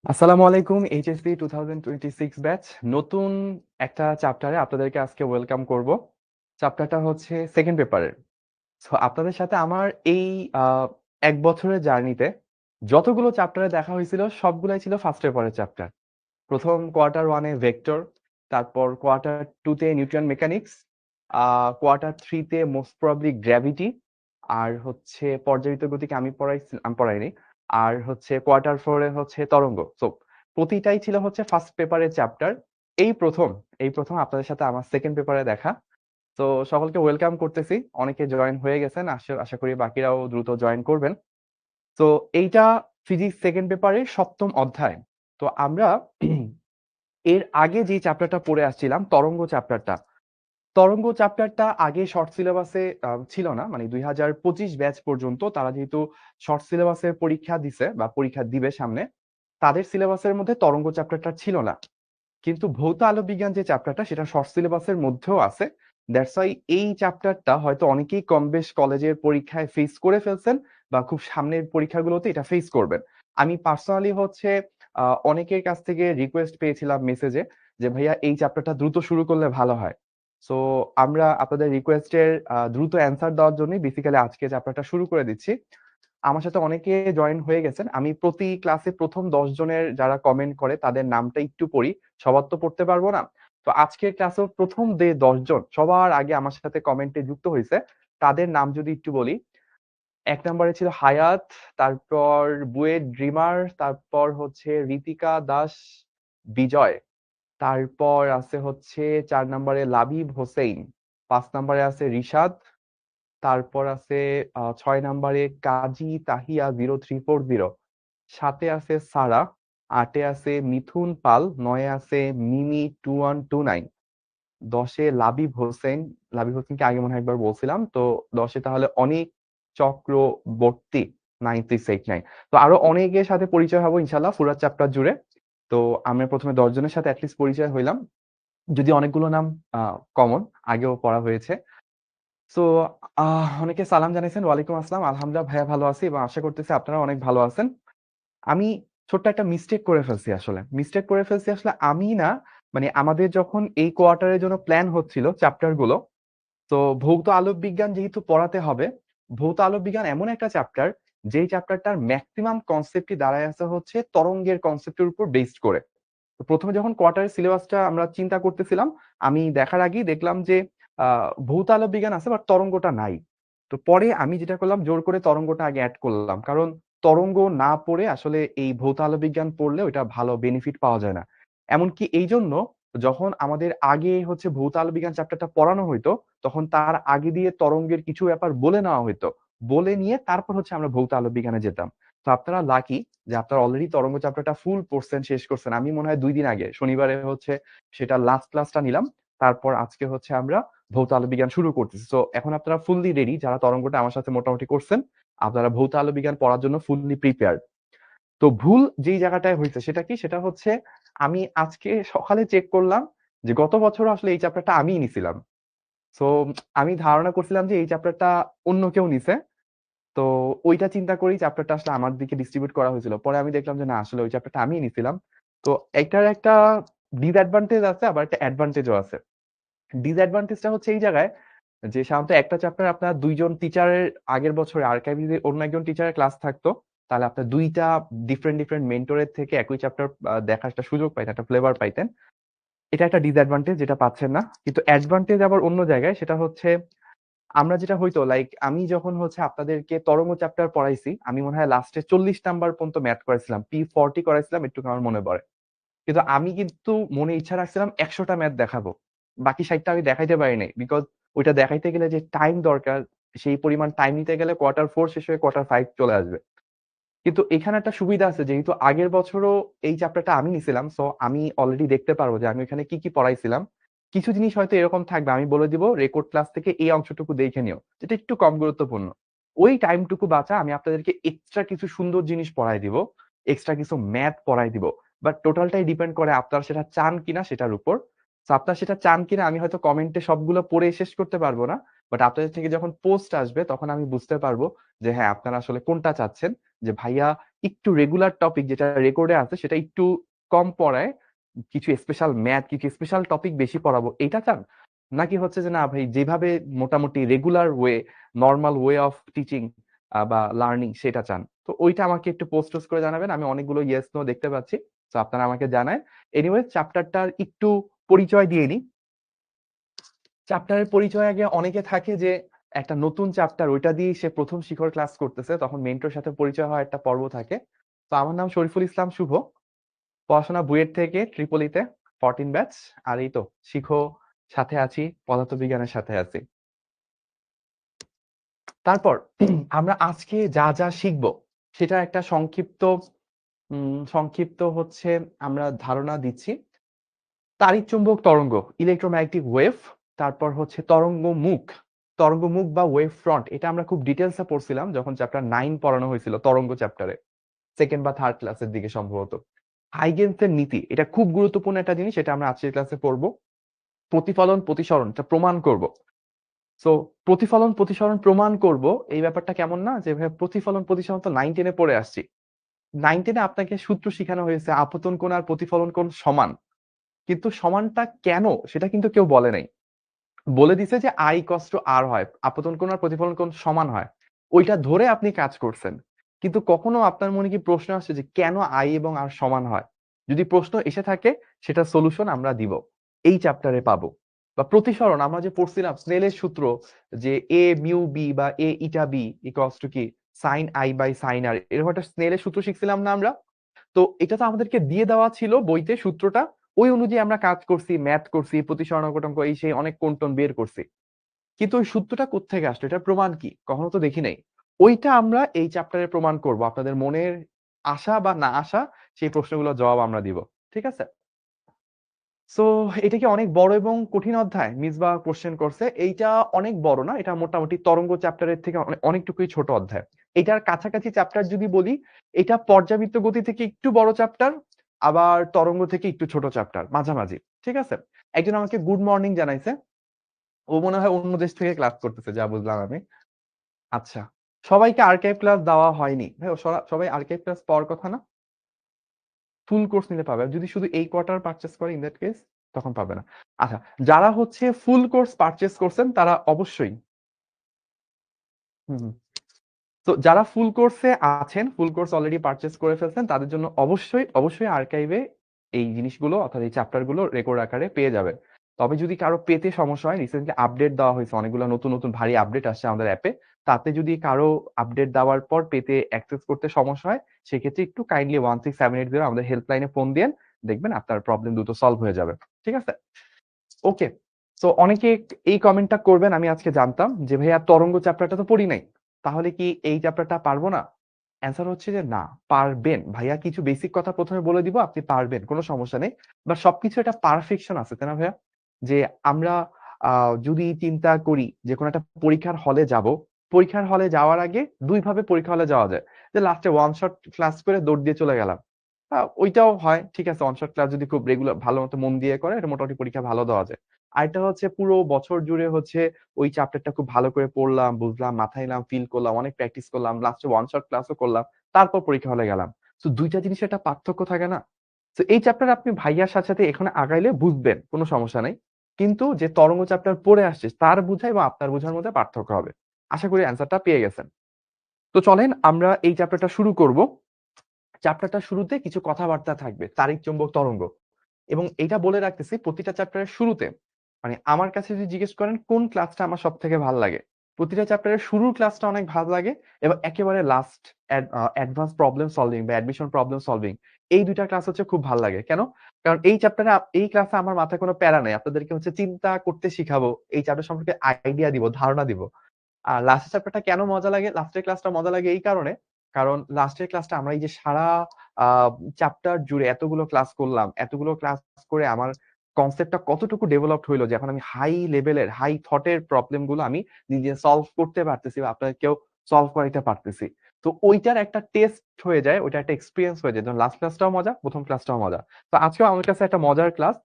আসসালামু আলাইকুম HSC 2026 batch নতুন একটা চ্যাপ্টারে আপনাদেরকে আজকে ওয়েলকাম করব। চ্যাপ্টারটা হচ্ছে সেকেন্ড পেপারের। সো আপনাদের সাথে আমার এই আহ, 1 বছরের জার্নিতে যতগুলো চ্যাপ্টারে দেখা হয়েছিল সবগুলাই ছিল ফার্স্ট পেপারের চ্যাপ্টার। প্রথম কোয়ার্টার 1-এ ভেক্টর, তারপর কোয়ার্টার 2-তে নিউটন মেকানিক্স, কোয়ার্টার 3-তে মোস্ট প্রবাবলি গ্র্যাভিটি, আর হচ্ছে পর্যায়িত গতিকে আমি পড়াইনি, আর হচ্ছে কোয়ার্টার 4-এ হচ্ছে তরঙ্গ। সো প্রতিটাই ছিল হচ্ছে ফার্স্ট পেপারের চ্যাপ্টার। এই প্রথম এই প্রথম আপনাদের সাথে আমার সেকেন্ড পেপারে দেখা। তো সকলকে ওয়েলকাম করতেছি। অনেকে জয়েন হয়ে গেছেন, আশা আশা করি বাকিরাও দ্রুত জয়েন করবেন। তো এইটা ফিজিক্স সেকেন্ড পেপারের 7ম অধ্যায়। তো আমরা এর আগে যে চ্যাপ্টারটা পড়ে আসছিলাম তরঙ্গ চ্যাপ্টারটা আগে শর্ট সিলেবাসে ছিল না, মানে 2025 ব্যাচ পর্যন্ত তারা যেহেতু শর্ট সিলেবাসের পরীক্ষা দিছে বা পরীক্ষা দিবে সামনে, তাদের সিলেবাসের মধ্যে তরঙ্গ চ্যাপ্টারটা ছিল না। কিন্তু ভৌত আলো বিজ্ঞান যে চ্যাপ্টারটা সেটা শর্ট সিলেবাসের মধ্যেও আছে। দ্যাটস ওয়াই এই চ্যাপ্টারটা হয়তো অনেকেই কম বেশ কলেজের পরীক্ষায় ফেস করে ফেলছেন বা খুব সামনের পরীক্ষাগুলোতে এটা ফেস করবেন। আমি পার্সোনালি হচ্ছে অনেকের কাছ থেকে রিকোয়েস্ট পেয়েছিলাম মেসেজে যে ভাইয়া এই চ্যাপ্টারটা দ্রুত শুরু করলে ভালো হয়। সো আমরা আপনাদের রিকোয়েস্টের দ্রুত অ্যান্সার দেওয়ার জন্য বেসিক্যালি আজকে চ্যাপ্টারটা শুরু করে দিচ্ছি। আমার সাথে অনেকে জয়েন হয়ে গেছেন। আমি প্রতি ক্লাসে প্রথম 10 জনের যারা কমেন্ট করে তাদের নামটা একটু পড়ি। সবার তো পড়তে পারবো না। তো আজকের ক্লাসেও প্রথম 10 জন সবার আগে আমার সাথে কমেন্টে যুক্ত হয়েছে, তাদের নাম যদি একটু বলি। 1 নম্বরে ছিল হায়াত, তারপর বুয়েট ড্রিমার, তারপর হচ্ছে ঋতিকা দাস বিজয়, তারপর আছে হচ্ছে 4 নম্বরে লাবিব হোসেইন, 5 নম্বরে আছে রিশাদ, তারপর আছে 6 নম্বরে কাজী তাহিয়া 0340, 7-এ আছে সারা, 8-এ আছে মিথুন পাল, 9-এ আছে মিমি 2129, 10-এ লাবিব হোসেনকে আগে মনে হয় একবার বলছিলাম। তো 10-এ তাহলে অনেক চক্রবর্তী 9689। তো আরো অনেকের সাথে পরিচয় হবো ইনশাল্লাহ পুরা চ্যাপ্টার জুড়ে। তো আমরা প্রথমে 10 জনের সাথে অ্যাটলিস্ট পরিচয় হইলাম, যদি অনেকগুলো নাম কমন আগেও পড়া হয়েছে। সো অনেকে সালাম জানাইছেন। ওয়ালাইকুম আসসালাম। আলহামদুলিল্লাহ ভাইয়া ভালো আছি এবং আশা করতেছি আপনারা অনেক ভালো আছেন। আমি ছোট্ট একটা মিস্টেক করে ফেলছি আসলে আমি না, মানে আমাদের যখন এই কোয়ার্টারের জন্য প্ল্যান হচ্ছিল চ্যাপ্টার গুলো, তো ভৌত আলোক বিজ্ঞান যেহেতু পড়াতে হবে, ভৌত আলোক বিজ্ঞান এমন একটা চ্যাপ্টার যেই চ্যাপ্টারটার ম্যাক্সিমাম কনসেপ্টই দাঁড়ায় আছে হচ্ছে তরঙ্গের কনসেপ্টের উপর বেসড করে। তো প্রথমে যখন কোয়ার্টারের সিলেবাসটা আমরা চিন্তা করতেছিলাম, আমি দেখার আগেই দেখলাম যে ভৌত আলোক বিজ্ঞান আছে বাট তরঙ্গটা নাই। তো পরে আমি যেটা করলাম, জোর করে তরঙ্গটা আগে অ্যাড করলাম, কারণ তরঙ্গ না পড়ে আসলে এই ভৌত আলো বিজ্ঞান পড়লে ওইটা ভালো বেনিফিট পাওয়া যায় না। এমনকি এই জন্য যখন আমাদের আগে হচ্ছে ভৌত আলো বিজ্ঞান চ্যাপ্টারটা পড়ানো হইতো, তখন তার আগে দিয়ে তরঙ্গের কিছু ব্যাপার বলে নেওয়া হইতো, বলে নিয়ে তারপর হচ্ছে আমরা ভৌত আলো বিজ্ঞানে যেতাম। তো আপনারা লাকি যে আপনারা অলরেডি তরঙ্গ চ্যাপ্টারটা ফুল পড়ছেন, শেষ করছেন। আমি মনে হয় 2 দিন আগে শনিবারে হচ্ছে সেটা লাস্ট ক্লাসটা নিলাম, তারপর আজকে হচ্ছে আমরা ভৌত আলো বিজ্ঞান শুরু করতেছি। তো এখন আপনারা ফুললি রেডি, যারা তরঙ্গটা আমার সাথে মোটামুটি করছেন, আপনারা ভৌত আলো বিজ্ঞান পড়ার জন্য ফুললি প্রিপেয়ার। তো ভুল যেই জায়গাটায় হয়েছে সেটা কি, সেটা হচ্ছে আমি আজকে সকালে চেক করলাম যে গত বছর আসলে এই চ্যাপ্টারটা আমিই নিছিলাম। সো আমি ধারণা করছিলাম যে এই চ্যাপ্টারটা অন্য কেউ নিছে। তো ওইটা চিন্তা করেই চ্যাপ্টারটা আসলে আমার দিকে ডিস্ট্রিবিউট করা হয়েছিল। পরে আমি দেখলাম যে না, আসলে ওই চ্যাপ্টারটা আমিই নিছিলাম। তো এটার একটা ডিসঅ্যাডভান্টেজ আছে, আবার একটা অ্যাডভান্টেজও আছে। ডিসঅ্যাডভান্টেজটা হচ্ছে এই জায়গায় যে সাধারণত একটা চ্যাপ্টার আপনার 2 জন টিচারের, আগের বছরে আর্কাইভে যদি অন্য একজন টিচারের ক্লাস থাকতো, তাহলে আপনার 2টা ডিফারেন্ট মেন্টরের থেকে একই চ্যাপ্টার দেখার একটা সুযোগ পাইতেন, একটা ফ্লেভার পাইতেন। এটা একটা ডিসঅ্যাডভান্টেজ যেটা পাচ্ছেন না। কিন্তু অ্যাডভান্টেজ আবার অন্য জায়গায়, সেটা হচ্ছে আমরা যেটা হইতো লাইক আমি যখন হচ্ছে আপনাদেরকে তরঙ্গ চ্যাপ্টার পড়াইছি, আমি মনে হয় লাস্টে 40 নাম্বার পর্যন্ত ম্যাথ করাইছিলাম, P40 করাইছিলাম, একটু আমার মনে পড়ে। কিন্তু আমি কিন্তু মনে ইচ্ছা রাখছিলাম 100টা ম্যাথ দেখাবো, বাকি 60টা আমি দেখাইতে পারি নাই, বিকজ ওইটা দেখাইতে গেলে যে টাইম দরকার, সেই পরিমাণ টাইম নিতে গেলে কোয়ার্টার 4 শেষ হয়ে কোয়ার্টার 5 চলে আসবে। কিন্তু এখানে একটা সুবিধা আছে, যেহেতু আগের বছরও এই চ্যাপ্টারটা আমি নিছিলাম, সো আমি অলরেডি দেখতে পারবো যে আমি এখানে কি কি পড়াইছিলাম। কিছু জিনিস হয়তো এরকম থাকবে, আমি বলে দিব রেকর্ড ক্লাস থেকে এই অংশটুকু দেখে নিও, যেটা একটু কম গুরুত্বপূর্ণ। ওই টাইমটুকু বাঁচা আমি আপনাদেরকে এক্সট্রা কিছু সুন্দর জিনিস পড়াই দিব, এক্সট্রা কিছু ম্যাথ পড়াই দিব। বাট টোটালটাই ডিপেন্ড করে আপনারা সেটা চান কিনা সেটার উপর। তো আপনারা সেটা চান কিনা আমি হয়তো কমেন্টে সবগুলো পড়ে শেষ করতে পারবো না, বাট আপনাদের থেকে যখন পোস্ট আসবে তখন আমি বুঝতে পারবো যে হ্যাঁ আপনারা আসলে কোনটা চাচ্ছেন, যে ভাইয়া একটু রেগুলার টপিক যেটা রেকর্ডে আছে সেটা একটু কম পড়ায়, কিছু স্পেশাল ম্যাথ কিছু স্পেশাল টপিক বেশি পড়াবো এটা চান, নাকি হচ্ছে যে না ভাই যেভাবে মোটামুটি regular way normal way of teaching বা লার্নিং সেটা চান। তো ওইটা আমাকে একটু পোস্ট করে জানাবেন, আমি অনেকগুলো ইয়েস নো দেখতে পাচ্ছি। তো আপনারা আমাকে জানায়। এনিওয়ে চ্যাপ্টারটার একটু পরিচয় দিয়ে নিই। চ্যাপ্টারের পরিচয় আগে অনেকে থাকে যে একটা নতুন চ্যাপ্টার ওইটা দিয়ে সে প্রথম শিখর ক্লাস করতেছে, তখন মেন্টর সাথে পরিচয় হওয়ার একটা পর্ব থাকে। তো আমার নাম শরীফুল ইসলাম শুভ, পড়াশোনা বুয়েট থেকে ট্রিপলিতে 14 ব্যাচ। আর এই তো শিখো সাথে আছি, পদার্থবিজ্ঞানের সাথে আছি। তারপর আমরা আজকে যা যা শিখবো সেটা একটা সংক্ষিপ্ত হচ্ছে আমরা ধারণা দিচ্ছি। তাড়িৎ-চুম্বক তরঙ্গ, ইলেকট্রোম্যাগনেটিক ওয়েভ, তারপর হচ্ছে তরঙ্গ মুখ বা ওয়েভ ফ্রন্ট, এটা আমরা খুব ডিটেলসে পড়ছিলাম যখন চ্যাপ্টার 9 পড়ানো হয়েছিল তরঙ্গ চ্যাপ্টারে, সেকেন্ড বা থার্ড ক্লাসের দিকে সম্ভবত। হাইগেনসের নীতি, এটা খুব গুরুত্বপূর্ণ একটা জিনিস, এটা আমরা আজকের ক্লাসে পড়বো। প্রতিফলন প্রতিসরণ, এটা প্রমাণ করব। সো প্রতিফলন প্রতিসরণ প্রমাণ করব, এই ব্যাপারটা কেমন না যে ভাই প্রতিফলন প্রতিসরণ তো 9 10 পড়ে আসছি। 9 10 আপনাকে সূত্র শিখানো হয়েছে আপতন কোণ আর প্রতিফলন কোণ সমান, কিন্তু সমানটা কেন সেটা কিন্তু কেউ বলে নাই। বলে দিছে যে আই ইকুয়ালস টু আর হয়, আপতন কোণ আর প্রতিফলন কোণ সমান হয়, ওইটা ধরে আপনি কাজ করছেন। কিন্তু কখনো আপনার মনে কি প্রশ্ন আসছে যে কেন আই এবং আর সমান হয়? যদি প্রশ্ন এসে থাকে সেটা সলিউশন আমরা দিব, এই চ্যাপ্টারে পাবো। বা প্রতিসরণ আমরা যে পড়ছিলাম স্নেলের সূত্র, যে এ মিউ বি বা এ ইটা বি ইকুয়ালস টু কি সাইন আই বাই সাইন আর, এরকম একটা স্নেলের সূত্র শিখছিলাম না আমরা? তো এটা তো আমাদেরকে দিয়ে দেওয়া ছিল বইতে সূত্রটা, ওই অনুযায়ী আমরা কাজ করছি, ম্যাথ করছি, প্রতিসরণ ঘটনাঙ্ক এই সেই অনেক কোণ টোন বের করছি। কিন্তু ওই সূত্রটা কোত্থেকে আসলো, এটার প্রমাণ কি কখনো তো দেখি নাই। ওইটা আমরা এই চ্যাপ্টারে প্রমাণ করব, আপনাদের মনের আশা বা না আশা সেই প্রশ্নগুলোর জবাব আমরা দিব। ঠিক আছে? সো এটা কি অনেক বড় এবং কঠিন অধ্যায়? মিসবাহ কোশ্চেন করছে। এইটা অনেক বড় না, এটা মোটামুটি তরঙ্গ চ্যাপ্টারের থেকে অনেকটুকুই ছোট অধ্যায়। এটার কাছাকাছি চ্যাপ্টার যদি বলি, এটা পর্যাবৃত্ত গতি থেকে একটু বড় চ্যাপ্টার, আবার তরঙ্গ থেকে একটু ছোট চ্যাপ্টার, মাঝামাঝি। ঠিক আছে? একজন আমাকে গুড মর্নিং জানাইছে, ও মনে হয় অন্য দেশ থেকে ক্লাস করতেছে যা বুঝলাম আমি। আচ্ছা, সবাইকে আর্কাইভ ক্লাস দেওয়া হয়নি ভাই, সবাই আর্কাইভ ক্লাস পাওয়ার কথা না? ফুল কোর্স নিলে পাবে, যদি শুধু এই কোয়ার্টার পারচেস করে ইন দ্যাট কেস তখন পাবে না। আচ্ছা, যারা হচ্ছে ফুল কোর্স পারচেস করছেন তারা অবশ্যই হুম, তো যারা ফুল কোর্সে আছেন, ফুল কোর্স অলরেডি পারচেস করে ফেলছেন, তাদের জন্য অবশ্যই আর্কাইভে এই জিনিসগুলো অর্থাৎ এই চ্যাপ্টার গুলো রেকর্ড আকারে পেয়ে যাবেন। তবে যদি কারো পেতে সমস্যা হয়, রিসেন্টলি আপডেট দেওয়া হয়েছে, অনেকগুলো নতুন নতুন ভারী আপডেট আসছে আমাদের অ্যাপে, তাতে যদি কারো আপডেট দেওয়ার পর পেতে অ্যাক্সেস করতে সমস্যা হয়, সেক্ষেত্রে একটু কাইন্ডলি 16780 আমাদের হেল্পলাইনে ফোন দেন, দেখবেন আপনার প্রবলেম দ্রুত সলভ হয়ে যাবে। ঠিক আছে? ওকে। তো অনেকে এই কমেন্টটা করবেন, আমি আজকে জানতাম যে ভাইয়া তরঙ্গ চ্যাপ্টারটা তো পড়ি নাই, তাহলে কি এই চ্যাপ্টারটা পারবো না? অ্যান্সার হচ্ছে যে না, পারবেন ভাইয়া। কিছু বেসিক কথা প্রথমে বলে দিব, আপনি পারবেন, কোনো সমস্যা নেই। বাট সবকিছু একটা পারফেকশন আছে, তাই না ভাইয়া? যে আমরা যদি চিন্তা করি যে কোনো একটা পরীক্ষার হলে যাব, পরীক্ষার হলে যাওয়ার আগে দুই ভাবে পরীক্ষা হলে যাওয়া যায়। যে লাস্টে ওয়ান শট ক্লাস করে দৌড় দিয়ে চলে গেলাম, ওইটাও হয়, ঠিক আছে। ওয়ান শট ক্লাস যদি খুব রেগুলার ভালো মতো মন দিয়ে করে, এটা মোটামুটি পরীক্ষা ভালো দেওয়া যায়। আরেকটা হচ্ছে পুরো বছর জুড়ে হচ্ছে ওই চ্যাপ্টারটা খুব ভালো করে পড়লাম, বুঝলাম, মাথায় নিলাম, ফিল করলাম, অনেক প্র্যাকটিস করলাম, লাস্টে ওয়ান শট ক্লাসও করলাম, তারপর পরীক্ষা হলে গেলাম। তো দুইটা জিনিসের একটা পার্থক্য থাকে না? তো এই চ্যাপ্টার আপনি ভাইয়ার সাথে সাথে এখানে আগাইলে বুঝবেন, কোনো সমস্যা নাই। কিন্তু যে তরঙ্গ চ্যাপ্টার পড়ে আসছে তার বোঝা এবং আপনার বোঝার মধ্যে পার্থক্য হবে। আশা করি অ্যান্সারটা পেয়ে গেছেন। তো চলেন আমরা এই চ্যাপ্টারটা শুরু করব। চ্যাপ্টারটা শুরুতে কিছু কথাবার্তা থাকবে, তাড়িৎ চৌম্বক তরঙ্গ। এবং এটা বলে রাখতেছি, প্রতিটা চ্যাপ্টারের শুরুতে, মানে আমার কাছে যদি জিজ্ঞেস করেন কোন ক্লাসটা আমার সব থেকে ভালো লাগে, প্রতিটা চ্যাপ্টারের শুরুর ক্লাসটা অনেক ভালো লাগে, এবং একেবারে লাস্ট অ্যাডভান্স প্রবলেম সলভিং বা অ্যাডমিশন প্রবলেম সলভিং, এই দুইটা ক্লাস হচ্ছে খুব ভালো লাগে। কেন? কারণ এই চ্যাপ্টারে এই ক্লাসে আমার মাথায় কোনো প্যারা নাই, আপনাদেরকে হচ্ছে চিন্তা করতে শিখাবো, এই চ্যাপ্টার সম্পর্কে আইডিয়া দিব, ধারণা দিব। আর লাস্টের চ্যাপ্টারটা কেন মজা লাগে, লাস্টের ক্লাসটা মজা লাগে এই কারণে, কারণ লাস্টের ক্লাসটা আমরা এই যে সারা চ্যাপ্টার জুড়ে এতগুলো ক্লাস করলাম, এতগুলো ক্লাস করে আমার কনসেপ্টটা কতটুকু ডেভেলপড হইলো যে এখন আমি হাই লেভেলের হাই থটের প্রবলেম গুলো আমি নিজে সলভ করতে পারতেছি বা আপনাদেরকেও সলভ করাইতে পারতেছি। তো ওইটার একটা টেস্ট হয়ে যায়, ওইটা একটা এক্সপিরিয়েন্স হয়ে যায়। লাস্ট ক্লাসটাও মজা, প্রথম ক্লাসটাও মজা। তো আজকেও আমার কাছে একটা মজার ক্লাস।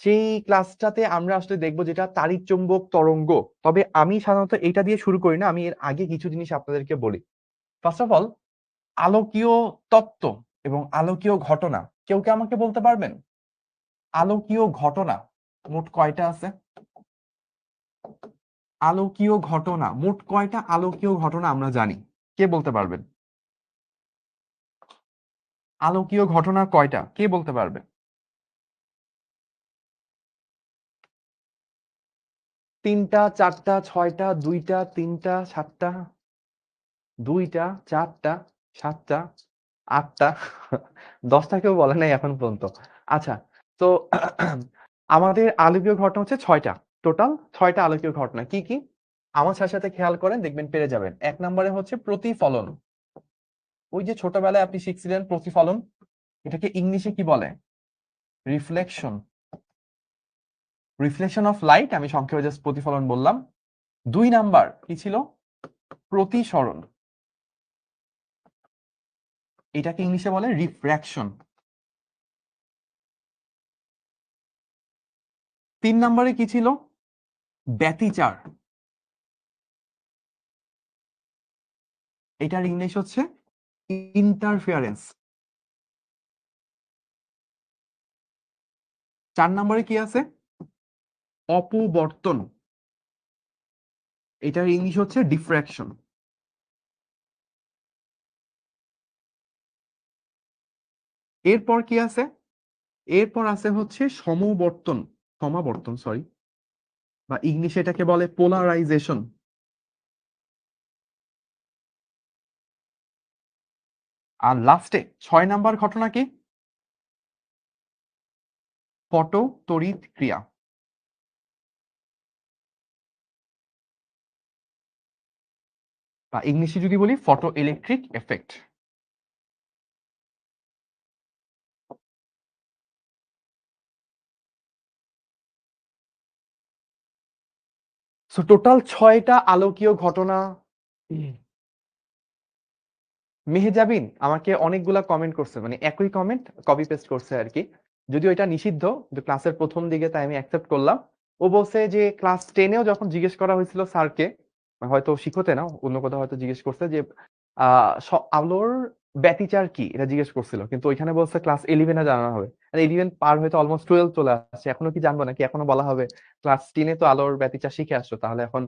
সেই ক্লাসটাতে আমরা আসলে দেখবো যেটা তাড়িৎ চৌম্বক তরঙ্গ। তবে আমি সাধারণত এটা দিয়ে শুরু করি না, আমি এর আগে কিছু জিনিস আপনাদেরকে বলি। ফার্স্ট অফ অল, আলোকীয় তত্ত্ব এবং আলোকীয় ঘটনা, কেউ কি আমাকে বলতে পারবেন আলোকীয় ঘটনা মোট কয়টা আছে? আলোকীয় ঘটনা মোট কয়টা আলোকীয় ঘটনা আমরা জানি, কে বলতে পারবেন? আলোকীয় ঘটনা কয়টা, কে বলতে পারবে? 3টা, 4টা, 6টা, 2টা, 3টা, 7টা, 2টা, 4টা, 7টা, 8টা, 10টা কেউ বলে নাই এখন পর্যন্ত। আচ্ছা, তো আমাদের আলোকীয় ঘটনা হচ্ছে 6টা, টোটাল 6টা আলোকীয় ঘটনা। কি কি? আমার সাথে সাথে খেয়াল করেন, দেখবেন পেরে যাবেন। 1 নম্বরে হচ্ছে প্রতিফলন। ওই যে ছোটবেলায় আপনি শিখছিলেন প্রতিফলন, এটাকে ইংলিশে কি বলে? রিফ্লেকশন। রিফ্লেকশন অফ লাইট, আমি সংক্ষেপে জাস্ট প্রতিফলন বললাম। 2 নাম্বার কি ছিল? প্রতিসরণ। এটাকে ইংলিশে বলে রিফ্র্যাকশন। 3 নম্বরে কি ছিল? ব্যতিচার। এটার ইংলিশ হচ্ছে ইন্টারফিয়ারেন্স। 4 নম্বরে কি আছে? অপবর্তন। এটার ইংলিশ হচ্ছে ডিফ্র্যাকশন। এরপর কি আছে? এরপর আছে হচ্ছে সমবর্তন, সমাবর্তন সরি, বা ইংলিশে এটাকে বলে পোলারাইজেশন। আর লাস্টে 6 নাম্বার ঘটনা কি? ফটো তড়িৎ ক্রিয়া, বা ইংলিশে যদি বলি photo electric effect. So total 6টা আলোকীয় ঘটনা। মেহেজাবিন আমাকে অনেকগুলা কমেন্ট করছে, মানে একই কমেন্ট কপি পেস্ট করছে আর কি। যদিও এটা নিষিদ্ধ, কিন্তু ক্লাসের প্রথম দিকে তাই আমি অ্যাকসেপ্ট করলাম। ও বলছে যে ক্লাস 10এও যখন জিজ্ঞেস করা হয়েছিল স্যারকে, হয়তো শিক্ষতে না অন্য কোথাও হয়তো জিজ্ঞেস করছে যে আলোর ব্যতিচার কি, এটা জিজ্ঞেস করছিল, কিন্তু ওইখানে বলছে ক্লাস 11-এ জানানো হবে। আর 11 পার হয়তো অলমোস্ট 12 চলে আসছে, এখনো কি জানবো নাকি? এখনো বলা হবে ক্লাস 10-এ তো আলোর ব্যতিচার শিখে আসছো, তাহলে এখন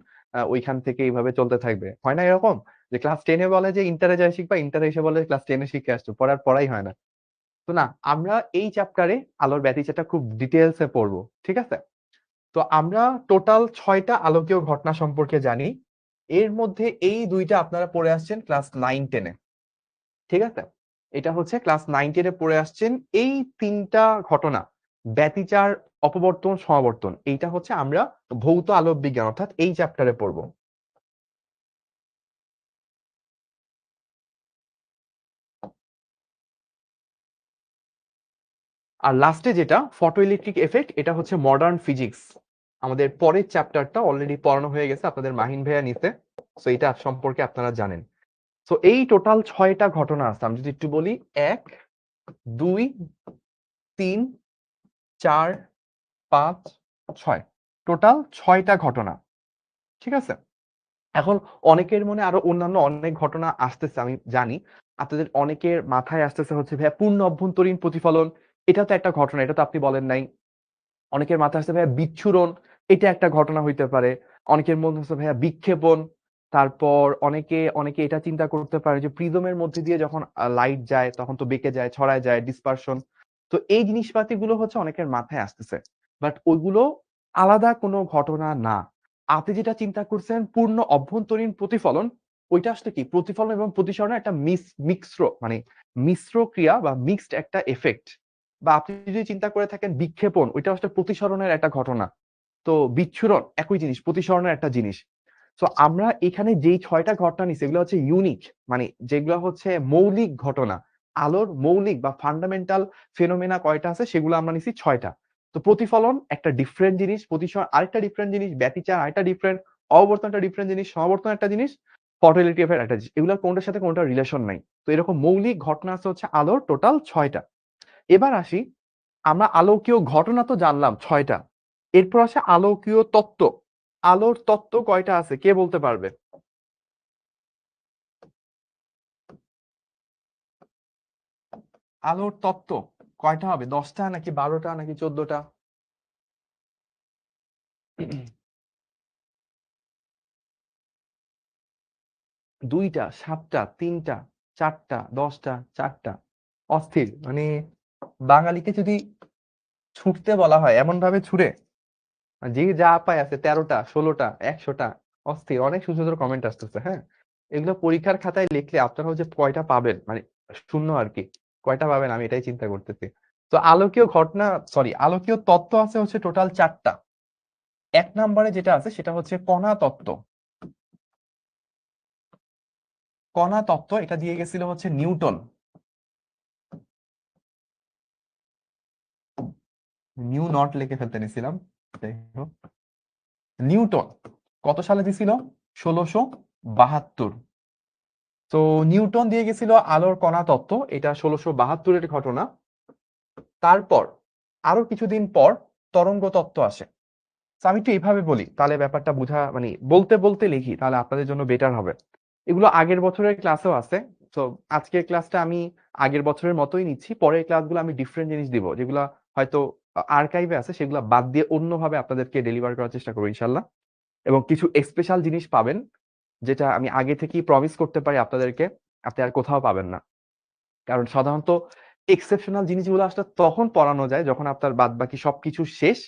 ওইখান থেকে এইভাবে চলতে থাকবে? হয় না এরকম যে ক্লাস 10-এ বলে যে ইন্টারে যায় শিখবা, ইন্টারে এসে বলে ক্লাস 10-এ শিখে আসছো, পড়াই হয় না। তো না, আমরা এই চ্যাপ্টারে আলোর ব্যতিচারটা খুব ডিটেইলসে পড়বো, ঠিক আছে? তো আমরা টোটাল 6টা আলোকীয় ঘটনা সম্পর্কে জানি। এর মধ্যে এই 2টা আপনারা পড়ে আসছেন ক্লাস 9-10-এ, ঠিক আছে? এটা হচ্ছে ক্লাস 9-10-এ পড়ে আসছেন। এই 3টা ঘটনা, ব্যতিচার, অপবর্তন, সমাবর্তন, এইটা হচ্ছে আমরা ভৌত আলোক বিজ্ঞান অর্থাৎ এই চ্যাপ্টারে পড়বো। আর লাস্টে যেটা ফটো ইলেকট্রিক এফেক্ট, এটা হচ্ছে মডার্ন ফিজিক্স। আমাদের পরের চ্যাপ্টারটা অলরেডি পড়ানো হয়ে গেছে, আপনাদের মাহিন ভাইয়া নিতে। সো এটা সম্পর্কে আপনারা জানেন। সো এই টোটাল 6টা ঘটনা আছে, আমি যদি একটু বলি: 1, 2, 3, 4, 5, 6। টোটাল 6টা ঘটনা, ঠিক আছে? এখন অনেকের মনে আরো অন্যান্য অনেক ঘটনা আসতেছে, আমি জানি। আপনাদের অনেকের মাথায় আসতেছে হচ্ছে ভাইয়া পূর্ণ অভ্যন্তরীণ প্রতিফলন, এটা তো একটা ঘটনা, এটা তো আপনি বলেন নাই। অনেকের মাথায় আসছে ভাইয়া বিচ্ছুরণ, এটা একটা ঘটনা হইতে পারে। অনেকের মনে হচ্ছে ভাইয়া বিক্ষেপণ। তারপর অনেকে এটা চিন্তা করতে পারে যে প্রিজমের মধ্যে দিয়ে যখন লাইট যায় তখন তো বেঁকে যায়, ছড়ায় যায়, ডিসপারশন। তো এই জিনিসপাতিগুলো হচ্ছে অনেকের মাথায় আসতেছে, বাট ওইগুলো আলাদা কোনো ঘটনা না। আপনি যেটা চিন্তা করছেন পূর্ণ অভ্যন্তরীণ প্রতিফলন, ওইটা আসলে কি প্রতিফলন এবং প্রতিসরণের একটা মিশ্র, মানে মিশ্র ক্রিয়া বা মিক্সড একটা এফেক্ট। বা আপনি যদি চিন্তা করে থাকেন বিক্ষেপণ, ওইটা আসলে প্রতিসরণের একটা ঘটনা। তো বিচ্ছুরণ একই জিনিস, প্রতিসরণের একটা জিনিস। তো আমরা এখানে যেই 6টা ঘটনা নিছি এগুলো হচ্ছে ইউনিক, মানে যেগুলো হচ্ছে মৌলিক ঘটনা। আলোর মৌলিক বা ফান্ডামেন্টাল ফেনোমেনা কয়টা আছে সেগুলো আমরা নিছি 6টা। তো প্রতিফলন একটা ডিফারেন্ট জিনিস, প্রতিসরণ আরেকটা ডিফারেন্ট জিনিস, ব্যতিচার আরেকটা ডিফারেন্ট, অববর্তন একটা ডিফারেন্ট জিনিস, সমাবর্তন একটা জিনিস, ফটোইলেকট্রিক এফেক্ট একটা জিনিস। এগুলোর কোনটার সাথে কোনটার রিলেশন নাই। তো এরকম মৌলিক ঘটনা আছে হচ্ছে আলোর টোটাল 6টা। এবার আসি আমরা আলোকীয় ঘটনা তো জানলাম 6টা। এরপর আসে আলোকীয় তত্ত্ব। আলোর তত্ত্ব কয়টা আছে কে বলতে পারবে? আলোর তত্ত্ব কয়টা হবে? 10টা নাকি 12টা নাকি 14টা? 2টা, 7টা, 3টা, 4টা, 10টা, 4টা। অস্থির। মানে বাঙালিকে যদি ছুটতে বলা হয় এমন ভাবে ছুড়ে, যে যা পায় আছে 13টা, 16টা, 100টা। অস্থির। অনেক সুন্দর সুন্দর কমেন্ট আসতেছে। হ্যাঁ, এগুলো পরীক্ষার খাতায় লিখলে আপনারাও যে কয়টা পাবেন, মানে শূন্য আর কি, কয়টা পাবেন আমি এটাই চিন্তা করতেছি। তো আলোকীয় ঘটনা, সরি, আলোকীয় তত্ত্ব আছে হচ্ছে টোটাল 4টা। 1 নম্বরে যেটা আছে সেটা হচ্ছে কণা তত্ত্ব। কণা তত্ত্ব এটা দিয়ে গেছিল হচ্ছে নিউটন। নিউ নট লিখে ফেলতে নিছিলাম, যাই হোক। নিউটন কত সালে দিছিল? 1672। তো নিউটন দিয়ে গেছিল আলোর কণা তত্ত্ব, এটা 1672-এর ঘটনা। তারপর আরো কিছুদিন পর তরঙ্গ তত্ত্ব আসে। তো আমি একটু এইভাবে বলি, তাহলে ব্যাপারটা বোঝা, মানে বলতে বলতে লিখি তাহলে আপনাদের জন্য বেটার হবে। এগুলো আগের বছরের ক্লাসেও আছে। তো আজকের ক্লাসটা আমি আগের বছরের মতোই নিচ্ছি, পরের ক্লাসগুলো আমি ডিফারেন্ট জিনিস দিব, যেগুলো হয়তো আর্কাইভে আছে, সেগুলো বাদ দিয়ে অন্যভাবে আপনাদেরকে ডেলিভার করার চেষ্টা করবো ইনশাল্লাহ। এবং কিছু স্পেশাল জিনিস পাবেন, যেটা আমি আগে থেকেই প্রমিস করতে পারি আপনাদেরকে, আপনি আর কোথাও পাবেন না। কারণ সাধারণত এক্সেপশনাল জিনিসগুলো আসলে তখন পড়ানো যায় যখন আপনার বাদ বাকি সবকিছু শেষ,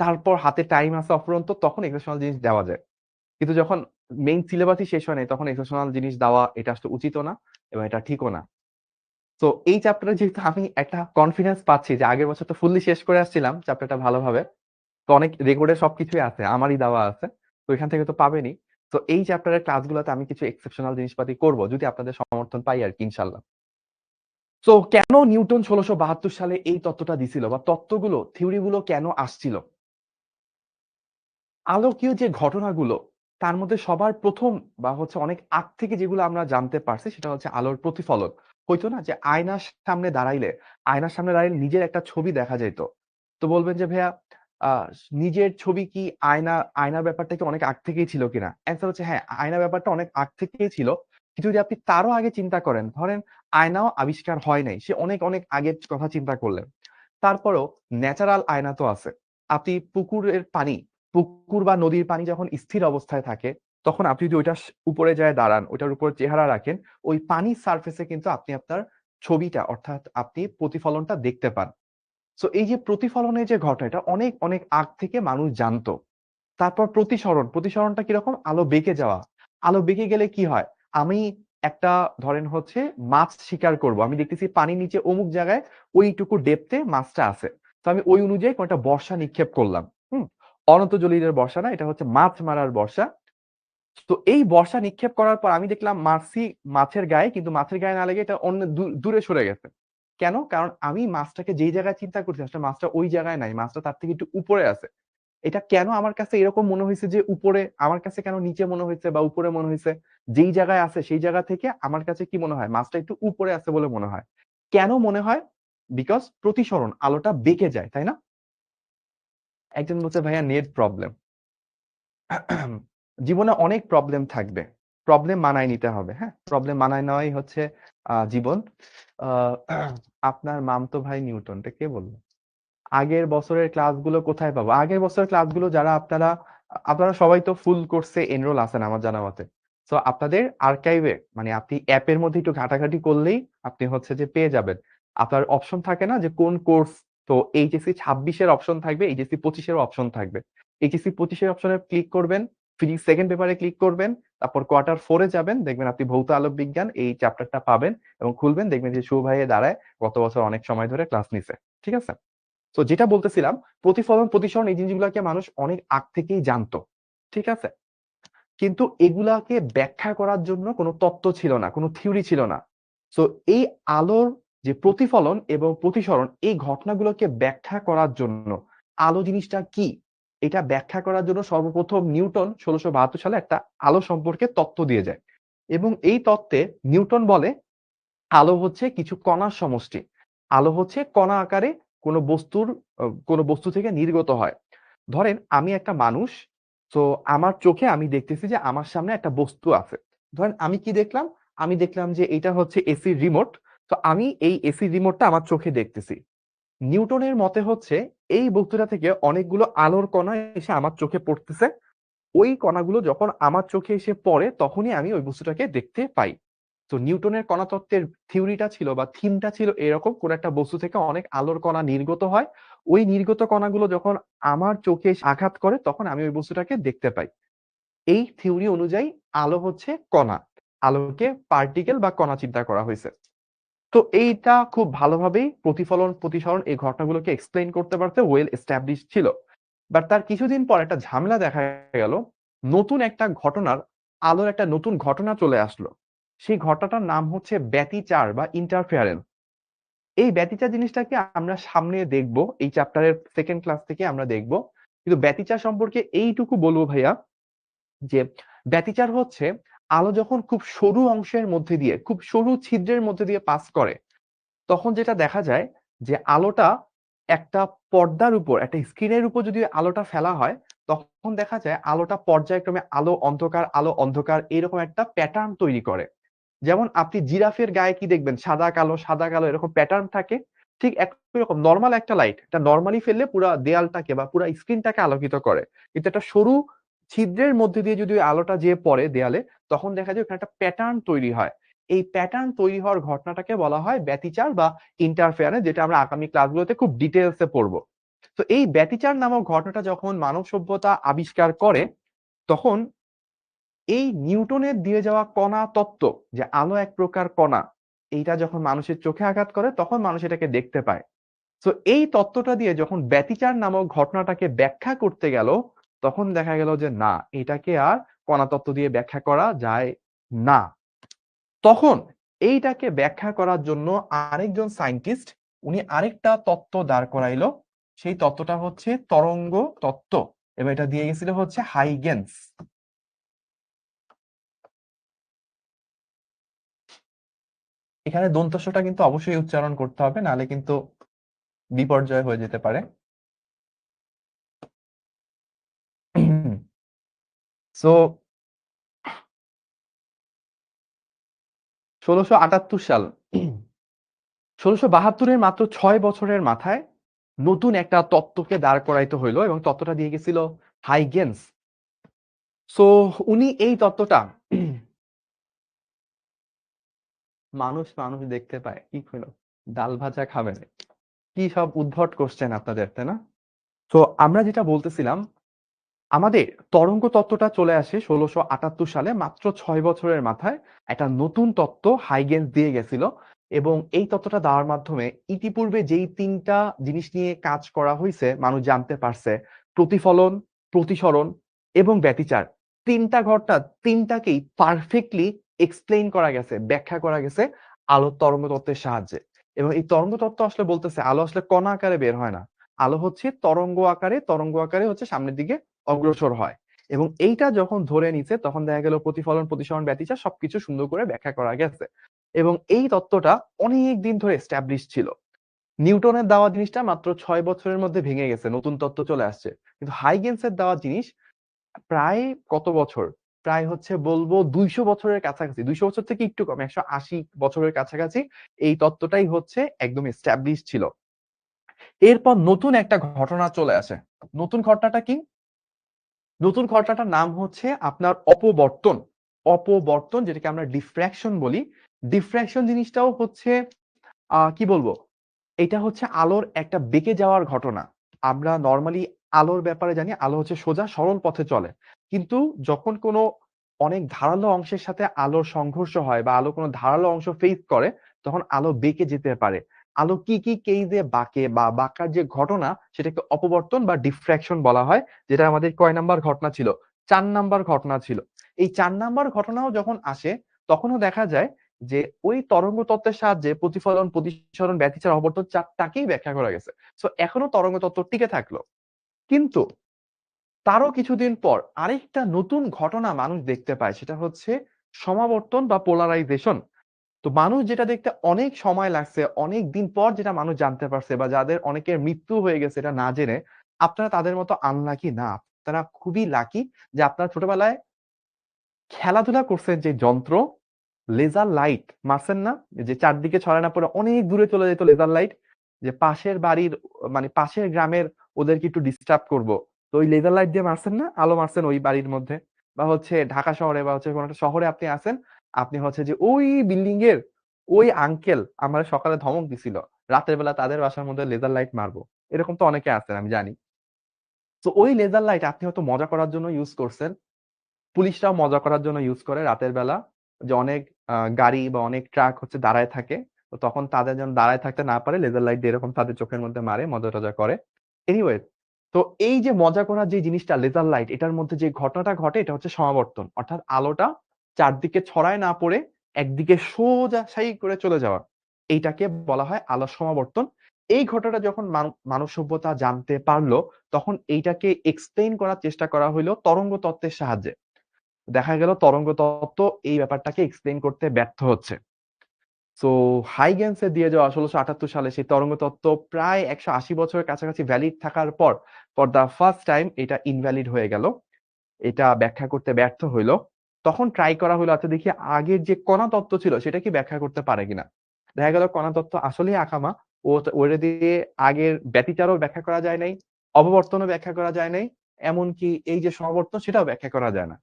তারপর হাতে টাইম আছে অফুরন্ত, তখন এক্সেপশনাল জিনিস দেওয়া যায়। কিন্তু যখন মেইন সিলেবাসই শেষ হয় নাই, তখন এক্সেপশনাল জিনিস দেওয়া এটা আসলে উচিতও না এবং এটা ঠিকও না। তো এই চ্যাপ্টারে যেহেতু আমি একটা কনফিডেন্স পাচ্ছি যে আগের বছর তো ফুললি শেষ করে আসছিলাম চ্যাপ্টারটা ভালোভাবে, তো অনেক রেকর্ডে সবকিছুই আছে, আমারই দেওয়া আছে, তো এখান থেকে তো পাবেনই। তো এই চ্যাপ্টারের ক্লাসগুলোতে আমি কিছু এক্সেপশনাল জিনিসপাতি করব যদি আপনাদের সমর্থন পাই আর কি, ইনশাল্লাহ। তো কেন নিউটন 1672 সালে এই তত্ত্বটা দিছিল, বা তত্ত্বগুলো, থিওরিগুলো কেন আসছিল? আলোকীয় যে ঘটনাগুলো, তার মধ্যে সবার প্রথম বা হচ্ছে অনেক আগ থেকে যেগুলো আমরা জানতে পারছি সেটা হচ্ছে আলোর প্রতিফলন। হইতো না যে আয়নার সামনে দাঁড়াইলে নিজের একটা ছবি দেখা যেত। তো বলবেন যে ভাইয়া, নিজের ছবি কি আয়নার ব্যাপারটা কি অনেক আগ থেকেই ছিল কিনা? অ্যান্সার হচ্ছে হ্যাঁ, আয়নার ব্যাপারটা অনেক আগ থেকেই ছিল। কিন্তু যদি আপনি তারও আগে চিন্তা করেন, ধরেন আয়নাও আবিষ্কার হয় নাই, সে অনেক অনেক আগের কথা চিন্তা করলেন। তারপরেও ন্যাচারাল আয়না তো আছে। আপনি পুকুর বা নদীর পানি যখন স্থির অবস্থায় থাকে, তখন আপনি যদি ওইটার উপরে যায় দাঁড়ান, ওইটার উপর চেহারা রাখেন, ওই পানির সারফেসে কিন্তু আপনি আপনার ছবিটা, অর্থাৎ আপনি প্রতিফলনটা দেখতে পান। সো এই যে প্রতিফলনের যে ঘটনা, এটা অনেক অনেক আগ থেকে মানুষ জানতো। তারপর প্রতিসরণটা কিরকম? আলো বেঁকে যাওয়া। আলো বেঁকে গেলে কি হয়? আমি একটা, ধরেন হচ্ছে মাছ শিকার করব, আমি দেখতেছি পানির নিচে অমুক জায়গায় ওইটুকু ডেপথে মাছটা আছে। তো আমি ওই অনুযায়ী একটা বর্ষা নিক্ষেপ করলাম। হুম, অনন্ত জলিলের বর্ষা না, এটা হচ্ছে মাছ মারার বর্ষা। তো এই বর্ষা নিক্ষেপ করার পর আমি দেখলাম মারছি মাছের গায়ে, কিন্তু মাছের গায়ে না লেগে এটা অন্য দূরে সরে গেছে। কেন? কারণ আমি মাছটাকে যেই জায়গায় চিন্তা করছি, আসলে মাছটা ওই জায়গায় নাই, মাছটা তার থেকে একটু উপরে আছে। এটা কেন আমার কাছে এরকম মনে হয়েছে যে উপরে, আমার কাছে কেন নিচে মনে হয়েছে বা উপরে মনে হয়েছে? যেই জায়গায় আছে সেই জায়গা থেকে আমার কাছে কি মনে হয়? মাছটা একটু উপরে আছে বলে মনে হয়। কেন মনে হয়? বিকজ প্রতিসরণ, আলোটা বেঁকে যায়, তাই না? একজন বলছে ভাইয়া নেট প্রবলেম। জীবনে অনেক প্রবলেম থাকবে, প্রবলেম মানায় নিতে হবে। হ্যাঁ, প্রবলেম মানায় নেওয়াই হচ্ছে জীবন। আহ, আপনার মামতো ভাই নিউটন, এটা কে বললো? আগের বছরের ক্লাসগুলো কোথায় পাবো? আগের বছরের ক্লাসগুলো যারা আপনারা আপনারা সবাই তো ফুল কোর্সে এনরোল আছেন আমার জানা মতে। তো আপনাদের আর্কাইভে, মানে আপনি অ্যাপের মধ্যে একটু ঘাটাঘাটি করলেই আপনি হচ্ছে যে পেয়ে যাবেন। আপনার অপশন থাকে না যে কোন কোর্স? তো এইচএসসি 26-এর অপশন থাকবে, এইচএসসি 25-এর অপশন থাকবে। এইচএসসি 25-এর অপশনে ক্লিক করবেন, ফিজিক্স সেকেন্ড পেপারে ক্লিক করবেন, তারপর কোয়ার্টার 4-এ যাবেন, দেখবেন আপনি ভৌত আলোক বিজ্ঞান এই চ্যাপ্টারটা পাবেন, এবং খুলবেন দেখবেন যে শুভ ভাইয়ে দাঁড়ায় গত বছর অনেক সময় ধরে ক্লাস নিছে। ঠিক আছে? তো যেটা বলতেছিলাম, প্রতিফলন প্রতিসরণ এই জিনিসগুলোকে মানুষ অনেক আগ থেকেই জানতো। ঠিক আছে? কিন্তু এগুলাকে ব্যাখ্যা করার জন্য কোনো তত্ত্ব ছিল না, কোনো থিওরি ছিল না। তো এই আলোর যে প্রতিফলন এবং প্রতিসরণ, এই ঘটনাগুলোকে ব্যাখ্যা করার জন্য, আলো জিনিসটা কি এটা ব্যাখ্যা করার জন্য সর্বপ্রথম নিউটন 1672 সালে একটা আলো সম্পর্কে তত্ত্ব দিয়ে যায়। এবং এই তত্ত্বে নিউটন বলে আলো হচ্ছে কিছু কণার সমষ্টি। আলো হচ্ছে কণা আকারে কোনো বস্তু থেকে নির্গত হয়। ধরেন আমি একটা মানুষ, তো আমার চোখে আমি দেখতেছি যে আমার সামনে একটা বস্তু আছে। ধরেন আমি কি দেখলাম? আমি দেখলাম যে এটা হচ্ছে এসির রিমোট। তো আমি এই এসির রিমোটটা আমার চোখে দেখতেছি। নিউটনের মতে হচ্ছে এই বস্তুটা থেকে অনেকগুলো আলোর কণা এসে আমার চোখে পড়তেছে। ওই কণাগুলো যখন আমার চোখে এসে পড়ে তখনই আমি ওই বস্তুটাকে দেখতে পাই। তো নিউটনের কণা তত্ত্বের থিওরিটা ছিল বা থিমটা ছিল এরকম, কোন একটা বস্তু থেকে অনেক আলোর কণা নির্গত হয়। ওই নির্গত কণাগুলো যখন আমার চোখে এসে আঘাত করে তখন আমি ওই বস্তুটাকে দেখতে পাই। এই থিওরি অনুযায়ী আলো হচ্ছে কণা। আলোকে পার্টিকেল বা কণা চিন্তা করা হয়েছে। তো এইটা খুব ভালোভাবেই প্রতিফলন, প্রতিসরণ এই ঘটনাগুলোকে এক্সপ্লেইন করতে পারতে ওয়েল এস্টাবলিশড ছিল। বাট তার কিছুদিন পর একটা ঝামেলা দেখা গেল। নতুন একটা ঘটনার আলোর একটা নতুন ঘটনা চলে আসলো। সেই ঘটনাটার নাম হচ্ছে ব্যতিচার বা ইন্টারফেয়ারেন্স। এই ব্যতিচার জিনিসটাকে আমরা সামনে দেখব, এই চ্যাপ্টারের সেকেন্ড ক্লাস থেকে আমরা দেখব। কিন্তু ব্যতিচার সম্পর্কে এইটুকু বলবো ভাইয়া যে ব্যতিচার হচ্ছে আলো যখন খুব সরু অংশের মধ্যে দিয়ে, খুব সরু ছিদ্রের মধ্যে দিয়ে পাস করে, তখন যেটা দেখা যায় যে আলোটা একটা পর্দার উপর, একটা স্ক্রিনের উপর যদি আলোটা ফেলা হয়, তখন দেখা যায় আলোটা পর্যায়ক্রমে আলো অন্ধকার, আলো অন্ধকার এরকম একটা প্যাটার্ন তৈরি করে। যেমন আপনি জিরাফের গায়ে কি দেখবেন? সাদা কালো, সাদা কালো এরকম প্যাটার্ন থাকে। ঠিক একই রকম নরমাল একটা লাইট, এটা নরমালি ফেললে পুরা দেয়ালটাকে বা পুরা স্ক্রিনটাকে আলোকিত করে। কিন্তু একটা সরু ছিদ্রের মধ্যে দিয়ে যদি ওই আলোটা যেয়ে পড়ে দেয়ালে, তখন দেখা যায় ওখানে একটা প্যাটার্ন তৈরি হয়। এই প্যাটার্ন তৈরি হওয়ার ঘটনাটাকে বলা হয় ব্যতিচার বা ইন্টারফেয়ারেন্স, যেটা আমরা আগামী ক্লাসগুলোতে খুব ডিটেইলসে পড়বো। তো এই ব্যতিচার নামক ঘটনাটা যখন মানব সভ্যতা আবিষ্কার করে, তখন এই নিউটনের দিয়ে যাওয়া কণা তত্ত্ব, যে আলো এক প্রকার কণা, এইটা যখন মানুষের চোখে আঘাত করে তখন মানুষ এটাকে দেখতে পায়। তো এই তত্ত্বটা দিয়ে যখন ব্যতিচার নামক ঘটনাটাকে ব্যাখ্যা করতে গেল, তখন দেখা গেল যে না, এটাকে আর কণা তত্ত্ব দিয়ে ব্যাখ্যা করা যায় না। তখন এইটাকে ব্যাখ্যা করার জন্য আরেকজন সায়েন্টিস্ট, উনি আরেকটা তত্ত্ব দাঁড় করাইলো। সেই তত্ত্বটা হচ্ছে তরঙ্গ তত্ত্ব, এবং এটা দিয়ে গেছিল হচ্ছে হাইগেন্স। এখানে দন্তস্বটা কিন্তু অবশ্যই উচ্চারণ করতে হবে, নাহলে কিন্তু বিপর্যয় হয়ে যেতে পারে। সো ১৬৭৮ সাল, ১৬৭২-এর মাত্র ৬ বছরের মাথায় নতুন একটা তত্ত্বকে দাঁড় করাইতে হইলো, এবং তত্ত্বটা দিয়ে গেছিল হাইগেন্স। সো উনি এই তত্ত্বটা মানুষ মানুষ দেখতে পায় কি হইলো? ডাল ভাজা খাবেন? কি সব উদ্ভট কোশ্চেন আপনাদের, তাই না? তো আমরা যেটা বলতেছিলাম, আমাদের তরঙ্গ তত্ত্বটা চলে আসে ১৬৭৮ সালে, মাত্র ৬ বছরের মাথায় একটা নতুন তত্ত্ব হাইগেন্স দিয়ে গেছিল। এবং এই তত্ত্বটা দেওয়ার মাধ্যমে ইতিপূর্বে যেই তিনটা জিনিস নিয়ে কাজ করা হয়েছে মানুষ জানতে পারছে, প্রতিফলন, প্রতিসরণ এবং ব্যতিচার, তিনটা ঘটনা, তিনটাকেই পারফেক্টলি এক্সপ্লেইন করা গেছে, ব্যাখ্যা করা গেছে আলোর তরঙ্গ তত্ত্বের সাহায্যে। এবং এই তরঙ্গ তত্ত্ব আসলে বলতেছে আলো আসলে কণা আকারে বের হয় না, আলো হচ্ছে তরঙ্গ আকারে, তরঙ্গ আকারে হচ্ছে সামনের দিকে অগ্রসর হয়। এবং এইটা যখন ধরে নিছে তখন দেখা গেল প্রতিফলন, প্রতিসরণ, ব্যতিচার সবকিছু সুন্দর করে ব্যাখ্যা করা গেছে। এবং এই তত্ত্বটা অনেক দিন ধরে এস্টাবলিশ ছিল। নিউটনের দেওয়া জিনিসটা মাত্র ৬ বছরের মধ্যে ভেঙে গেছে, নতুন তত্ত্ব চলে আসছে। কিন্তু হাইগেন্সের দেওয়া জিনিস প্রায় কত বছর, প্রায় হচ্ছে বলবো ২০০ বছরের কাছাকাছি, ২০০ বছর থেকে একটু কম, ১৮০ বছরের কাছাকাছি এই তত্ত্বটাই হচ্ছে একদম এস্টাবলিশ ছিল। এরপর নতুন একটা ঘটনা চলে আসে। নতুন ঘটনাটা কি? নতুন ঘটনাটার নাম হচ্ছে আপনার অপবর্তন। অপবর্তন, যেটাকে আমরা ডিফ্র্যাকশন বলি। ডিফ্র্যাকশন জিনিসটাও হচ্ছে কি বলবো, এটা হচ্ছে আলোর একটা বেঁকে যাওয়ার ঘটনা। আমরা নরমালি আলোর ব্যাপারে জানি আলো হচ্ছে সোজা সরল পথে চলে। কিন্তু যখন কোনো অনেক ধারালো অংশের সাথে আলোর সংঘর্ষ হয় বা আলো কোনো ধারালো অংশ ফেস করে, তখন আলো বেঁকে যেতে পারে। আলো কি কি কেইসে বাঁকে বা বাঁকার যে ঘটনা, সেটাকে অপবর্তন বা ডিফ্র্যাকশন বলা হয়। যেটা আমাদের কয় নাম্বার ঘটনা ছিল? ৪ নাম্বার ঘটনা ছিল। এই ৪ নাম্বার ঘটনাও যখন আসে, তখনও দেখা যায় যে ওই তরঙ্গ তত্ত্বের সাহায্যে প্রতিফলন, প্রতিসরণ, ব্যতিচার, অপবর্তন ৪টাকেই ব্যাখ্যা করা গেছে। সো এখনো তরঙ্গ তত্ত্ব টিকে থাকলো। কিন্তু তারও কিছুদিন পর আরেকটা নতুন ঘটনা মানুষ দেখতে পায়, সেটা হচ্ছে সমাবর্তন বা পোলারাইজেশন। তো মানুষ যেটা দেখতে অনেক সময় লাগছে, অনেক দিন পর যেটা মানুষ জানতে পারছে বা যাদের অনেকের মৃত্যু হয়ে গেছে এটা না জেনে, আপনারা তাদের মতো আনলাকি না। আপনারা খুবই লাকি যে আপনারা ছোটবেলায় খেলাধুলা করছেন যে যন্ত্র, লেজার লাইট মারছেন না? যে চারদিকে ছড়ায় না পড়ে অনেক দূরে চলে যেত লেজার লাইট। যে পাশের বাড়ির মানে পাশের গ্রামের ওদেরকে একটু ডিস্টার্ব করব। তো ওই লেজার লাইট দিয়ে মারছেন না? আলো মারছেন ওই বাড়ির মধ্যে। বা হচ্ছে ঢাকা শহরে বা হচ্ছে কোন একটা শহরে আপনি আছেন। আপনি হচ্ছে যে ওই বিল্ডিং এর ওই আঙ্কেল আমারে সকালে ধমক দিছিল। রাতের বেলা তাদের বাসার মধ্যে লেজার লাইট মারবো। এরকম তো অনেকে আছেন আমি জানি। তো ওই লেজার লাইট আপনি হয়তো মজা করার জন্য ইউজ করছেন। পুলিশরাও মজা করার জন্য ইউজ করে রাতের বেলা যে অনেক গাড়ি বা অনেক ট্রাক হচ্ছে দাঁড়ায় থাকে। তো তখন তাদের যেন দাঁড়ায় থাকতে না পারে লেজার লাইট দিয়ে এরকম তাদের চোখের মধ্যে মারে, মজা-টজা করে। এনিওয়েজ তো এই যে মজা করার যে জিনিসটা লেজার লাইট এটার মধ্যে যে ঘটনাটা ঘটে এটা হচ্ছে সমাবর্তন। অর্থাৎ আলোটা চারদিকে ছড়ায় না পড়ে একদিকে সোজাসাই করে চলে যাওয়া। এইটাকে বলা হয় আলোর সমাবর্তন। এই ঘটনাটা যখন মানব সভ্যতা জানতে পারলো তখন এইটাকে এক্সপ্লেইন করার চেষ্টা করা হইলো তরঙ্গ তত্ত্বের সাহায্যে। দেখা গেল তরঙ্গ তত্ত্ব এই ব্যাপারটাকে এক্সপ্লেইন করতে ব্যর্থ হচ্ছে। সো হাইগেন্স এর দিয়ে যাওয়া ১৬৭৮ সালে সেই তরঙ্গ তত্ত্ব প্রায় ১৮০ বছরের কাছাকাছি ভ্যালিড থাকার পর ফর দ্য ফার্স্ট টাইম এটা ইনভ্যালিড হয়ে গেল। এটা ব্যাখ্যা করতে ব্যর্থ হইল। তখন ট্রাই করা হইলো আচ্ছা দেখি আগের যে কণা তত্ত্ব ছিল সেটা কি ব্যাখ্যা করতে পারে কিনা। দেখা গেল কণা তত্ত্ব আসলেই আকামা। ওটা দিয়ে আগের ব্যতিচারও ব্যাখ্যা করা যায় নাই, অববর্তনও ব্যাখ্যা করা যায় নাই। এমনকি এই যে সমাবর্তন সেটাও ব্যাখ্যা করা যায় না।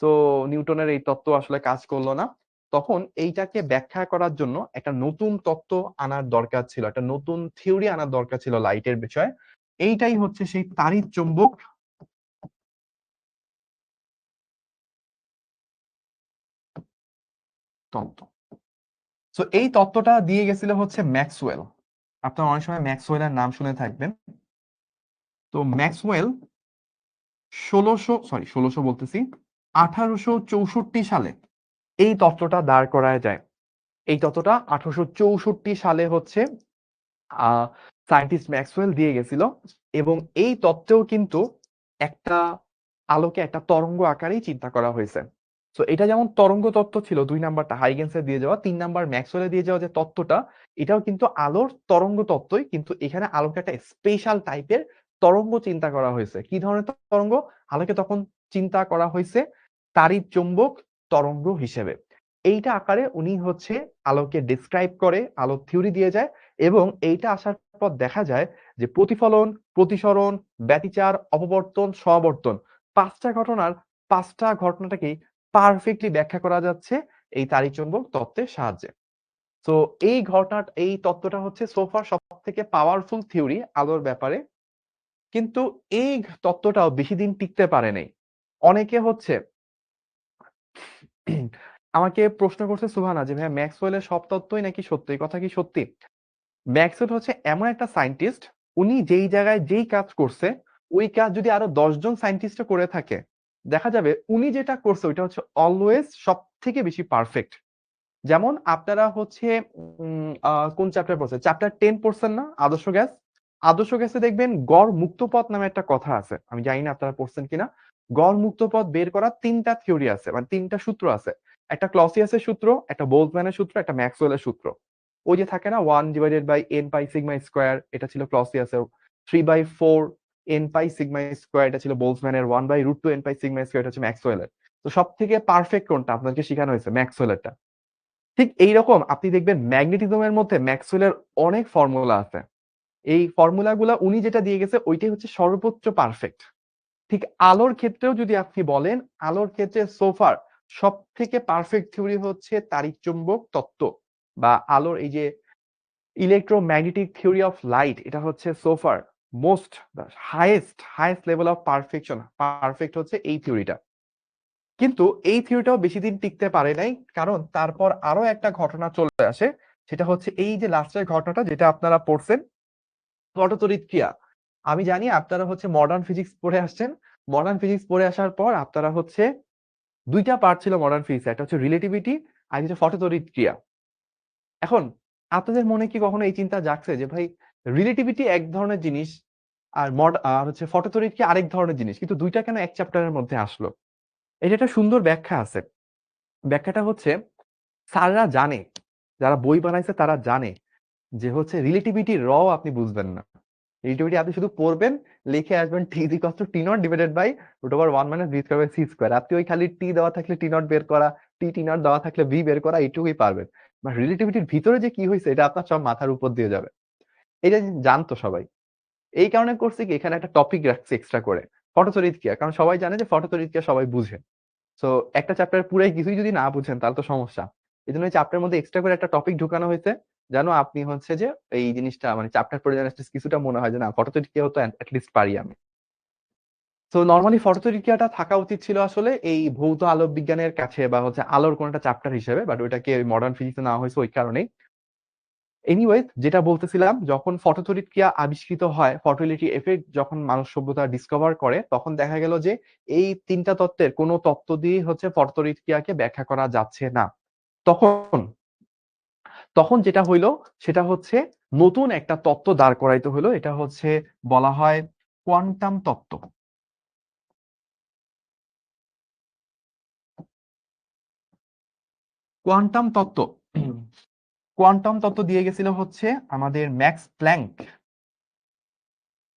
সো নিউটনের এই তত্ত্ব আসলে কাজ করল না। তখন এইটাকে ব্যাখ্যা করার জন্য একটা নতুন তত্ত্ব আনার দরকার ছিল। একটা নতুন থিওরি আনার দরকার ছিল লাইটের বিষয়ে। এইটাই হচ্ছে সেই তাড়িৎ চৌম্বক তত্ত্ব। সো এই তত্ত্বটা দিয়ে গেছিল হচ্ছে ম্যাক্সওয়েল। আপনারা অনেক সময় ম্যাক্সওয়েলের নাম শুনে থাকবেন। তো ম্যাক্সওয়েল ১৬০০ বলতেছি ১৮৬৪ সালে এই তত্ত্বটা দাঁড় করায় যায়। এই তত্ত্বটা ১৮৬৪ সালে হচ্ছে সায়েন্টিস্ট ম্যাক্সওয়েল দিয়ে গেছিল এবং এই তত্ত্বেও কিন্তু একটা আলোকে একটা তরঙ্গ আকারেই চিন্তা করা হয়েছে। তো এটা যেমন তরঙ্গ তত্ত্ব ছিল ২ নাম্বারটা হাইগেন্সের দিয়ে যাওয়া, ৩ নাম্বার ম্যাক্সওয়েলের দিয়ে যাওয়া যে তত্ত্বটা এটাও কিন্তু আলোর তরঙ্গ তত্ত্বই, কিন্তু এখানে আলোকে একটা স্পেশাল টাইপের তরঙ্গ চিন্তা করা হয়েছে। কি ধরনের তরঙ্গ? আলোকে তখন চিন্তা করা হয়েছে তাড়িৎ চৌম্বক তরঙ্গ হিসেবে। এইটা আকারে উনি হচ্ছে আলোকে ডেসক্রাইব করে, আলোর থিওরি দিয়ে যায় এবং এইটা আসার পর দেখা যায় যে প্রতিফলন, প্রতিসরণ, ব্যতিচার, অপবর্তন, সমাবর্তন ৫ টা ঘটনার ৫ টা ঘটনাটাকেই পারফেক্টলি ব্যাখ্যা করা যাচ্ছে এই তাড়িৎ-চৌম্বক তত্ত্বের সাহায্যে। সো এই তত্ত্বটা হচ্ছে সো ফার সবথেকে পাওয়ারফুল থিওরি আলোর ব্যাপারে। কিন্তু এই তত্ত্বটাও বেশিদিন টিকতে পারে নাই। অনেকে হচ্ছে আমাকে প্রশ্ন করছে সুবহানা যে ভাইয়া ম্যাক্সওয়েলের সব তত্ত্বই নাকি সত্য? এই কথা কি সত্যি? ম্যাক্সওয়েল হচ্ছে এমন একটা সায়েন্টিস্ট, উনি যেই জায়গায় যেই কাজ করছে, ওই কাজ যদি আরো ১০ জন সায়েন্টিস্টও করে থাকে, দেখা যাবে উনি যেটা করছে ওইটা হচ্ছে অলওয়েজ সবথেকে বেশি পারফেক্ট। যেমন আপনারা হচ্ছে কোন চ্যাপ্টার পড়ছেন? চ্যাপ্টার 10 পড়ছেন না? আদর্শ গ্যাস? আদর্শ গ্যাসে দেখবেন গড় মুক্ত পথ নামে একটা কথা আছে। আমি জানি না আপনারা পড়ছেন কিনা? গড় মুক্ত পথ বের করার ৩ টা থিওরি আছে। মানে ৩ টা সূত্র আছে। একটা ক্লসিয়াসের সূত্র, একটা বোলজম্যানের সূত্র, একটা ম্যাক্সওয়েলের সূত্র। ওই যে থাকে না 1 divided by n pi sigma square এটা ছিল ক্লসিয়াসের। 3/4 n পাই সিগমা স্কয়ার এটা ছিল বোলজম্যানের। 1/√2 n পাই সিগমা স্কয়ার এটা হচ্ছে ম্যাক্সওয়েলের। তো সবথেকে পারফেক্ট কোনটা? আপনাদেরকে শিখানো হয়েছে ম্যাক্সওয়েলেরটা। ঠিক এইরকম আপনি দেখবেন ম্যাগনেটিজমের মধ্যে ম্যাক্সওয়েলের অনেক ফর্মুলা আছে। এই ফর্মুলাগুলা উনি যেটা দিয়ে গেছে ওইটাই হচ্ছে সর্বোচ্চ পারফেক্ট। ঠিক আলোর ক্ষেত্রেও যদি আপনি বলেন, আলোর ক্ষেত্রে সো ফার সবথেকে পারফেক্ট থিওরি হচ্ছে তাড়িৎ-চৌম্বক তত্ত্ব বা আলোর এই যে ইলেক্ট্রোম্যাগনেটিক থিওরি অফ লাইট এটা হচ্ছে so far most highest level of perfect হচ্ছে এই থিওরিটা। কিন্তু এই থিওরিটাও বেশিদিন টিকতে পারে নাই। কারণ তারপর আরো একটা ঘটনা চলে আসে। সেটা হচ্ছে এই যে লাস্টের ঘটনাটা যেটা আপনারা পড়ছেন, পটতড়িৎ ক্রিয়া। আমি জানি আপনারা হচ্ছে মডার্ন ফিজিক্স পড়ে আসছেন। মডার্ন ফিজিক্স পড়ে আসার পর আপনারা হচ্ছে ২ টা পার্ট ছিল মডার্ন ফিজিক্স। একটা হচ্ছে রিলেটিভিটি আর হচ্ছে পটতড়িৎ ক্রিয়া। এখন আপনাদের মনে কি কখনো এই চিন্তা জাগছে যে ভাই রিলেটিভিটি এক ধরনের জিনিস আর হচ্ছে পটতড়িৎ ক্রিয়া আরেক ধরনের জিনিস। কিন্তু ২ টা কেন এক চ্যাপ্টারের মধ্যে আসলো? এটা একটা সুন্দর ব্যাখ্যা আছে। ব্যাখ্যাটা হচ্ছে স্যাররা জানে যারা বই বানাইছে তারা জানে যে হচ্ছে রিলেটিভিটি আপনি বুঝবেন না। রিলেটিভিটি আপনি শুধু পড়বেন, লিখে আসবেন t is equal to t naught divided by root over 1 minus v square by c square. আপনি ওই খালি টি দেওয়া থাকলে টি নট বের করা, টি নট দেওয়া থাকলে ভি বের করা, এইটুকুই পারবেন। বাট রিলেটিভিটির ভিতরে যে কি হয়েছে এটা আপনার সব মাথার উপর দিয়ে যাবে। এটা জানতো সবাই। এই কারণে করছি কি এখানে একটা টপিক রাখছি এক্সট্রা করে, ফটোতড়িৎক্রিয়া। কারণ সবাই জানে যে ফটোতড়িৎক্রিয়া সবাই বুঝে। সো একটা চ্যাপ্টার পুরাই কিছুই যদি না বুঝেন তাহলে তো সমস্যা। এই জন্য চ্যাপ্টারের মধ্যে এক্সট্রা করে একটা টপিক ঢুকানো হয়েছে, যেন আপনি হচ্ছে যে এই জিনিসটা মানে চ্যাপ্টার পড়ে যেন কিছুটা মনে হয় যে না ফটোতড়িৎক্রিয়া তো অ্যাটলিস্ট পারি আমি। তো নর্মালি ফটোতড়িৎক্রিয়াটা থাকা উচিত ছিল আসলে এই ভৌত আলোক বিজ্ঞানের কাছে বা হচ্ছে আলোর কোন একটা চ্যাপ্টার হিসেবে, বাট ওইটাকে মডার্ন ফিজিক্সে নেওয়া হয়েছে ওই কারণেই। এনিওয়েজ, যেটা বলতেছিলাম, যখন ফটোতড়িৎক্রিয়া আবিষ্কৃত হয়, ফটোইলেক্ট্রিক এফেক্ট যখন মানব সভ্যতা ডিসকভার করে, তখন দেখা গেল যে এই তিনটা তত্ত্বের কোনো তত্ত্ব দিয়ে হচ্ছে ফটোতড়িৎক্রিয়াকে ব্যাখ্যা করা যাচ্ছে না। তখন তখন যেটা হইলো সেটা হচ্ছে নতুন একটা তত্ত্ব দাঁড় করাইতে হলো, এটা হচ্ছে বলা হয় কোয়ান্টাম তত্ত্ব। কোয়ান্টাম তত্ত্ব কোয়ান্টাম তত্ত্ব দিয়ে গেছিল হচ্ছে আমাদের Max Planck.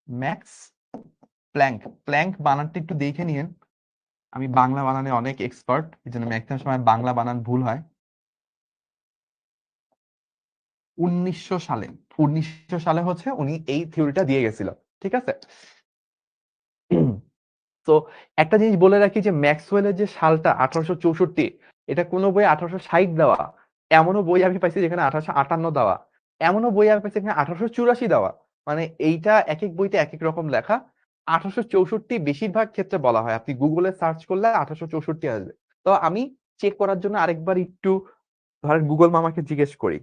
Max Planck, Planck বানানটা একটু দেখে নিন। আমি বাংলা বানানে অনেক এক্সপার্ট, এই জন্য ম্যাক্সিমাম সময় বাংলা বানান ভুল হয়। 1900 সালে, 1900 সালে হচ্ছে উনি এই থিওরিটা দিয়ে গেছিল। ঠিক আছে। তো একটা জিনিস বলে রাখি যে ম্যাক্সওয়েলের যে সালটা 1864, এটা কোনো বই 1860 দেওয়া, এমনও বই আমি পাইছি যেখানে 1858 দেওয়া, এমনও বই আমি পাইছি যেখানে 1884 দেওয়া। মানে এইটা এক এক বইতে এক এক রকম লেখা। 1864 বেশিরভাগ ক্ষেত্রে বলা হয়, আপনি গুগলে সার্চ করলে 1864 আসবে। তো আমি চেক করার জন্য আরেকবার একটু ধরেন গুগল মামাকে জিজ্ঞেস করি।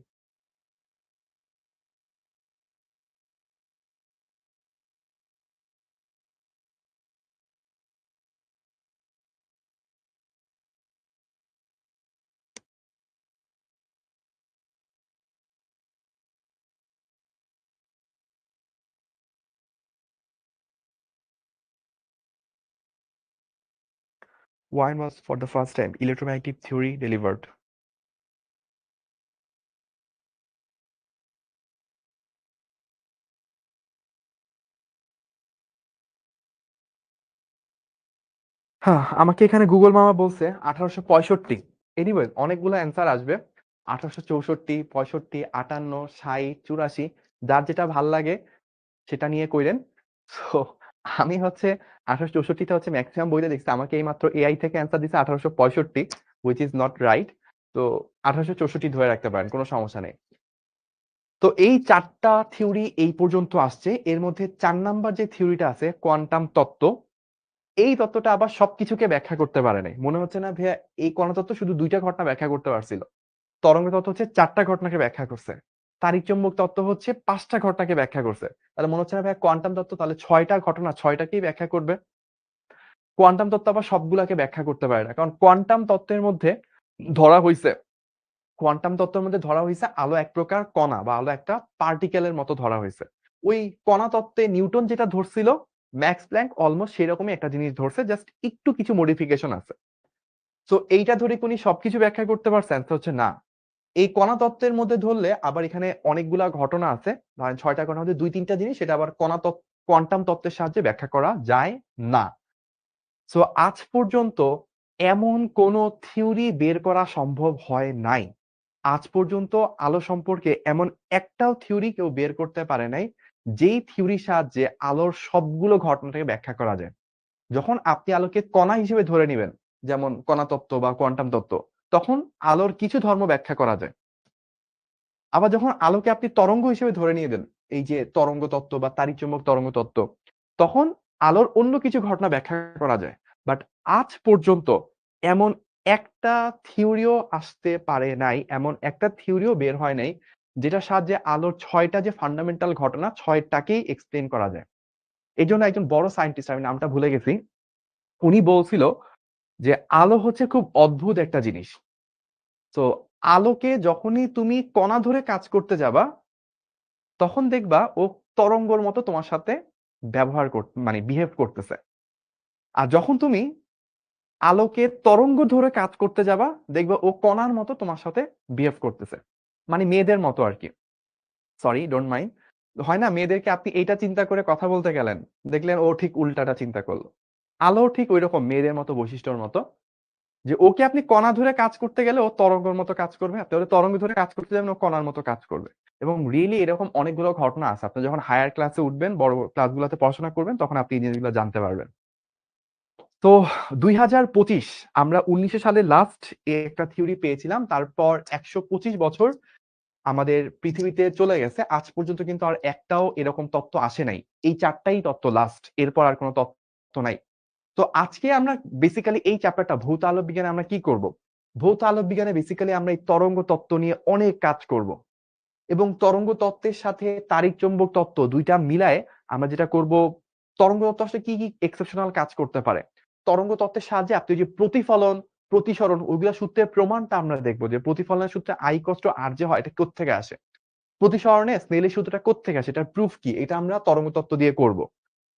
When was for the first time electromagnetic theory delivered? হ্যাঁ, আমাকে এখানে গুগল মামা বলছে 1865। এনিওয়ে অনেকগুলো অ্যান্সার আসবে, 1864, 65, 58, 60, 84, যার যেটা ভাল লাগে সেটা নিয়ে কইরেন। সো আমি হচ্ছে 1864 টা হচ্ছে ম্যাক্সিমাম বইতে দেখছি। আমাকে এই মাত্র এআই থেকে অ্যান্সার দিছে 1865, which is not right. তো 1864 ধরে রাখতে পারেন, কোনো সমস্যা নেই। তো এই 4টা থিওরি এই পর্যন্ত আসছে। এর মধ্যে 4 নাম্বার যে থিওরিটা আছে কোয়ান্টাম তত্ত্ব, এই তত্ত্বটা আবার সবকিছুকে ব্যাখ্যা করতে পারে নাই। মনে হচ্ছে না ভাইয়া এই কণা তত্ত্ব শুধু 2টা ঘটনা ব্যাখ্যা করতে পারছিল। তরঙ্গ তত্ত্ব হচ্ছে 4টা ঘটনাকে ব্যাখ্যা করছে। তাড়িৎ চৌম্বক তত্ত্ব হচ্ছে 5টা ঘটনাকে ব্যাখ্যা করছে। তাহলে মনে হচ্ছে না ভাইয়া কোয়ান্টাম তত্ত্ব তাহলে 6টা ঘটনা 6টাকেই ব্যাখ্যা করবে। কোয়ান্টাম তত্ত্ব আবার সবগুলাকে ব্যাখ্যা করতে পারে না। কারণ কোয়ান্টাম তত্ত্বের মধ্যে ধরা হইছে আলো এক প্রকার কণা বা আলো একটা পার্টিকেলের মতো ধরা হয়েছে। ওই কণা তত্ত্বে নিউটন যেটা ধরছিল, ম্যাক্স প্ল্যাঙ্ক অলমোস্ট সেরকমই একটা জিনিস ধরছে, জাস্ট একটু কিছু মডিফিকেশন আছে। তো এইটা ধরে কোনি সবকিছু ব্যাখ্যা করতে পারছে? অ্যান্সার হচ্ছে না। এই কণা তত্ত্বের মধ্যে ধরলে আবার এখানে অনেকগুলা ঘটনা আছে, ধরেন 6টা ঘটনা মধ্যে 2-3টা জিনিস সেটা আবার কোয়ান্টাম তত্ত্বের সাহায্যে ব্যাখ্যা করা যায় না। সো আজ পর্যন্ত এমন কোন থিওরি বের করা সম্ভব হয় নাই। আজ পর্যন্ত আলো সম্পর্কে এমন একটাও থিওরি কেউ বের করতে পারে নাই যেই থিওরির সাহায্যে আলোর সবগুলো ঘটনাটাকে ব্যাখ্যা করা যায়। যখন আপনি আলোকে কণা হিসেবে ধরে নিবেন, যেমন কণা তত্ত্ব বা কোয়ান্টাম তত্ত্ব, তখন আলোর কিছু ধর্ম ব্যাখ্যা করা যায়। আবার যখন আলোকে আপনি তরঙ্গ হিসেবে ধরে নিবেন, এই যে তরঙ্গ তত্ত্ব বা তাড়িৎ-চৌম্বক তরঙ্গ তত্ত্ব, তখন আলোর অন্য কিছু ঘটনা ব্যাখ্যা করা যায়। বাট আজ পর্যন্ত এমন একটা থিওরিও আসতে পারে নাই, এমন একটা থিওরিও বের হয় নাই যেটার সাহায্যে আলোর 6টা যে ফান্ডামেন্টাল ঘটনা 6টাকেই এক্সপ্লেইন করা যায়। এজন্য একজন বড় সায়েন্টিস্ট, আমি নামটা ভুলে গেছি, উনি বলছিল যে আলো হচ্ছে খুব অদ্ভুত একটা জিনিস। তো আলোকে যখনই তুমি কণা ধরে কাজ করতে যাবা, তখন দেখবা ও তরঙ্গর মতো তোমার সাথে মানে বিহেভ করতেছে। আর যখন তুমি আলোকে তরঙ্গ ধরে কাজ করতে যাবা, দেখবা ও কণার মতো তোমার সাথে বিহেভ করতেছে। মানে মেয়েদের মতো আর কি। Sorry, don't mind. হয় না, মেয়েদেরকে আপনি এইটা চিন্তা করে কথা বলতে গেলেন, দেখলেন ও ঠিক উল্টাটা চিন্তা করলো। আলো ঠিক ওইরকম মেয়েদের মতো বৈশিষ্ট্যর মতো, যে ওকে আপনি কণা ধরে কাজ করতে গেলে ও তরঙ্গের মতো কাজ করবে, আপনি ওর তরঙ্গ ধরে কাজ করতে যাবেন ও কণার মতো কাজ করবে। এবং রিয়েলি এরকম অনেকগুলো ঘটনা আছে, আপনি যখন হায়ার ক্লাসে উঠবেন, বড় ক্লাসগুলোতে পড়াশোনা করবেন, তখন আপনি এই জিনিসগুলো জানতে পারবেন। তো 2025 আমরা 1900 সালে লাস্ট একটা থিওরি পেয়েছিলাম, তারপর 125 বছর আমাদের পৃথিবীতে চলে গেছে, আজ পর্যন্ত কিন্তু আর একটাও এরকম তত্ত্ব আসে নাই। এই 4টাই তত্ত্ব লাস্ট, এরপর আর কোনো তত্ত্ব নাই। তো আজকে আমরা বেসিক্যালি এই চ্যাপ্টারটা ভৌত আলোক বিজ্ঞানে আমরা কি করব? ভৌত আলোক বিজ্ঞানে বেসিক্যালি আমরা এই তরঙ্গ তত্ত্ব নিয়ে অনেক কাজ করব, এবং তরঙ্গ তত্ত্বের সাথে তাড়িৎ চৌম্বক তত্ত্ব দুইটা মিলায়ে আমরা যেটা করব, তরঙ্গ তত্ত্ব আসলে কি কি এক্সেপশনাল কাজ করতে পারে। তরঙ্গ তত্ত্বের সাহায্যে আপনি যে প্রতিফলন, প্রতিসরণ, ওইগুলা সূত্রের প্রমাণটা আমরা দেখবো, যে প্রতিফলনের সূত্রে আই কষ্ট আর যে হয় এটা কোত্থেকে আসে, প্রতিসরণে স্নেলের সূত্রটা কোত্থেকে আসে, এটার প্রুফ কি, এটা আমরা তরঙ্গ তত্ত্ব দিয়ে করব।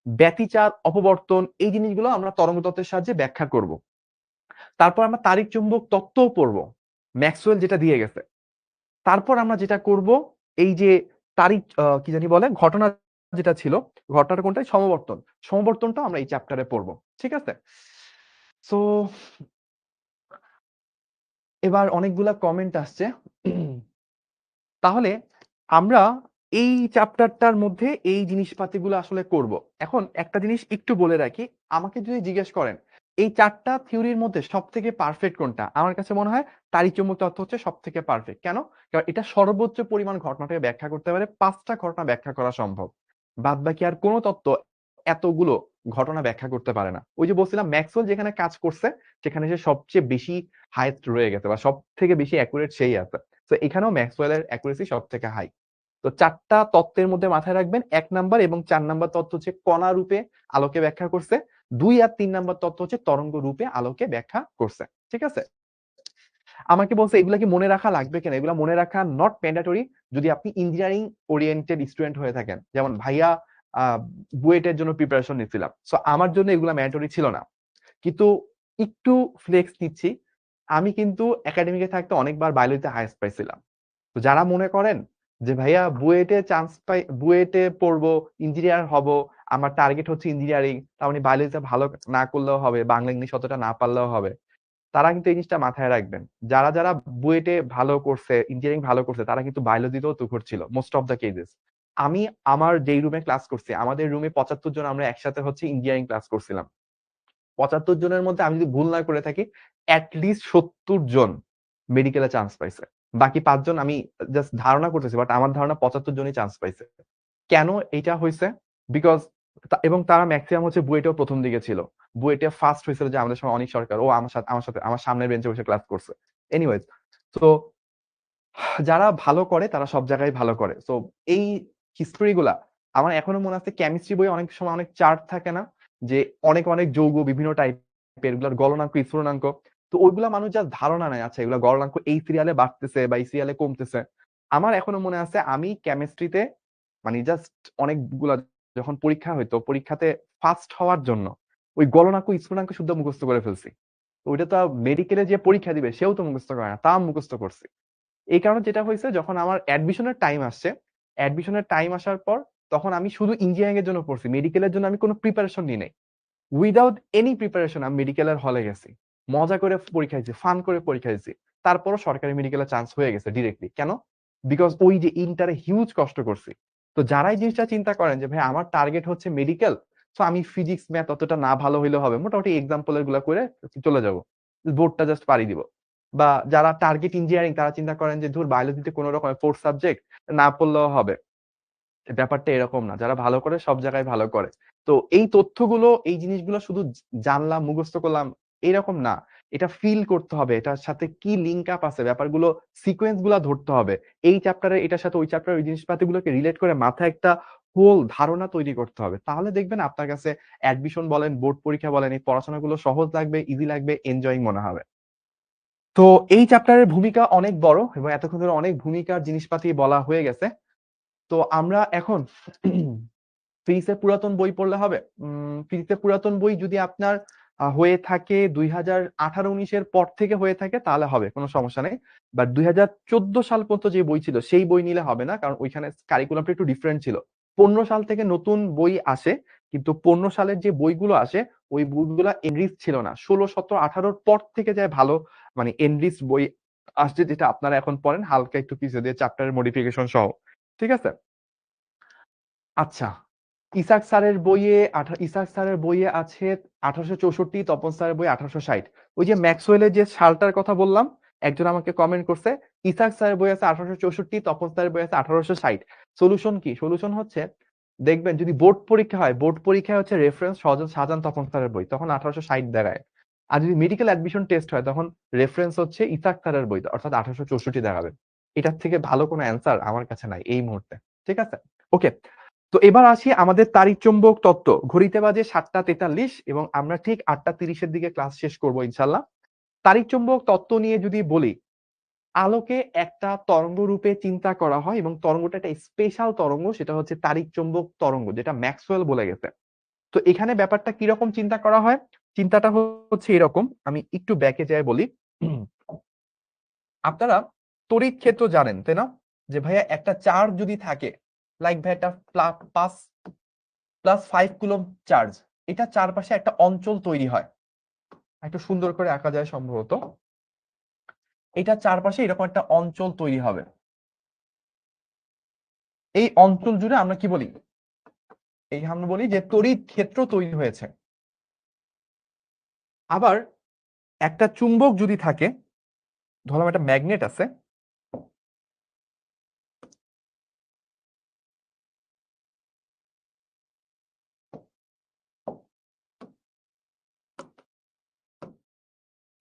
ব্যতিচার, অপবর্তন, এই জিনিসগুলো আমরা তরঙ্গ তত্ত্বের সাহায্যে ব্যাখ্যা করব। তারপর আমরা তাড়িৎ চুম্বক তত্ত্বও পড়বো, ম্যাক্সওয়েল যেটা দিয়ে গেছে। তারপর আমরা যেটা করব, এই যে তারিখ কি জানি বলে ঘটনা যেটা ছিল, ঘটনাটা কোনটা, সমবর্তন, সমবর্তনটা আমরা এই চ্যাপ্টারে পড়বো। ঠিক আছে? সো এবার অনেকগুলা কমেন্ট আসছে। তাহলে আমরা এই চ্যাপ্টারটার মধ্যে এই জিনিসপাতিগুলো আসলে করব। এখন একটা জিনিস একটু বলে রাখি, আমাকে যদি জিজ্ঞেস করেন এই 4টা থিওরির মধ্যে সবথেকে পারফেক্ট কোনটা, আমার কাছে মনে হয় তাড়িৎ চৌম্বক তত্ত্ব হচ্ছে সবথেকে পারফেক্ট। কেন? কারণ এটা সর্বোচ্চ পরিমাণ ঘটনাটাকে ব্যাখ্যা করতে পারে, 5টা ঘটনা ব্যাখ্যা করা সম্ভব। বাদ বাকি আর কোনো তত্ত্ব এতগুলো ঘটনা ব্যাখ্যা করতে পারে না। ওই যে বলছিলাম ম্যাক্সওয়েল যেখানে কাজ করছে সেখানে সে সবচেয়ে বেশি হাইয়েস্ট রয়ে গেছে, বা সব থেকে বেশি অ্যাকুরেট সেই আছে। তো এখানেও ম্যাক্সওয়েলের অ্যাকুরেসি সব থেকে হাই। তো 4টা তত্ত্বের মধ্যে মাথায় রাখবেন, 1 নাম্বার এবং 4 নাম্বার তত্ত্ব হচ্ছে কণা রূপে আলোকে ব্যাখ্যা করছে, 2 আর 3 নাম্বার তত্ত্ব হচ্ছে তরঙ্গ রূপে আলোকে ব্যাখ্যা করছে। ঠিক আছে? আমাকে বলছে এগুলা কি মনে রাখা লাগবে কিনা, এগুলা মনে রাখা নট ম্যান্ডেটরি যদি আপনি ইঞ্জিনিয়ারিং ওরিয়েন্টেড স্টুডেন্ট হয়ে থাকেন। যেমন ভাইয়া বুয়েটের জন্য প্রিপারেশন নিচ্ছিলাম, সো আমার জন্য এগুলা ম্যান্ডেটরি ছিল না। কিন্তু একটু ফ্লেক্স নিচ্ছি, আমি কিন্তু একাডেমিকে থাকতে অনেকবার বায়োলজিতে হাইয়েস্ট পাইছিলাম। তো যারা মনে করেন যে ভাইয়া বুয়েটে চান্স পাই, বুয়েটে পড়বো, ইঞ্জিনিয়ার হব, আমার টার্গেট হচ্ছে ইঞ্জিনিয়ারিং, তার মানে বায়োলজিতে ভালো না করলেও হবে, বাংলা ইংলিশ অতটা না পারলেও হবে, তারা কিন্তু এই জিনিসটা মাথায় রাখবেন। যারা যারা বুয়েটে ভালো করছে, ইঞ্জিনিয়ারিং ভালো করছে, তারা কিন্তু বায়োলজিতেও তুখর ছিল মোস্ট অফ দ্য কেসেস। আমি আমার যেই রুমে ক্লাস করছি, আমাদের রুমে 75 জন আমরা একসাথে হচ্ছে ইঞ্জিনিয়ারিং ক্লাস করছিলাম। 75 জনের মধ্যে আমি যদি ভুল না করে থাকি, অ্যাটলিস্ট 70 জন মেডিকেলে চান্স পাইছে। বাকি 5 জন আমি জাস্ট ধারণা করতেছি, বাট আমার ধারণা 75 জনই চান্স পাইছে। কেন এইটা হইছে? বিকজ এবং তারা ম্যাক্সিমাম হচ্ছে বুয়েটেও প্রথম দিকে ছিল। বুয়েটে ফার্স্ট হয়েছিল যে আমাদের সময় অনিক সরকার, ও আমার সাথে আমার সামনের বেঞ্চে বসে ক্লাস করছে। এনিওয়েজ, তো যারা ভালো করে তারা সব জায়গায় ভালো করে। তো এই হিস্টরি গুলা আমার এখনো মনে আছে, কেমিস্ট্রি বই অনেক সময় অনেক চার্ট থাকে না, যে অনেক অনেক যৌগ বিভিন্ন টাইপের, এগুলোর গলনাঙ্ক, স্ফুটনাঙ্ক। তো ওইগুলা মানুষ যা ধারণা নেয়, আচ্ছা এগুলা গলনাঙ্ক এই সিরিয়ালে বাড়তেছে বা এই সিরিয়ালে কমতেছে। আমার এখনো মনে আছে আমি কেমিস্ট্রিতে মানে জাস্ট অনেকগুলা যখন পরীক্ষা হইতো, পরীক্ষাতে ফার্স্ট হওয়ার জন্য ওই গলনাঙ্ক স্ফুটনাঙ্ক শুদ্ধ মুখস্থ করে ফেলছি। তো ওইটা তো মেডিকেলে যে পরীক্ষা দিবে সেও তো মুখস্থ করে না, তা মুখস্থ করছি। এই কারণে যেটা হয়েছে, যখন আমার অ্যাডমিশনের টাইম আসছে, অ্যাডমিশনের টাইম আসার পর তখন আমি শুধু ইঞ্জিনিয়ারিং এর জন্য পড়ছি, মেডিকেলের জন্য আমি কোনো প্রিপারেশন নিই নাই। উইদাউট এনি প্রিপারেশন আমি মেডিকেলের হলে গেছি, মজা করে পরীক্ষা দিয়েছি, ফান করে পরীক্ষা দিয়েছি। তারপরও সরকারি মেডিকেলে চান্স হয়ে গেছে ডিরেক্টলি। কেন? বিকজ ওই যে ইন্টারে হিউজ কষ্ট করছি। তো যারা এই জিনিসটা চিন্তা করেন যে ভাই আমার টার্গেট হচ্ছে মেডিকেল, তো আমি ফিজিক্স ম্যাথ অতটা না ভালো হইলেও হবে, মোটামুটি এক্সাম্পলের গুলা করে চলে যাব, বোর্ডটা জাস্ট পাড়ি দিব। বা যারা টার্গেট ইঞ্জিনিয়ারিং, তারা চিন্তা করেন যে ধুর বায়োলজিতে কোনো রকমের ফোর্থ সাবজেক্ট না পড়লেও হবে। ব্যাপারটা এরকম না, যারা ভালো করে সব জায়গায় ভালো করে। তো এই তথ্যগুলো, এই জিনিসগুলো শুধু জানলাম, মুখস্থ করলাম এরকম না, এটা ফিল করতে হবে, এটার সাথে কি লিঙ্ক আপ আছে, ব্যাপারগুলো সিকোয়েন্স গুলা ধরতে হবে। এই চ্যাপ্টারে এটার সাথে ওই চ্যাপ্টারে ওই জিনিসপাতিগুলোকে রিলেট করে মাথায় একটা হোল ধারণা তৈরি করতে হবে। তাহলে দেখবেন আপনার কাছে অ্যাডমিশন বলেন, বোর্ড পরীক্ষা বলেন, এই পড়াশোনাগুলো সহজ লাগবে, ইজি লাগবে, এনজয়িং মনে হবে। তো এই চ্যাপ্টারের ভূমিকা অনেক বড়, এবং এতক্ষণ ধরে অনেক ভূমিকার জিনিসপাতি বলা হয়ে গেছে। তো আমরা এখন ফিজিক্সের পুরাতন বই পড়লে হবে। ফিজিক্সের পুরাতন বই যদি আপনার হয়ে থাকে 2018-19 পর থেকে হয়ে থাকে তাহলে হবে, কোনো সমস্যা নেই। বাট 2014 সাল পর্যন্ত যে বই ছিল সেই বই নিলে হবে না, কারণ ওইখানে কারিকুলামটা একটু ডিফারেন্ট ছিল। 15 সাল থেকে নতুন বই আসে, কিন্তু 15 সালের যে বইগুলো আসে ওই বইগুলো এনরিচ ছিল না। 16, 17, 18 পর থেকে যায় ভালো মানে এনরিচ বই আসছে, যেটা আপনারা এখন পড়েন হালকা একটু কিছু দিয়ে চ্যাপ্টারের মডিফিকেশন সহ। ঠিক আছে? আচ্ছা, ইসাক স্যারের বইয়ে আছে 1864, তপন স্যারের বই 1860। ওই যে ম্যাক্সওয়েলের যে সালটার কথা বললাম, একজন আমাকে কমেন্ট করছে, ইসাক স্যারের বই আছে 1864, তপন স্যারের বই আছে 1860। সলিউশন কি? সলিউশন হচ্ছে, দেখবেন যদি বোর্ড পরীক্ষা হয়, বোর্ড পরীক্ষায় হচ্ছে রেফারেন্স শাহজাহান তপন স্যারের বই, তখন 1860 দেখায়। আর যদি মেডিকেল অ্যাডমিশন টেস্ট হয়, তখন রেফারেন্স হচ্ছে ইসাক স্যারের বই, অর্থাৎ 1864 দেখাবে। এটার থেকে ভালো কোনো অ্যান্সার আমার কাছে নাই এই মুহূর্তে। ঠিক আছে? ওকে, তো এবার আসি আমাদের তাড়িৎ-চুম্বক তত্ত্ব। ঘড়িতে বাজে 7:43 এবং আমরা ঠিক 8:30 দিকে ক্লাস শেষ করব ইনশাআল্লাহ। তাড়িৎ-চুম্বক তত্ত্ব নিয়ে যদি বলি, আলোকে একটা তরঙ্গ রূপে চিন্তা করা হয় এবং তরঙ্গটা একটা স্পেশাল তরঙ্গ, সেটা হচ্ছে তাড়িৎ-চুম্বক তরঙ্গ, যেটা ম্যাক্সওয়েল বলে গেছে। তো এখানে ব্যাপারটা কিরকম চিন্তা করা হয়? চিন্তাটা হচ্ছে এরকম, আমি একটু ব্যাকে যাই বলি। আপনারা তড়িৎ ক্ষেত্র জানেন তাই না? যে ভাইয়া একটা চার্জ যদি থাকে, লাইক ভাই একটা +5 কুলম্ব চার্জ, এটা চারপাশে একটা অঞ্চল তৈরি হয়। একটু সুন্দর করে আঁকা যায় সম্ভবত। এটা চারপাশে এরকম একটা অঞ্চল তৈরি হবে। এই অঞ্চল জুড়ে আমরা কি বলি? আমরা বলি যে তড়িৎ ক্ষেত্র তৈরি হয়েছে। আবার একটা চুম্বক যদি থাকে, ধরলাম একটা ম্যাগনেট আছে,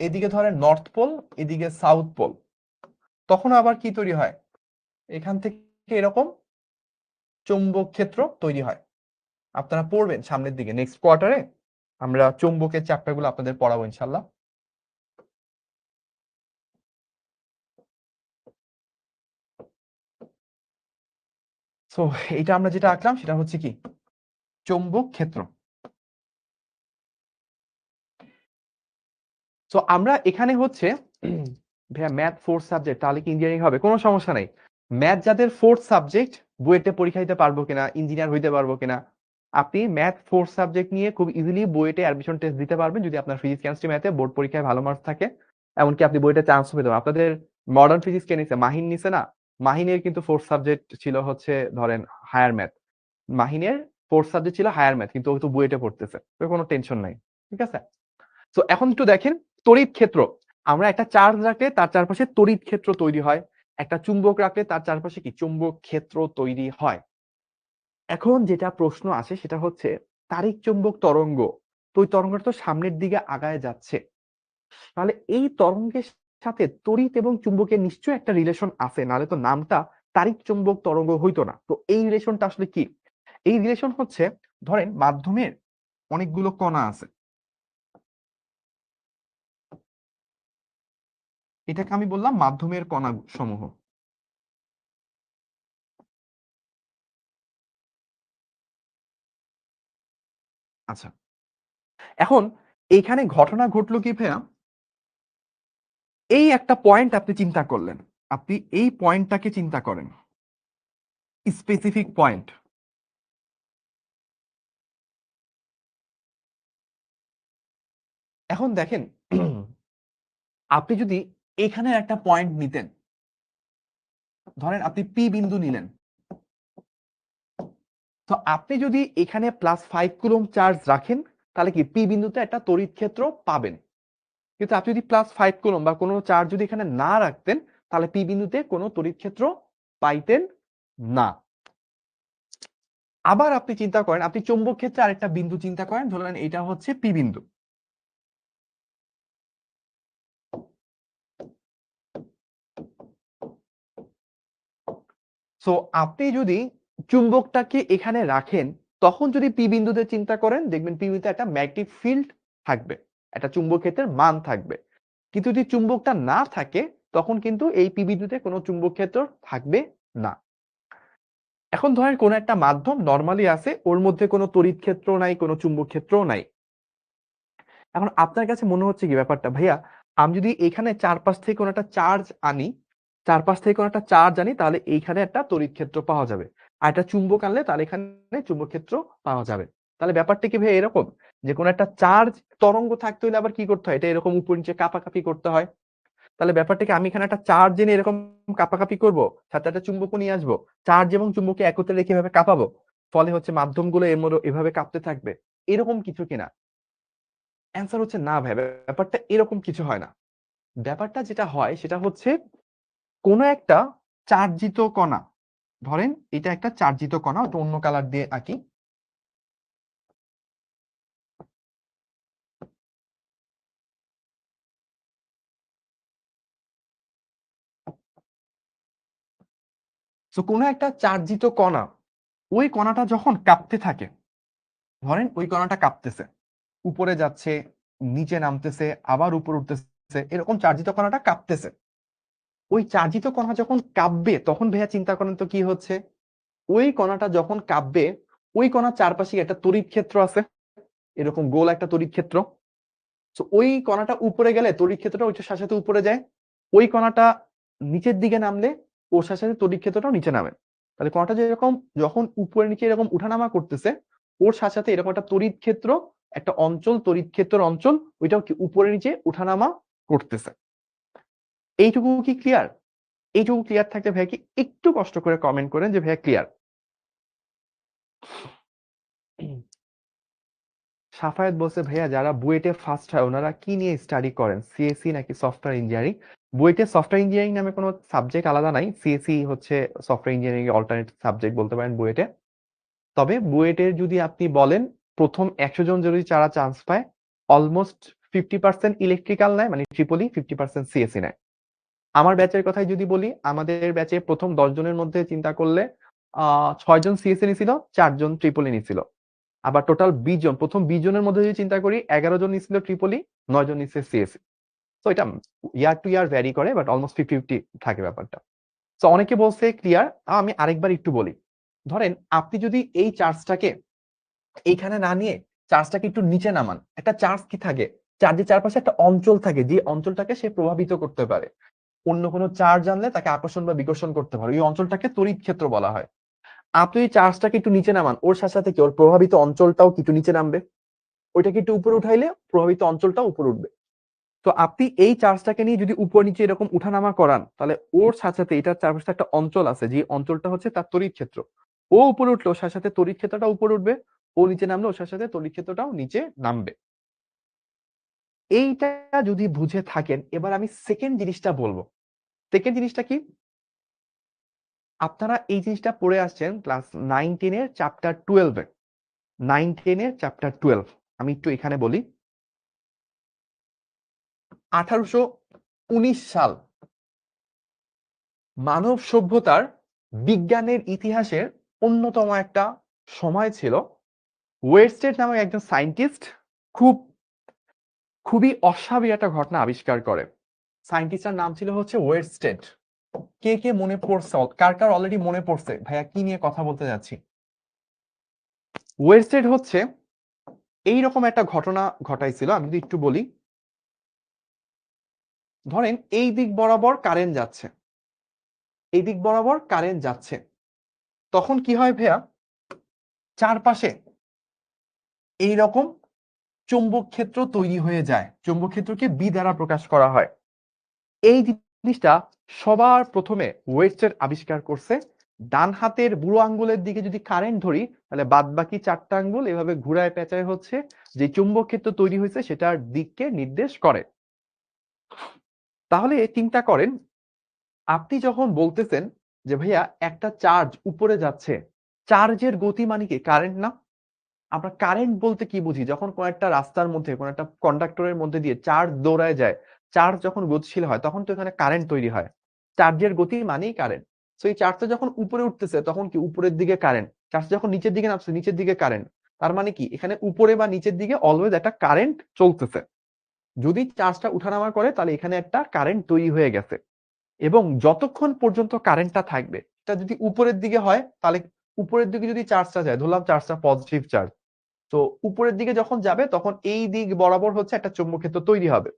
এদিকে ধরেন নর্থ পোল, এদিকে সাউথ পোল, তখন আবার কি তৈরি হয়? এখান থেকে এরকম চৌম্বক ক্ষেত্র তৈরি হয়। আপনারা পড়বেন সামনের দিকে, নেক্সট কোয়ার্টারে আমরা চৌম্বকের চ্যাপ্টারগুলো আপনাদের পড়াবো ইনশাল্লাহ। সো এটা আমরা যেটা আঁকলাম সেটা হচ্ছে কি? চৌম্বক ক্ষেত্র। সো আমরা এখানে হচ্ছে ভাইয়া ম্যাথ 4 সাবজেক্ট, তাহলে কি ইঞ্জিনিয়ারিং হবে? কোনো সমস্যা নাই। ম্যাথ যাদের 4 সাবজেক্ট, বুয়েটে পরীক্ষা দিতে পারবো কিনা, ইঞ্জিনিয়ার হইতে পারবো কিনা, আপনি ম্যাথ 4 সাবজেক্ট নিয়ে খুব ইজিলি বুয়েটে অ্যাডমিশন টেস্ট দিতে পারবেন, যদি আপনার ফিজিক্স কেমিস্ট্রি ম্যাথে বোর্ড পরীক্ষায় ভালো মার্কস থাকে। এমনকি আপনি বুয়েটে চান্স পেতে পারেন। আপনাদের মডার্ন ফিজিক্স কে নিছে? মাহিন নিছে না? মাহিনের কিন্তু 4 সাবজেক্ট ছিল হচ্ছে ধরেন হায়ার ম্যাথ। মাহিনের 4 সাবজেক্ট ছিল হায়ার ম্যাথ, কিন্তু ও তো বুয়েটে পড়তেছে, তো কোনো টেনশন নাই। ঠিক আছে? তো এখন একটু দেখেন তড়িৎ ক্ষেত্র। আমরা একটা চার্জ রাখলে তার চারপাশে তড়িৎ ক্ষেত্র তৈরি হয়, একটা চুম্বক রাখলে তার চারপাশে কি চুম্বক ক্ষেত্র তৈরি হয়। এখন যেটা প্রশ্ন আসে সেটা হচ্ছে, তাড়িৎ চুম্বক তরঙ্গ, তো ওই তরঙ্গটা তো সামনের দিকে আগায় যাচ্ছে, তাহলে এই তরঙ্গের সাথে তড়িৎ এবং চুম্বকের নিশ্চয়ই একটা রিলেশন আছে, নাহলে তো নামটা তাড়িৎ চুম্বক তরঙ্গ হইতো না। তো এই রিলেশনটা আসলে কি? এই রিলেশন হচ্ছে, ধরেন মাধ্যমের অনেকগুলো কণা আছে, এটাকে আমি বললাম মাধ্যমের কণা সমূহ। আচ্ছা, এখন এইখানে ঘটনা ঘটলো কি ভাইয়া, এই একটা পয়েন্ট আপনি চিন্তা করলেন, আপনি এই পয়েন্টটাকে চিন্তা করেন, স্পেসিফিক পয়েন্ট। এখন দেখেন আপনি যদি এখানে একটা পয়েন্ট নিতেন, ধরেন আপনি পি বিন্দু নিলেন, তো আপনি যদি এখানে +5 কুলম্ব চার্জ রাখেন, তাহলে কি পি বিন্দুতে একটা তড়িৎ ক্ষেত্র পাবেন। কিন্তু আপনি যদি +5 কুলম্ব বা কোনো চার্জ যদি এখানে না রাখতেন, তাহলে পি বিন্দুতে কোনো তড়িৎ ক্ষেত্র পাইতেন না। আবার আপনি চিন্তা করেন, আপনি চৌম্বক ক্ষেত্রে আরেকটা বিন্দু চিন্তা করেন, ধরেন এটা হচ্ছে পি বিন্দু। সো আপনি যদি চুম্বকটাকে এখানে রাখেন, তখন যদি পি বিন্দুতে চিন্তা করেন, দেখবেন পি বিন্দুতে একটা ম্যাগনেটিক ফিল্ড থাকবে, একটা চুম্বক ক্ষেত্রের মান থাকবে। কিন্তু যদি চুম্বকটা না থাকে, তখন কিন্তু এই পি বিন্দুতে কোনো চুম্বক ক্ষেত্র থাকবে না। এখন ধরেন কোন একটা মাধ্যম নরমালি আছে, ওর মধ্যে কোনো তড়িৎ ক্ষেত্র নাই, কোনো চুম্বক ক্ষেত্রও নাই। এখন আপনার কাছে মনে হচ্ছে কি ব্যাপারটা ভাইয়া, আমি যদি এখানে চারপাশ থেকে কোনো একটা চার্জ আনি, তাহলে এইখানে একটা তড়িৎ ক্ষেত্র পাওয়া যাবে, আর একটা চুম্বক আনলে তাহলে এখানে চুম্বক ক্ষেত্র পাওয়া যাবে। তাহলে ব্যাপারটা কি ভাইয়া এরকম, যে কোনো একটা চার্জ তরঙ্গ থাকতে হলে আবার কি করতে হয়, এটা এরকম উপর নিচে কাপাকাপি করতে হয়। তাহলে ব্যাপারটা কি, আমি এখানে একটা চার্জ এনে এরকম কাপাকাপি করব, সাথে একটা চুম্বকও নিয়ে আসবো, চার্জ এবং চুম্বককে একত্রে রেখে এভাবে কাঁপাবো, ফলে হচ্ছে মাধ্যমগুলো এভাবে কাঁপতে থাকবে, এরকম কিছু কিনা? অ্যান্সার হচ্ছে না ভাই, ব্যাপারটা এরকম কিছু হয় না। ব্যাপারটা যেটা হয় সেটা হচ্ছে, কোনো একটা চার্জিত কণা, ধরেন এটা একটা চার্জিত কণা, ওটা অন্য কালার দিয়ে আঁকি। তো কোনো একটা চার্জিত কণা, ওই কণাটা যখন কাঁপতে থাকে, ধরেন ওই কণাটা কাঁপতেছে, উপরে যাচ্ছে, নিচে নামতেছে, আবার উপর উঠতেছে, এরকম চার্জিত কণাটা কাঁপতেছে। ওই চার্জিত কণা যখন কাঁপবে তখন ভাইয়া চিন্তা করেন তো কি হচ্ছে, ওই কণাটা যখন কাঁপবে, ওই কণার চারপাশে একটা তড়িৎ ক্ষেত্র আছে, এরকম গোল একটা তড়িৎ ক্ষেত্র। তো ওই কণাটা উপরে গেলে তড়িৎ ক্ষেত্রটা ওইটার সাথে সাথে উপরে যায়, ওই কণাটা নিচের দিকে নামলে ওর সাথে সাথে তড়িৎ ক্ষেত্রটাও নিচে নামে। তাহলে কণাটা যেরকম যখন উপরে নিচে এরকম উঠানামা করতেছে, ওর সাথে সাথে এরকম একটা তড়িৎ ক্ষেত্র, একটা অঞ্চল, তড়িৎ ক্ষেত্রের অঞ্চল, ওইটাও কি উপরে নিচে উঠানামা করতেছে। এইটুকু কি ক্লিয়ার? এইটুকু ক্লিয়ার থাকলে ভাইয়া কি একটু কষ্ট করে কমেন্ট করেন যে ভাইয়া ক্লিয়ার। সাফায়েত বলছে ভাইয়া যারা বুয়েটে ফার্স্ট হয় ওনারা কি নিয়ে স্টাডি করেন, সিএসসি নাকি সফটওয়্যার ইঞ্জিনিয়ারিং? বুয়েটে সফটওয়্যার ইঞ্জিনিয়ারিং নামে কোনো সাবজেক্ট আলাদা নাই, সিএসসি হচ্ছে সফটওয়্যার ইঞ্জিনিয়ারিং অল্টারনেট সাবজেক্ট বলতে পারেন বুয়েটে। তবে বুয়েটের যদি আপনি বলেন, প্রথম 100 জন যদি যারা চান্স পায়, অলমোস্ট 50% ইলেকট্রিক্যাল নেয়, মানে ট্রিপলি, 50% সিএসসি নেয়। আমার ব্যাচের কথাই যদি বলি, আমাদের ব্যাচে প্রথম 10 জনের মধ্যে চিন্তা করলে 6 জন সিএসসি নিছিল, 4 জন ট্রিপলি নিছিল। আবার টোটাল 20 জন, প্রথম 20 জনের মধ্যে যদি চিন্তা করি, 11 জন নিছিল ট্রিপলি, 9 জন নিচ্ছে সিএসসি। তো এটা ইয়ার টু ইয়ার ভ্যারি করে, বাট অলমোস্ট 50-50 থাকে ব্যাপারটা। তো অনেকে বলছে ক্লিয়ার, আমি আরেকবার একটু বলি। ধরেন আপনি যদি এই চার্জটাকে এইখানে না নিয়ে চার্জটাকে একটু নিচে নামান, একটা চার্জ কি থাকে, চার্জের চারপাশে একটা অঞ্চল থাকে, যে অঞ্চলটাকে সে প্রভাবিত করতে পারে, অন্য কোনো চার্জ আনলে তাকে আকর্ষণ বা বিকর্ষণ করতে পারে, ওই অঞ্চলটাকে তড়িৎ ক্ষেত্র বলা হয়। আপনি ওই চার্জটাকে একটু নিচে নামান, ওর সাথে সাথে কি ওর প্রভাবিত অঞ্চলটাও একটু নিচে নামবে, ওইটাকে একটু উপরে উঠাইলে প্রভাবিত অঞ্চলটাও উপরে উঠবে। তো আপনি এই চার্জটাকে নিয়ে যদি উপর নিচে এরকম উঠানামা করান, তাহলে ওর সাথে সাথে এটার চারপাশে একটা অঞ্চল আছে, যে অঞ্চলটা হচ্ছে তার তড়িৎ ক্ষেত্র। ও উপরে উঠলে ওর সাথে সাথে তড়িৎ ক্ষেত্রটা উপরে উঠবে, ও নিচে নামলে ওর সাথে সাথে তড়িৎ ক্ষেত্রটাও নিচে নামবে। এইটা যদি বুঝে থাকেন, এবার আমি সেকেন্ড জিনিসটা বলবো। সেকেন্ড জিনিসটা কি, আপনারা এই জিনিসটা পড়ে আসছেন ক্লাস 9-10-এর চ্যাপ্টার 12-এ। 9-10-এর চ্যাপ্টার 12, আমি একটু এখানে বলি। 1819 সাল মানব সভ্যতার বিজ্ঞানের ইতিহাসের অন্যতম একটা সময় ছিল। ওয়েরস্টেড নামে একজন সায়েন্টিস্ট খুবই অস্বাভাবিক একটা ঘটনা আবিষ্কার করে। সায়েন্টিস্টটার নাম ছিল হচ্ছে ওয়েরস্টেড। কে কে মনে পড়ছে, কার কার অলরেডি মনে পড়ছে ভাইয়া কি নিয়ে কথা বলতে যাচ্ছি? ওয়েরস্টেড হচ্ছে এইরকম একটা ঘটনা ঘটাইছিল, আমি যদি একটু বলি। ধরেন এই দিক বরাবর কারেন্ট যাচ্ছে, এই দিক বরাবর কারেন্ট যাচ্ছে, তখন কি হয় ভাইয়া, চারপাশে এইরকম চৌম্বক ক্ষেত্র তৈরি হয়ে যায়, চৌম্বক ক্ষেত্রকে বি দ্বারা প্রকাশ করা হয়। এই জিনিসটা সবার প্রথমে ওয়েরস্টেড আবিষ্কার করছে। ডান হাতের বুড়ো আঙ্গুলের দিকে যদি কারেন্ট ধরি, তাহলে বাদ বাকি 4টা আঙ্গুল এভাবে ঘুরায় পেঁচায় হচ্ছে যে চুম্বক ক্ষেত্র তৈরি হয়েছে সেটার দিককে নির্দেশ করে। তাহলে চিন্তা করেন, আপনি যখন বলতেছেন যে ভাইয়া একটা চার্জ উপরে যাচ্ছে, চার্জের গতি মানে কি কারেন্ট না? আমরা কারেন্ট বলতে কি বুঝি, যখন কোন একটা রাস্তার মধ্যে কোন একটা কন্ডাক্টরের মধ্যে দিয়ে চার্জ দৌড়ায় যায়, চার্জ যখন গতিশীল হয় তখন তো এখানে কারেন্ট তৈরি হয়। চার্জের গতি মানেই কারেন্ট। সো এই চার্জটা যখন উপরে উঠতেছে তখন কি উপরের দিকে কারেন্ট, চার্জ যখন নিচের দিকে নামছে নিচের দিকে কারেন্ট। তার মানে কি এখানে উপরে বা নিচের দিকে অলওয়েজ একটা কারেন্ট চলতেছে। যদি চার্জটা উঠানামা করে তাহলে এখানে একটা কারেন্ট তৈরি হয়ে গেছে, এবং যতক্ষণ পর্যন্ত কারেন্টটা থাকবে, এটা যদি উপরের দিকে হয় তাহলে উপরের দিকে যদি চার্জটা যায়, ধরলাম চার্জটা পজিটিভ চার্জ, তো উপরের দিকে যখন যাবে তখন এই দিক বরাবর হচ্ছে একটা চৌম্বক ক্ষেত্র তৈরি হবে,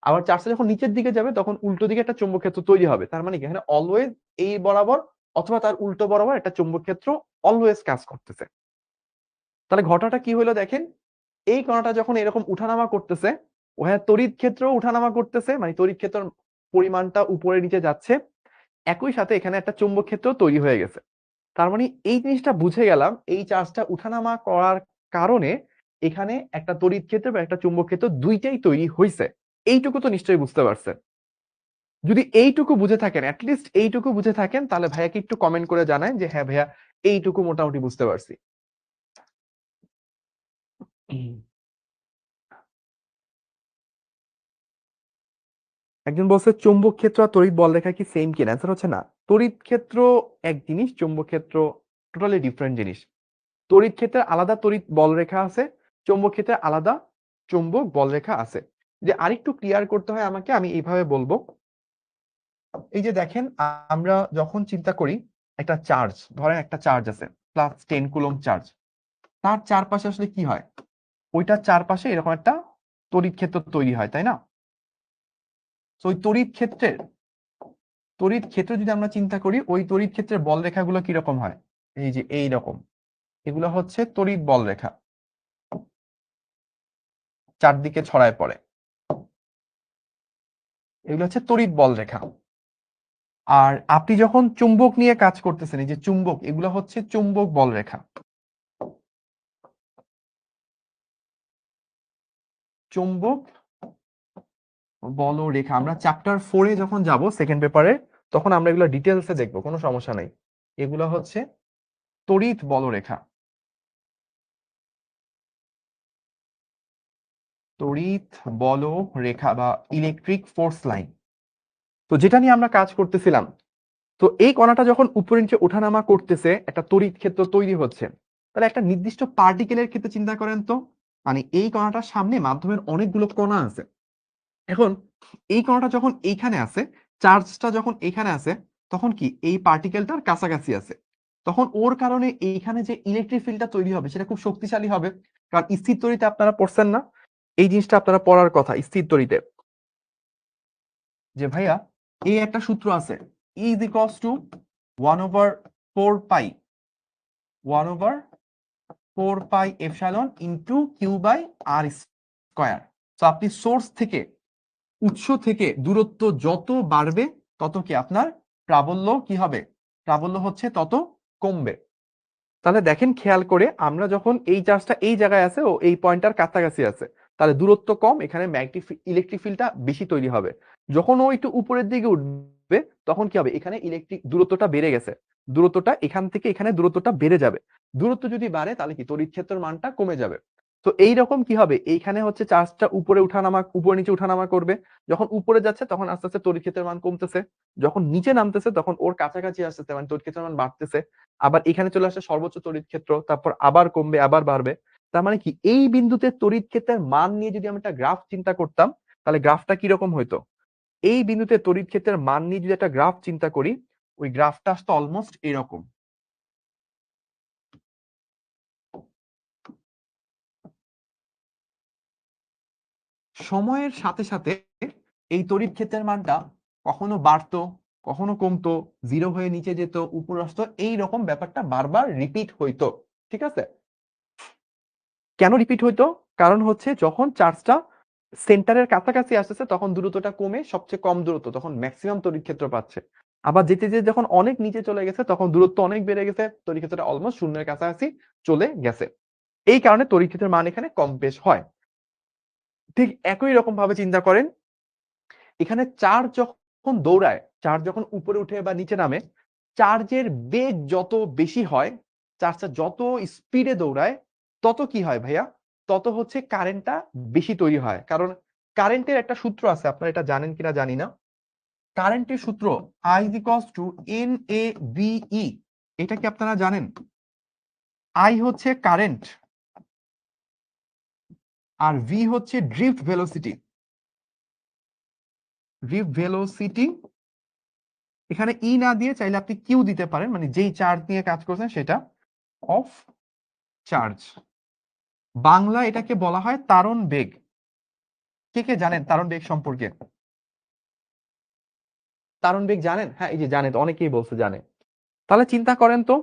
আবার চার্জটা যখন নিচের দিকে যাবে তখন উল্টো দিকে একটা চৌম্বক ক্ষেত্র তৈরি হবে। তার মানে কি এখানে অলওয়েজ এই বরাবর অথবা তার উল্টো বরাবর একটা চৌম্বক ক্ষেত্র অলওয়েজ কাজ করতেছে। তাহলে ঘটনাটা কি হলো দেখেন, এই কণাটা যখন এরকম উঠানামা করতেছে, ওখানে তড়িৎ ক্ষেত্র উঠানামা করতেছে, মানে তড়িৎ ক্ষেত্রের পরিমাণটা উপরে নিচে যাচ্ছে, একই সাথে এখানে একটা চৌম্বক ক্ষেত্র তৈরি হয়ে গেছে। তার মানে এই জিনিসটা বুঝে গেলাম, এই চার্জটা উঠানামা করার কারণে এখানে একটা তড়িৎ ক্ষেত্র বা একটা চুম্বক ক্ষেত্র দুইটাই তৈরি হয়েছে। এইটুকু তো নিশ্চয়ই বুঝতে পারছেন। যদি এইটুকু বুঝে থাকেন, অ্যাটলিস্ট এইটুকু বুঝে থাকেন, তাহলে ভাইয়াকে একটু কমেন্ট করে জানান যে হ্যাঁ ভাইয়া এইটুকু মোটামুটি বুঝতে পারছি। একজন বলছে চৌম্বক ক্ষেত্র আর তড়িৎ বলরেখা কি সেম কিনা, অ্যান্সার হচ্ছে না। তড়িৎ ক্ষেত্র এক জিনিস, চৌম্বক ক্ষেত্র টোটালি ডিফারেন্ট জিনিস। তড়িৎ ক্ষেত্রে আলাদা তড়িৎ বলরেখা আছে, চৌম্বক ক্ষেত্রে আলাদা চৌম্বক বলরেখা আছে। যে আরেকটু ক্লিয়ার করতে হয় আমাকে, আমি এইভাবে বলবো। এই যে দেখেন, আমরা যখন চিন্তা করি একটা চার্জ, ধরেন একটা চার্জ আছে +10 কুলম্ব চার্জ, তার চারপাশে আসলে কি হয়, ওইটার চারপাশে এরকম একটা তড়িৎ ক্ষেত্র তৈরি হয়, তাই না? তো ওই তড়িৎ ক্ষেত্র যদি আমরা চিন্তা করি, ওই তড়িৎ ক্ষেত্রের বল রেখাগুলো কিরকম হয়, এই যে এই রকম, এগুলো হচ্ছে তড়িৎ বল রেখা, চারদিকে ছড়ায় পড়ে, এগুলো হচ্ছে তড়িৎ বল রেখা। আর আপনি যখন চুম্বক নিয়ে কাজ করতেছেন, এই যে চুম্বক, এগুলো হচ্ছে চুম্বক বল রেখা, চুম্বক বল রেখা। আমরা চ্যাপ্টার 4-এ যখন যাব সেকেন্ড পেপারে, তখন আমরা এগুলো ডিটেলসে দেখবো, কোনো সমস্যা নাই। এগুলো হচ্ছে তড়িৎ বলরেখা, তড়িৎ বল রেখা বা ইলেকট্রিক ফোর্স লাইন। তো যেটা নিয়ে আমরা কাজ করতেছিলাম, তো এই কণাটা যখন উপরে নিচে ওঠানামা করতেছে, একটা তড়িৎ ক্ষেত্র তৈরি হচ্ছে। তাহলে একটা নির্দিষ্ট পার্টিকেলের ক্ষেত্রে চিন্তা করেন তো, মানে এই কণাটার সামনে মাধ্যমের অনেকগুলো কণা আছে। এখন এই কণাটা যখন এইখানে আছে, চার্জটা যখন এখানে আছে, তখন কি এই পার্টিকেলটার কাছাকাছি আছে, তখন ওর কারণে এইখানে যে ইলেকট্রিক ফিল্ডটা তৈরি হবে সেটা খুব শক্তিশালী হবে। কারণ স্থির তড়িতে আপনারা পড়ছেন না, এই জিনিসটা আপনারা পড়ার কথা স্থির তড়িতে, যে ভাইয়া এই একটা সূত্র আছে, E is equals to 1/4 pi, 1/4 pi epsilon into q by r square. তো আপনি সোর্স থেকে, উৎস থেকে দূরত্ব যত বাড়বে তত কি আপনার প্রাবল্য কি হবে, প্রাবল্য হচ্ছে তত কমবে। তাহলে দেখেন খেয়াল করে, আমরা যখন এই চার্জটা এই জায়গায় আছে ও এই পয়েন্টটার কাছাকাছি আছে, তাহলে দূরত্ব কম, এখানে ম্যাগনেটিক ইলেকট্রিক ফিল্ডটা বেশি তৈরি হবে। যখন ও একটু উপরের দিকে উঠবে তখন কি হবে, এখানে ইলেকট্রিক দূরত্বটা বেড়ে গেছে, দূরত্বটা এখান থেকে এখানে দূরত্বটা বেড়ে যাবে। দূরত্ব যদি বাড়ে তাহলে কি তড়িৎ ক্ষেত্রের মানটা কমে যাবে। তো এইরকম কি হবে, এইখানে হচ্ছে চার্জটা উপরে উঠানামা, উপরে নিচে উঠানামা করবে। যখন উপরে যাচ্ছে তখন আস্তে আস্তে তড়িৎ ক্ষেত্রের মান কমতেছে, যখন নিচে নামতেছে তখন ওর কাছাকাছি আসতেছে, মানে তড়িৎ ক্ষেত্রের মান বাড়তেছে। আবার এখানে চলে আসে সর্বোচ্চ তড়িৎ ক্ষেত্র, তারপর আবার কমবে আবার বাড়বে। তার মানে কি এই বিন্দুতে তড়িৎ ক্ষেত্রের মান নিয়ে যদি আমি একটা গ্রাফ চিন্তা করতাম, তাহলে গ্রাফটা কিরকম হইতো, এই বিন্দুতে তড়িৎ ক্ষেত্রের মান নিয়ে যদি একটা গ্রাফ চিন্তা করি, ওই গ্রাফটা আসতো অলমোস্ট এরকম। সময়ের সাথে সাথে এই তড়িৎ ক্ষেত্রের মানটা কখনো বাড়তো, কখনো কমতো, জিরো হয়ে নিচে যেত, উপর আসতো, এইরকম ব্যাপারটা বারবার রিপিট হইতো। ঠিক আছে, কেন রিপিট হইতো, কারণ হচ্ছে যখন চার্জটা সেন্টারের কাছাকাছি আসতেছে তখন দূরত্বটা কমে সবচেয়ে কম দূরত্ব, তখন ম্যাক্সিমাম তড়িৎ ক্ষেত্র পাচ্ছে। আবার যেতে যেতে যখন অনেক নিচে চলে গেছে তখন দূরত্ব অনেক বেড়ে গেছে, তড়িৎ ক্ষেত্রটা অলমোস্ট শূন্যের কাছাকাছি চলে গেছে। এই কারণে তড়িৎ ক্ষেত্রের মান এখানে কম বেশ হয়। ঠিক একই রকম ভাবে চিন্তা করেন, এখানে চার্জ যখন দৌড়ায়, চার্জ যখন উপরে উঠে বা নিচে নামে, চার্জের বেগ যত বেশি হয়, চার্জটা যত স্পিডে দৌড়ায়, তত কি হয় ভাইয়া, তত হচ্ছে কারেন্টটা বেশি তৈরি হয়। কারণ কারেন্টের একটা সূত্র আছে, আপনারা এটা জানেন কিনা জানি না। কারেন্টের সূত্র I is equals to NAVE, এটা কি আপনারা জানেন? I হচ্ছে কারেন্ট, আর V হচ্ছে ড্রিফট ভেলোসিটি। ড্রিফট ভেলোসিটি, এখানে ই না দিয়ে চাইলে আপনি কিউ দিতে পারেন, মানে যেই চার্জ নিয়ে কাজ করছেন সেটা, অফ চার্জ। বাংলা এটাকে বলা হয় তারণ বেগ। কে কে জানেন তারণ বেগ সম্পর্কে? তারণ বেগ জানেন? হ্যাঁ, এই যে জানেন, অনেকেই বলছে জানে। তাহলে চিন্তা করেন তো,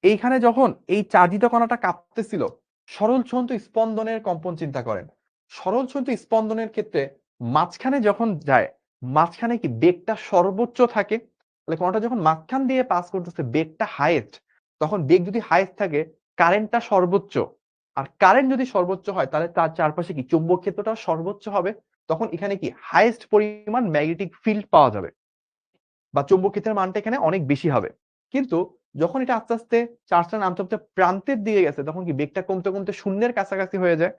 এইখানে যখন এই চার্জিত কণাটা কাঁপতেছিল, সরল ছন্দু স্পন্দনের কম্পন চিন্তা করেন। সরল ছন্দু স্পন্দনের ক্ষেত্রে মাঝখানে যখন যায়, মাঝখানে কি বেগটা সর্বোচ্চ থাকে? তাহলে কণাটা যখন মাঝখান দিয়ে পাস করতেছে, বেগটা হাইয়েস্ট। তখন বেগ যদি হাইয়েস্ট থাকে, কারেন্টটা সর্বোচ্চ। আর কারেন্ট যদি সর্বোচ্চ হয়, তাহলে তার চারপাশে কি চুম্বক ক্ষেত্রটা সর্বোচ্চ হবে। তখন এখানে কি হাইয়েস্ট পরিমাণ ম্যাগনেটিক ফিল্ড পাওয়া যাবে, বা চৌম্বক ক্ষেত্রের মানটা এখানে অনেক বেশি হবে। কিন্তু যখন এটা আস্তে আস্তে চার্জটা নামতে নামতে প্রান্তের দিকে গেছে, তখন কি বেগটা কমতে কমতে শূন্যের কাছাকাছি হয়ে যায়।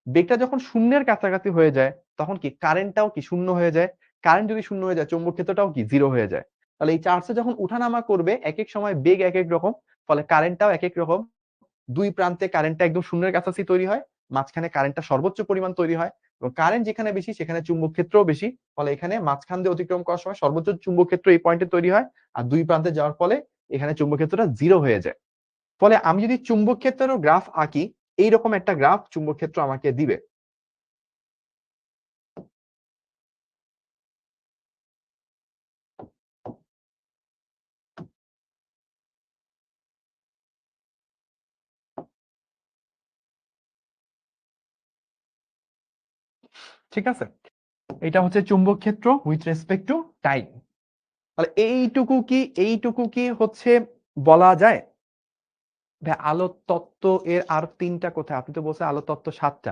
বেগটা যখন শূন্যের কাছাকাছি হয়ে যায়, তখন কি কারেন্টটাও কি শূন্য হয়ে যায়। কারেন্ট যদি শূন্য হয়ে যায়, চৌম্বক ক্ষেত্রটাও কি জিরো হয়ে যায়। তাহলে এই চার্জটা যখন উঠানামা করবে, এক এক সময় বেগ এক এক রকম, ফলে কারেন্টটাও এক এক রকম। দুই প্রান্তে কারেন্টটা একদম শূন্যের কাছাকাছি তৈরি হয়, মাঝখানে কারেন্টটা সর্বোচ্চ পরিমাণ তৈরি হয়, এবং কারেন্ট যেখানে বেশি সেখানে চুম্বক ক্ষেত্রও বেশি। ফলে এখানে মাঝখান দিয়ে অতিক্রম করার সময় সর্বোচ্চ চুম্বক ক্ষেত্র এই পয়েন্টে তৈরি হয়, আর দুই প্রান্তে যাওয়ার ফলে এখানে চুম্বক ক্ষেত্রটা জিরো হয়ে যায়। ফলে আমি যদি চুম্বক ক্ষেত্রেরও গ্রাফ আঁকি, এইরকম একটা গ্রাফ চুম্বক ক্ষেত্র আমাকে দিবে। ঠিক আছে, এটা হচ্ছে চুম্বক ক্ষেত্র উইথ রেসপেক্ট টু টাইম। তাহলে এইটুকু কি হচ্ছে বলা যায়? ভাই, আলোর তত্ত্ব এর আর তিনটা কোথায়? আপনি তো বলছেন আলোর তত্ত্ব সাতটা।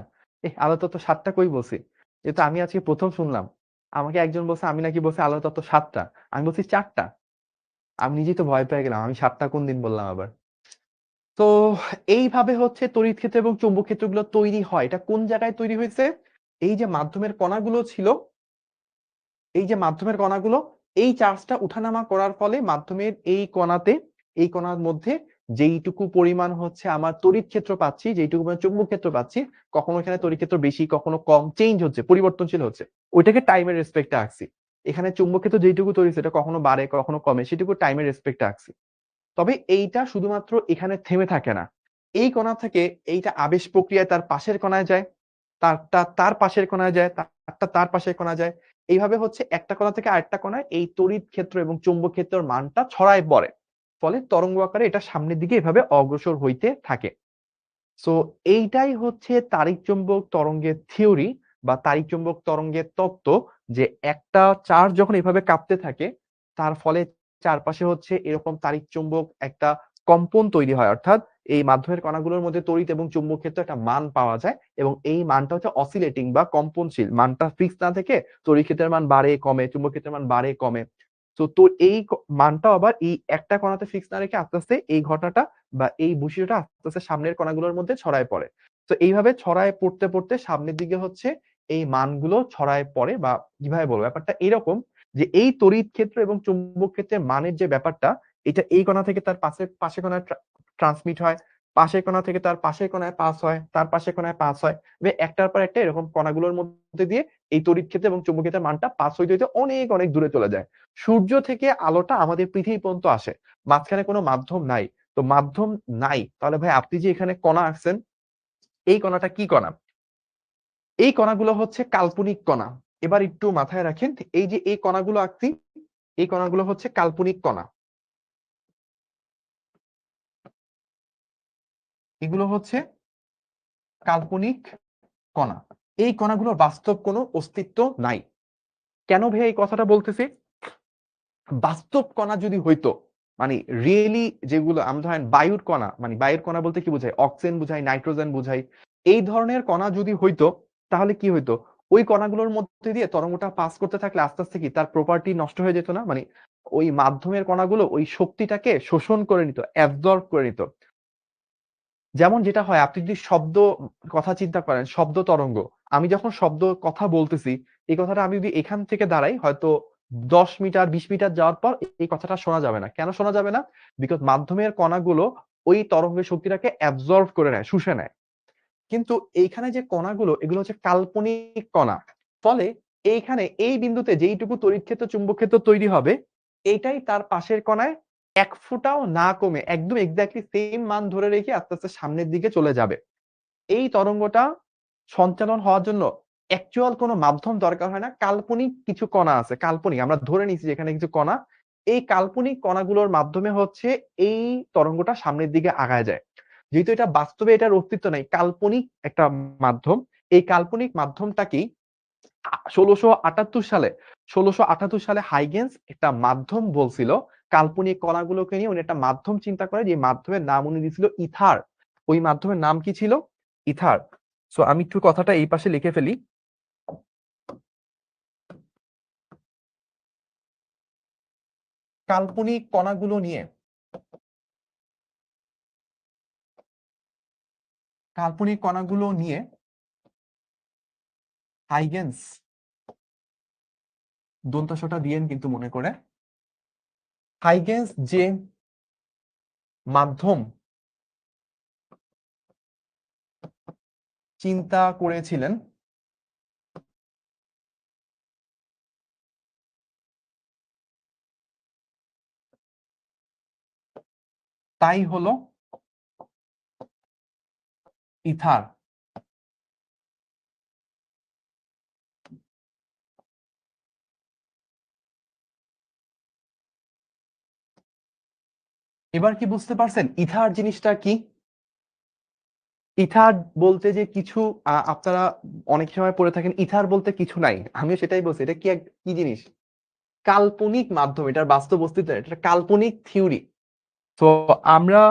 আলোর তত্ত্ব সাতটা কই বলছি? এ তো আমি আজকে প্রথম শুনলাম। আমাকে একজন বলছে আমি নাকি বলছি আলোর তত্ত্ব সাতটা। আমি বলছি চারটা। আমি নিজেই তো ভয় পেয়ে গেলাম, আমি সাতটা কোন দিন বললাম আবার। তো এইভাবে হচ্ছে তড়িৎ ক্ষেত্র এবং চৌম্বক ক্ষেত্রগুলো তৈরি হয়। এটা কোন জায়গায় তৈরি হয়েছে? এই যে মাধ্যমের কণাগুলো ছিল, এই যে মাধ্যমের কণাগুলো, এই চার্জটা উঠানামা করার ফলে মাধ্যমের এই কণাতে, এই কণার মধ্যে যেইটুকু পরিমাণ হচ্ছে আমার তড়িৎ ক্ষেত্র পাচ্ছি, যেইটুকু পরিমাণ চুম্বক ক্ষেত্র পাচ্ছি, কখনো এখানে তড়িৎ ক্ষেত্র বেশি, কখনো কম, চেঞ্জ হচ্ছে, পরিবর্তনশীল হচ্ছে। ওইটাকে টাইমের রেসপেক্টে আঁকছি। এখানে চুম্বক ক্ষেত্র যেইটুকু তৈরি হচ্ছে, এটা কখনো বাড়ে কখনো কমে, সেটুকু টাইমের রেসপেক্টে আঁকছি। তবে এইটা শুধুমাত্র এখানে থেমে থাকে না। এই কণা থেকে এইটা আবেশ প্রক্রিয়ায় তার পাশের কণায় যায়, তারটা তার পাশের কণায় যায়, তারটা তার পাশের কণায় যায়। এইভাবে হচ্ছে একটা কণা থেকে আরেকটা কণায় এই তড়িৎ ক্ষেত্র এবং চৌম্বক ক্ষেত্রের মানটা ছড়ায় পড়ে। ফলে তরঙ্গ আকারে এটা সামনের দিকে এভাবে অগ্রসর হইতে থাকে। সো এইটাই হচ্ছে তাড়িৎ চৌম্বক তরঙ্গের থিওরি বা তাড়িৎ চৌম্বক তরঙ্গের তত্ত্ব, যে একটা চার্জ যখন এভাবে কাঁপতে থাকে, তার ফলে চারপাশে হচ্ছে এরকম তাড়িৎ চৌম্বক একটা কম্পন তৈরি হয়, অর্থাৎ এই মাধ্যমের কণাগুলোর মধ্যে তড়িৎ এবং চুম্বক ক্ষেত্রে একটা মান পাওয়া যায়, এবং এই মানটা হচ্ছে অসিলেটিং বা কম্পনশীল, মানটা ফিক্স না থেকে তড়িৎ ক্ষেত্রের মান বাড়ে কমে, চুম্বক ক্ষেত্রের মান বাড়ে কমে। তো তো এই মানটা আবার এই একটা কণাতে ফিক্স না রেখে আস্তে আস্তে এই ঘটনাটা বা এই বৈশিষ্ট্যটা আস্তে আস্তে সামনের কণাগুলোর মধ্যে ছড়ায় পড়ে। তো এইভাবে ছড়ায় পড়তে পড়তে সামনের দিকে হচ্ছে এই মানগুলো ছড়ায় পড়ে, বা কিভাবে বলবো, ব্যাপারটা এরকম যে এই তড়িৎ ক্ষেত্র এবং চুম্বক ক্ষেত্রের মানের যে ব্যাপারটা, এটা এই কণা থেকে তার পাশে কণায় ট্রান্সমিট হয়, পাশের কণা থেকে তার পাশের কণায় পাস হয়, তার পাশের কণায় পাস হয়, একটার পর একটা এরকম কণাগুলোর মধ্যে দিয়ে এই তড়িৎ ক্ষেত্র এবং চুম্বক ক্ষেত্রের মানটা পাস হইতে হইতে অনেক অনেক দূরে চলে যায়। সূর্য থেকে আলোটা আমাদের পৃথিবী পর্যন্ত আসে, মাঝখানে কোনো মাধ্যম নাই। তো মাধ্যম নাই, তাহলে ভাই আপনি যে এখানে কণা আঁকছেন, এই কণাটা কি কণা? এই কণাগুলো হচ্ছে কাল্পনিক কণা। এবার একটু মাথায় রাখেন, এই যে এই কণাগুলো আঁকছি, এই কণাগুলো হচ্ছে কাল্পনিক কণা। এগুলো হচ্ছে কাল্পনিক কণা। এই কণাগুলোর বাস্তব কোনো অস্তিত্ব নাই। কেন ভাই এই কথাটা বলতেছি? বাস্তব কণা যদি হইতো, মানে রিয়েলি যেগুলো আমরা ধরেন বায়ুর কণা, মানে বায়ুর কণা বলতে কি বোঝায়? অক্সিজেন বুঝাই, নাইট্রোজেন বুঝাই। এই ধরনের কণা যদি হইতো, তাহলে কি হইতো? ওই কণাগুলোর মধ্যে দিয়ে তরঙ্গটা পাস করতে থাকলে আস্তে আস্তে কি তার প্রপার্টি নষ্ট হয়ে যেত না? মানে ওই মাধ্যমের কণাগুলো ওই শক্তিটাকে শোষণ করে নিত, অ্যাবজর্ব করে নিত। যেমন যেটা হয়, আপনি যদি শব্দ কথা চিন্তা করেন, শব্দ তরঙ্গ, আমি যখন শব্দ কথা বলতেছি, এই কথাটা আমি যদি এখান থেকে দাঁড়াই, হয়তো 10 মিটার 20 মিটার যাওয়ার পর এই কথাটা শোনা যাবে না। কেন শোনা যাবে না? বিকজ মাধ্যমের কণাগুলো ওই তরঙ্গের শক্তিটাকে অ্যাবজর্ব করে নেয়, শুষে নেয়। কিন্তু এইখানে যে কণাগুলো, এগুলো হচ্ছে কাল্পনিক কণা। ফলে এইখানে এই বিন্দুতে যেইটুকু তড়িৎ ক্ষেত্র চুম্বক ক্ষেত্র তৈরি হবে, এটাই তার পাশের কণায় এক ফোঁটাও না কমে একদম এক্স্যাক্টলি সেম মান ধরে রেখে আস্তে আস্তে সামনের দিকে চলে যাবে। এই তরঙ্গটা সঞ্চালন হওয়ার জন্য অ্যাকচুয়াল কোনো মাধ্যম দরকার হয় না, কাল্পনিক কিছু কণা আছে, কাল্পনিক আমরা ধরে নিচ্ছি যে এখানে কিছু কণা, এই কাল্পনিক কণাগুলোর মাধ্যমে হচ্ছে এই তরঙ্গটা সামনের দিকে আগায় যায়। যেহেতু এটা বাস্তবে এটার অস্তিত্ব নাই, কাল্পনিক একটা মাধ্যম, এই কাল্পনিক মাধ্যমটাকেই ১৬৭৮ সালে হাইগেন্স একটা মাধ্যম বলছিল, কাল্পনিক কণাগুলোকে নিয়ে উনি একটা মাধ্যম চিন্তা করে, যে মাধ্যমের নাম উনি দিয়েছিল ইথার। ওই মাধ্যমের নাম কি ছিল? ইথার। সো আমি একটু কথাটা এই পাশে লিখে ফেলি। কাল্পনিক কণাগুলো নিয়ে, কাল্পনিক কণাগুলো নিয়ে হাইগেন্স, দন্তাসটা দিয়েন কিন্তু মনে করে, হাইগেন্স যে মাধ্যম চিন্তা করেছিলেন তাই হলো ইথার। এবার কি বুঝতে পারছেন ইথার জিনিসটা কি? ইথার বলতে যে কিছু, আপনারা অনেক সময় পড়ে থাকেন ইথার বলতে কিছু নাই, আমিও সেটাই বলছি, এটা কি কি জিনিস? কাল্পনিক মাধ্যম, এটার বাস্তব অস্তিত্ব, এটা কাল্পনিক থিওরি। তো আমরা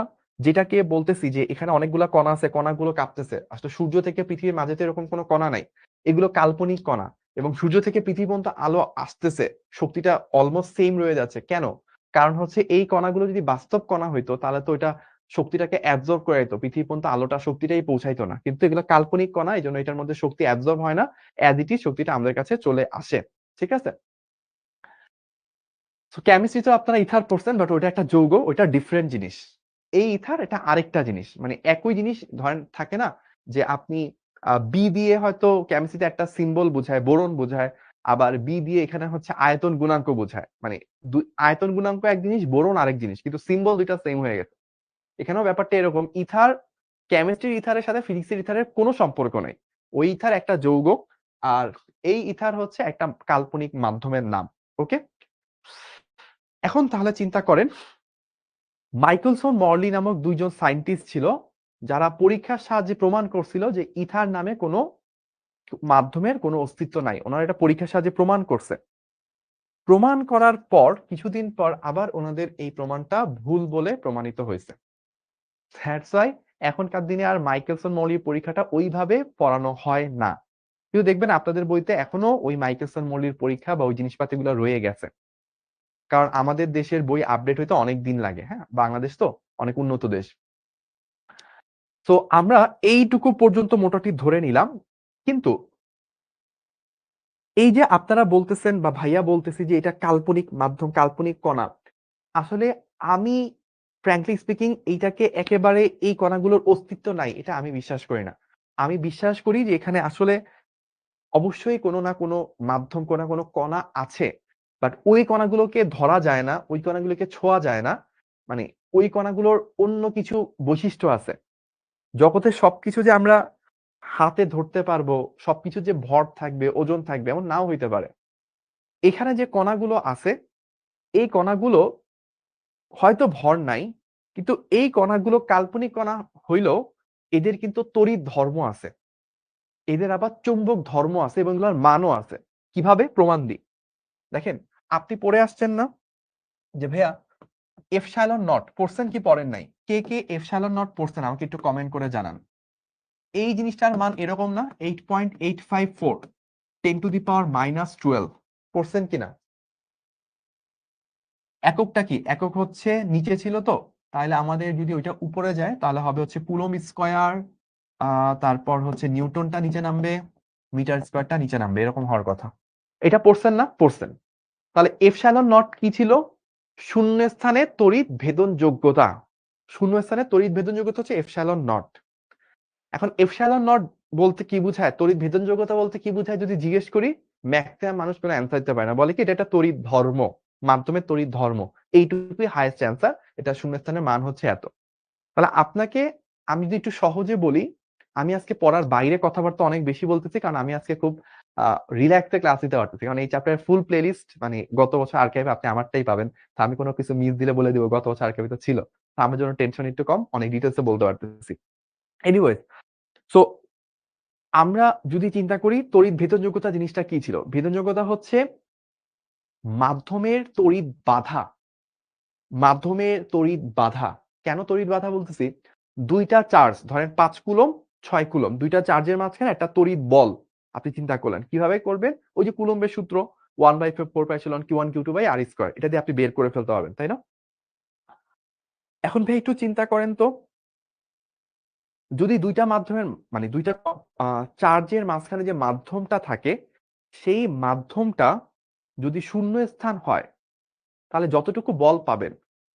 যেটাকে বলতেছি যে এখানে অনেকগুলা কণা আছে, কণাগুলো কাঁপতেছে, আসলে সূর্য থেকে পৃথিবীর মাঝে তো এরকম কোনো কণা নাই, এগুলো কাল্পনিক কণা। এবং সূর্য থেকে পৃথিবী পর্যন্ত আলো আসতেছে, শক্তিটা অলমোস্ট সেম রয়ে যাচ্ছে, কেন? কারণ হচ্ছে এই কণাগুলো যদি বাস্তব কণা হইতো তাহলে তো এটা শক্তিটাকে অ্যাবজর্ব করে যেত, পৃথিবী পর্যন্ত আলোটা শক্তিটাই পৌঁছাইতো না, কিন্তু এগুলো কাল্পনিক কণা, এই জন্য এটার মধ্যে শক্তি অ্যাবজর্ব হয় না, অ্যাজ ইট ইজ শক্তিটা আমাদের কাছে চলে আসে। ঠিক আছে? কেমিস্ট্রিতে আপনারা ইথার পড়ছেন, বাট ওইটা একটা যৌগ, ওইটা ডিফারেন্ট জিনিস। এই ইথার এটা আরেকটা জিনিস, মানে একই জিনিস ধরেন থাকে না যে আপনি বি দিয়ে হয়তো কেমিস্ট্রিতে একটা সিম্বল বোঝায়, বোরন বোঝায়, আবার বি দিয়ে এখানে হচ্ছে আয়তন গুণাঙ্ক বোঝায়, মানে আয়তন গুণাঙ্ক এক জিনিস, বোরন আরেক জিনিস, কিন্তু সিম্বল দুইটা সেম হয়ে গেছে। এখানেও ব্যাপারটা এরকম, ইথার, কেমিস্ট্রির ইথারের সাথে ফিজিক্সের ইথারের কোনো সম্পর্ক নেই, ওই ইথার একটা যৌগ, আর এই ইথার হচ্ছে একটা কাল্পনিক মাধ্যমের নাম। ওকে, এখন তাহলে চিন্তা করেন, মাইকেলসন মরলি নামক দুইজন সায়েন্টিস্ট ছিল, যারা পরীক্ষার সাহায্যে প্রমাণ করছিল যে ইথার নামে কোনো মাধ্যমের কোনো অস্তিত্ব নাই, ওনারা এটা পরীক্ষার সাহায্যে প্রমাণ করছে। প্রমাণ করার পর কিছুদিন পর আবার ওনাদের এই প্রমাণটা ভুল বলে প্রমাণিত হয়েছে। দ্যাটস ওয়াই এখনকার দিনে আর মাইকেলসন মরলি পরীক্ষাটা ওইভাবে পড়ানো হয় না, কিন্তু দেখবেন আপনাদের বইতে এখনো ওই মাইকেলসন মরলির পরীক্ষা বা ওই জিনিসপাতিগুলো রয়ে গেছে, কারণ আমাদের দেশের বই আপডেট হইতে অনেক দিন লাগে। হ্যাঁ, বাংলাদেশ তো অনেক উন্নত দেশ। তো আমরা এইটুকু পর্যন্ত মোটামুটি ধরে নিলাম, কিন্তু এই যে আপনারা বলতেছেন বা ভাইয়া বলতেছি যে এটা কাল্পনিক মাধ্যম, কাল্পনিক কণা, আসলে আমি ফ্র্যাঙ্কলি স্পিকিং এইটাকে একেবারে এই কণাগুলোর অস্তিত্ব নাই এটা আমি বিশ্বাস করি না। আমি বিশ্বাস করি যে এখানে আসলে অবশ্যই কোনো না কোনো মাধ্যম, কোনো না কোনো কণা আছে, বাট ওই কণাগুলোকে ধরা যায় না, ওই কণাগুলোকে ছোঁয়া যায় না, মানে ওই কণাগুলোর অন্য কিছু বৈশিষ্ট্য আছে। জগতের সবকিছু যে আমরা হাতে ধরতে পারবো, সবকিছু যে ভর থাকবে, ওজন থাকবে, এমন নাও হইতে পারে। এখানে যে কণাগুলো আছে, এই কণাগুলো হয়তো ভর নাই, কিন্তু এই কণাগুলো কাল্পনিক কণা হইলেও এদের কিন্তু তড়িৎ ধর্ম আছে, এদের আবার চুম্বক ধর্ম আছে, এবং এগুলোর মানও আছে। কিভাবে? প্রমাণ দিই। দেখেন, আপনি পড়ে আসছেন না যে ভাইয়া এফসাইলন নট পড়ছেন কি পড়েন নাই? কে কে এফসাইলন নট পড়ছেন আমাকে একটু কমেন্ট করে জানান। এই জিনিসটার মান এরকম না, 8.854 10⁻⁻12 পড়ছেন কিনা? এককটা কি? একক হচ্ছে নিচে ছিল তো, তাহলে আমাদের যদি ওইটা উপরে যায় তাহলে হবে হচ্ছে কুলম স্কয়ার, তারপর হচ্ছে নিউটনটা নিচে নামবে, মিটার স্কয়ারটা নিচে নামবে, এরকম হওয়ার কথা। এটা পড়ছেন না? পড়ছেন। তাহলে এপসাইলন নট কি ছিল? শূন্য স্থানে তড়িৎ ভেদন যোগ্যতা, শূন্য স্থানে তড়িৎ ভেদন যোগ্যতা হচ্ছে এপসাইলন নট। এখন এপসাইলন নট বলতে কি বোঝায়, তড়িৎ ভেদন যোগ্যতা বলতে কি বোঝায় যদি জিজ্ঞেস করি, ম্যাক্সিমাম মানুষ কোনো অ্যান্সার দিতে পারে না, বলে কি এটা একটা তড়িৎ ধর্ম, মাধ্যমের তড়িৎ ধর্ম, এইটুকুই হাইয়েস্ট অ্যান্সার, এটা শূন্যস্থানের মান হচ্ছে এত। তাহলে আপনাকে আমি যদি একটু সহজে বলি, আমি আজকে পড়ার বাইরে কথাবার্তা অনেক বেশি বলতেছি, কারণ আমি আজকে খুব রিল্যাক্সে ক্লাস দিতে পারতেছি, কারণ এই চ্যাপ্টারের ফুল প্লেলিস্ট মানে গত বছর আর্কাইভে আপনি আমারটাই পাবেন। তো আমি কোনো কিছু মিস দিলে বলে দিব গত বছর আর্কাইভে তো ছিল। তো আমার জন্য টেনশন একটু কম, অনেক ডিটেলসে বলতে পারতেছি। এনিওয়েজ, সো আমরা যদি চিন্তা করি তড়িৎ ভেদন যোগ্যতা জিনিসটা কি ছিল, ভেদন যোগ্যতা হচ্ছে মাধ্যমের তড়িৎ বাধা। মাধ্যমের তড়িৎ বাধা, কেন তড়িৎ বাধা বলতেছি, দুইটা চার্জ ধরেন 5 কুলম 6 কুলম, দুইটা চার্জের মাঝখানে একটা তড়িৎ বল আপনি চিন্তা করলেন, কিভাবে করবেন, ওই যে কুলম্বের সূত্র 1/4 Q1 Q2 R স্কয়ার, এটা দিয়ে আপনি বের করে ফেলতে পারবেন, তাই না? এখন ভাই একটু চিন্তা করেন তো, যদি দুইটা মাধ্যমের মানে দুইটা চার্জের মাঝখানে যে মাধ্যমটা থাকে, সেই মাধ্যমটা যদি শূন্য স্থান হয়, তাহলে যতটুকু বল পাবেন,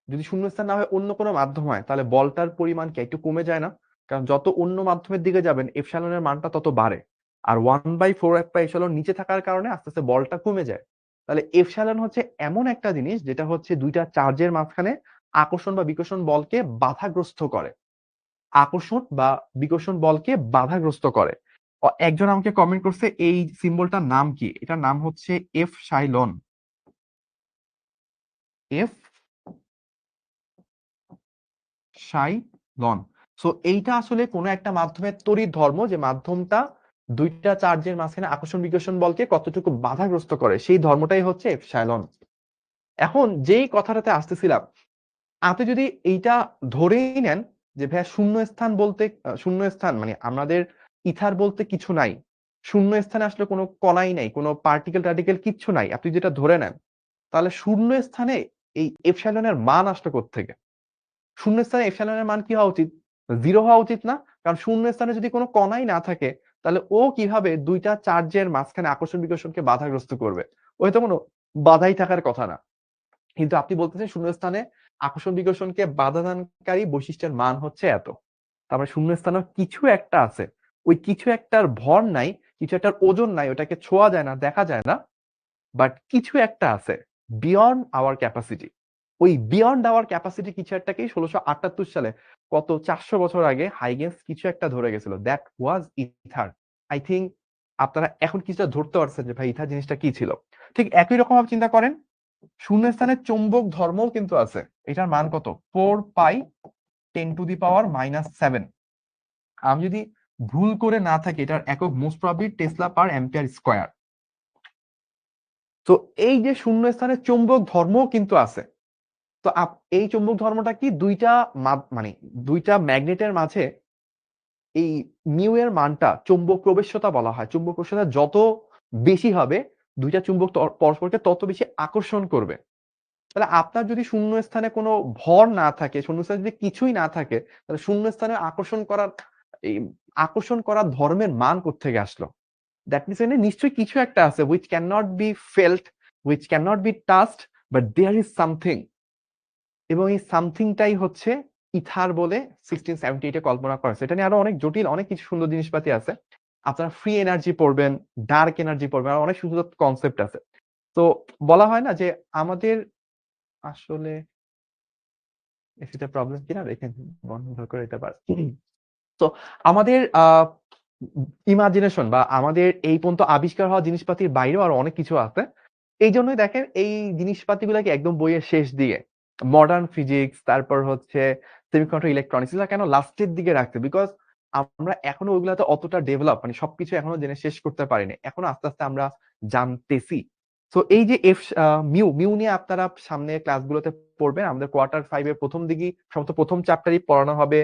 যদি শূন্যস্থান না হয় অন্য কোনো মাধ্যম হয়, তাহলে বলটার পরিমাণ কি একটু কমে যায় না? কারণ যত অন্য মাধ্যমের দিকে যাবেন এপসাইলনের মানটা তত বাড়ে, আর 1/4 নিচে থাকার কারণে আস্তে আস্তে বলটা কমে যায়। তাহলে এপসাইলন হচ্ছে এমন একটা জিনিস যেটা হচ্ছে দুইটা চার্জের মাঝখানে আকর্ষণ বা বিকর্ষণ বলকে বাধাগ্রস্ত করে, আকর্ষণ বা বিকর্ষণ বলকে বাধাগ্রস্ত করে। একজন আমাকে কমেন্ট করছে এই সিম্বলটার নাম কি, এটার নাম হচ্ছে এফসাইলন। এফ সাইলন। সো এইটা আসলে কোনো একটা মাধ্যমের তড়িৎ ধর্ম, যে মাধ্যমটা দুইটা চার্জের মাঝখানে আকর্ষণ বিকর্ষণ বলকে কতটুকু বাধাগ্রস্ত করে, সেই ধর্মটাই হচ্ছে এপসাইলন। এখন যেই কথাটাতে আসতেছিলাম, আপনি যদি এইটা ধরেই নেন যে ভাইয়া শূন্য স্থান বলতে, শূন্য স্থান মানে আমাদের ইথার বলতে কিছু নাই, শূন্য স্থানে আসলে কোনো কণাই নাই, কোনো পার্টিকেল টার্টিকেল কিচ্ছু নাই, আপনি যেটা ধরে নেন, তাহলে শূন্য স্থানে এই এপসাইলনের মান আসলে কোত্থেকে? শূন্য স্থানে এপসাইলনের মান কি হওয়া উচিত? 0 হওয়া উচিত না? কারণ শূন্য স্থানে যদি কোনো কণাই না থাকে, তাহলে ও কিভাবে দুইটা চার্জের মাঝখানে আকর্ষণ বিকর্ষণকে বাধাগ্রস্ত করবে? ওই তো কোনো বাধাই থাকার কথা না। কিন্তু আপনি বলতেছেন শূন্য স্থানে আকর্ষণ বিকর্ষণকে বাধাদানকারী বৈশিষ্ট্যের মান হচ্ছে এত। তার মানে শূন্য স্থানেও কিছু একটা আছে। ওই কিছু একটার ভর নাই, কিছু একটার ওজন নাই, ওটাকে ছোঁয়া যায় না, দেখা যায় না, বাট কিছু একটা আছে বিয়ন্ড আওয়ার ক্যাপাসিটি। ওই বিয়ন্ড আওয়ার ক্যাপাসিটি কিছু একটাকেই 1678 সালে, কত 400 বছর আগে হাইগেন্স কিছু একটা ধরে গেছিল, that was ether. I think আপনারা এখন কিছুটা ধরতে পারছেন যে ভাই ইথার জিনিসটা কি ছিল। ঠিক একই রকম ভাবে চিন্তা করেন, শূন্যস্থানের চৌম্বক ধর্মও কিন্তু আছে। এটার মান কত? 4π10⁻⁷। আমি যদি ভুল করে না থাকি, এটার একক মোস্ট প্রবাবলি টেসলা পার অ্যাম্পিয়ার স্কয়ার। তো এই যে শূন্য স্থানের চৌম্বক ধর্মও কিন্তু আছে। তো এই চৌম্বক ধর্মটা কি, দুইটা মানে দুইটা ম্যাগনেটের মাঝে এই মিউ এর মানটা চৌম্বক প্রবেশ্যতা বলা হয়। চৌম্বক প্রবেশ্যতা যত বেশি হবে, দুইটা চুম্বক পরস্পরকে তত বেশি আকর্ষণ করবে। তাহলে আপনার যদি শূন্য স্থানে কোনো ভর না থাকে, শূন্য স্থানে যদি কিছুই না থাকে, তাহলে শূন্য স্থানে এই আকর্ষণ করার ধর্মের মান কোত্থেকে আসলো? দ্যাট মিনস এখানে নিশ্চয়ই কিছু একটা আছে which cannot be felt, which cannot be touched, but there is something। এবং এই সামথিংটাই হচ্ছে ইথার বলে 1678 এ কল্পনা করা হয়েছে। এটা নিয়ে আরো অনেক জটিল অনেক কিছু সুন্দর জিনিসপাতি আছে। আপনারা ফ্রি এনার্জি পড়বেন, ডার্ক এনার্জি পড়বেন, আর অনেক সুন্দর কনসেপ্ট আছে। তো বলা হয় না যে আমাদের আসলে এসিতে প্রবলেম কিনা রেখে বন্ধ করে দিতে পারে। তো আমাদের ইমাজিনেশন বা আমাদের এই পর্যন্ত আবিষ্কার হওয়া জিনিসপাতির বাইরেও আরো অনেক কিছু আছে। এই জন্যই দেখেন এই জিনিসপাতিগুলোকে একদম বইয়ের শেষ দিয়ে মডার্ন ফিজিক্স, তারপর হচ্ছে সেমিকন্ডাক্টর ইলেকট্রনিক্স, এগুলো কেন লাস্টের দিকে রাখতে, বিকজ আমরা এখনো ওইগুলাতে অতটা ডেভেলপ মানে সবকিছু এখনো জেনে শেষ করতে পারিনি, এখনো আস্তে আস্তে আমরা জানতেছি। তো এই যে মিউ মিউ নিয়ে আপনারা সামনে ক্লাসগুলোতে পড়বেন। আমাদের কোয়ার্টার 5 এর প্রথম দিকে সমস্ত প্রথম চ্যাপ্টারই পড়ানো হবে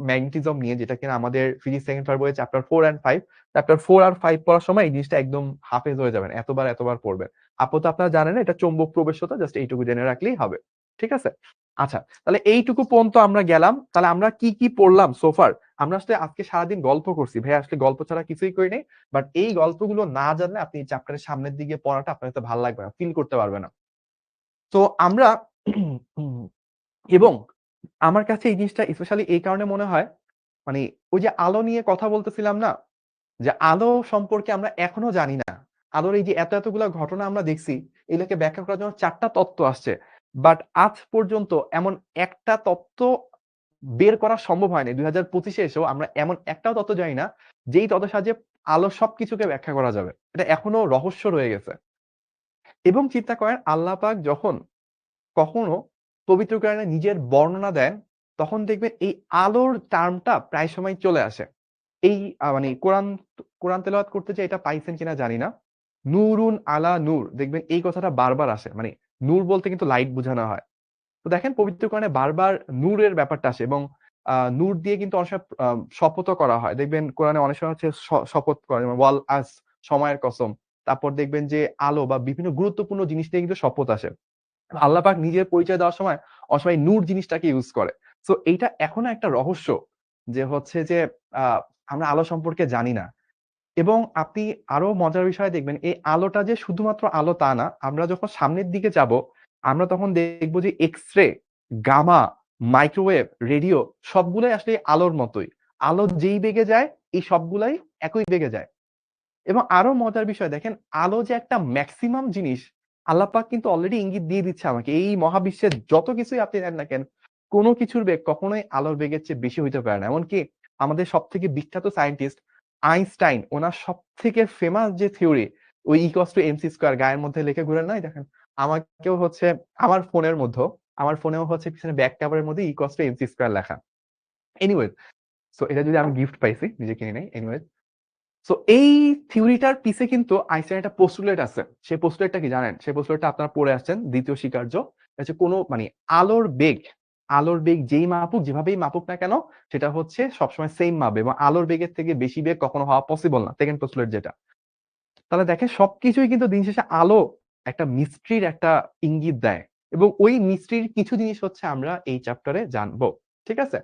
ম্যাগনেটিজম নিয়ে, যেটা কিনা আমাদের ফিজিক্স সেকেন্ড ইয়ার বইয়ে চ্যাপ্টার 4 এন্ড 5। চ্যাপ্টার 4 আর 5 পড়ার সময় এই জিনিসটা একদম হাফেজ হয়ে যাবেন, এতবার পড়বেন। আপাতত আপনারা জানেন না এটা চৌম্বক প্রবেশ্যতা, জাস্ট এইটুকু জেনে রাখলেই হবে। ঠিক আছে? আচ্ছা, তাহলে এইটুকু পর্যন্ত আমরা গেলাম। তাহলে আমরা কি কি পড়লাম সোফার? আমরা আসলে আজকে সারাদিন গল্প করছি ভাই, আসলে গল্প ছাড়া কিছুই করি নাই। বাট এই গল্পগুলো না জানলে আপনি চ্যাপ্টারের সামনের দিকে পড়াটা আপনার তো ভালো লাগবে না, ফিল করতে পারবে না। তো আমরা এবং আমার কাছে এই জিনিসটা স্পেশালি এই কারণে মনে হয়, মানে ওই যে আলো নিয়ে কথা বলতেছিলাম না, যে আলো সম্পর্কে আমরা এখনো জানি না। আলোর এই যে এতগুলা ঘটনা আমরা দেখছি, এগুলোকে ব্যাখ্যা করার জন্য 4টা তত্ত্ব আসছে। বাট আজ পর্যন্ত এমন একটা তত্ত্ব বের করা সম্ভব হয়নি। 2025-এ এসেও আমরা এমন একটাও তত্ত্ব জানি না যেই তত্ত্বের সাহায্যে আলোর সবকিছুকে ব্যাখ্যা করা যাবে। এটা এখনো রহস্য রয়ে গেছে। এবং চিন্তা করেন আল্লাহ পাক যখন কখনো পবিত্র কোরআনে নিজের বর্ণনা দেন, তখন দেখবেন এই আলোর টার্মটা প্রায় সময় চলে আসে। এই মানে কোরআন তেলাওয়াত করতে যেয়ে এটা পাইছেন কিনা জানি না। নূরুন আলা নূর দেখবেন এই কথাটা বারবার আসে। মানে নূর বলতে কিন্তু লাইট বোঝানো হয়। তো দেখেন পবিত্র কোরআনে বারবার নূরের ব্যাপারটা আসে এবং নূর দিয়ে কিন্তু অনেক সময় শপথও করা হয়। দেখবেন কোরআনে অনেক সময় হচ্ছে শপথ করে যেমন ওয়াল আস সময়ের কসম। তারপর দেখবেন যে আলো বা বিভিন্ন গুরুত্বপূর্ণ জিনিস দিয়ে কিন্তু শপথ আসে। আল্লাহ পাক নিজের পরিচয় দেওয়ার সময় অনেক সময় নূর জিনিসটাকে ইউজ করে। সো এইটা এখনো একটা রহস্য যে হচ্ছে যে আ আমরা আলো সম্পর্কে জানি না। এবং আপনি আরো মজার বিষয় দেখবেন এই আলোটা যে শুধুমাত্র আলো তা না। আমরা যখন সামনের দিকে যাব, আমরা তখন দেখব যে এক্স-রে, গামা, মাইক্রোওয়েভ, রেডিও সবগুলাই আসলে আলোর মতোই। আলো যেই বেগে যায় এই সবগুলাই একই বেগে যায়। এবং আরো মজার বিষয় দেখেন, আলো যে একটা মেক্সিমাম জিনিস, আল্লাহ পাক কিন্তু অলরেডি ইঙ্গিত দিয়ে দিচ্ছে আমাকে। এই মহাবিশ্বের যত কিছুই আপনি নেন না কেন, কোন কিছুর বেগ কখনোই আলোর বেগের চেয়ে বেশি হইতে পারে না। এমনকি আমাদের সবথেকে বিখ্যাত সায়েন্টিস্ট আইনস্টাইন, উনার সবথেকে ফেমাস যে থিওরি, ওই ইকুয়ালস টু এমসি স্কয়ার গায়ের মধ্যে লিখে ঘুরেন নাই? দেখেন, আমাকেও হচ্ছে আমার ফোনেও হচ্ছে পিছনে ব্যাক কভারের মধ্যে ইকুয়ালস টু এমসি স্কয়ার লেখা। এনিওয়েজ, সো এটা যদি আমি গিফট পাইছি, নিজে কিনি নাই। এনিওয়েজ, সো এই থিওরিটার পিছে কিন্তু আইনস্টাইনের একটা পোস্টুলেট আছে। সেই পোস্টুলেটটা কি জানেন? সেই পোস্টুলেটটা আপনারা পড়ে আসছেন দ্বিতীয় স্বীকার্য। হচ্ছে কোনো মানে আলোর বেগ, আলোর বেগ যেই মাপুক, যেভাবেই মাপুক না কেন, সেটা হচ্ছে সবসময় সেইম মাপবে এবং আলোর বেগের থেকে বেশি বেগ কখনো হওয়া পসিবল না। সেকেন্ড পোস্টুলেট যেটা। তাহলে দেখেন সবকিছুই কিন্তু দিন শেষে আলো একটা মিস্ট্রির একটা ইঙ্গিত দেয়। এবং ওই মিস্ট্রির কিছু জিনিস হচ্ছে আমরা এই চ্যাপ্টারে জানবো। ঠিক আছে?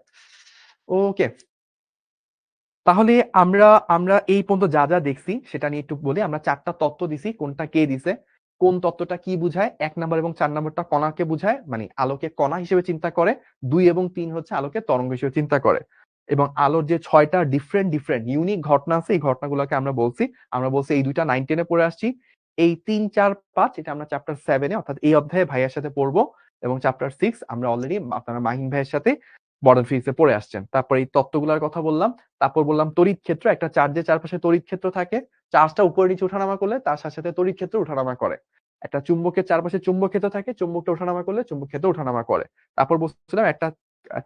ওকে। তাহলে আমরা আমরা এই পর্যন্ত যা দেখছি সেটা নিয়ে একটু বলি। আমরা ৪ টা তত্ত্ব দিছি, কোনটা কে দিছে, কোন তত্ত্বটা কি বুঝায়, ১ নাম্বার এবং ৪ নাম্বারটা কণাকে বুঝায়, মানে আলোকে কণা হিসেবে চিন্তা করে, ২ এবং ৩ হচ্ছে আলোকে তরঙ্গ হিসেবে চিন্তা করে। এবং আলোর যে ৬ টা ডিফারেন্ট ইউনিক ঘটনা আছে, এই ঘটনাগুলোকে আমরা বলছি এই ২টা 9, 10 এ পড়ে আসছি। এই ৩, ৪, ৫ এটা আমরা চ্যাপ্টার 7 এ অর্থাৎ এই অধ্যায়ে ভাইয়ার সাথে পড়বো এবং চ্যাপ্টার 6 আমরা অলরেডি আপনারা মাহিন ভাইয়ের সাথে মডার্ন ফিজিক্স এ পড়ে আসছেন। তারপর এই তত্ত্বগুলোর কথা বললাম। তারপর বললাম তড়িৎ ক্ষেত্র, একটা চার্জের চারপাশে তড়িৎ ক্ষেত্র থাকে। চার্জটা উপরে নিচে ওঠানামা করলে তার সাথে তড়িৎ ক্ষেত্র ওঠানামা করে। একটা চুম্বকের চারপাশে চুম্বক ক্ষেত্র থাকে, চুম্বকটা ওঠানামা করলে চুম্বক ক্ষেত্র ওঠানামা করে। তারপর বলছিলাম একটা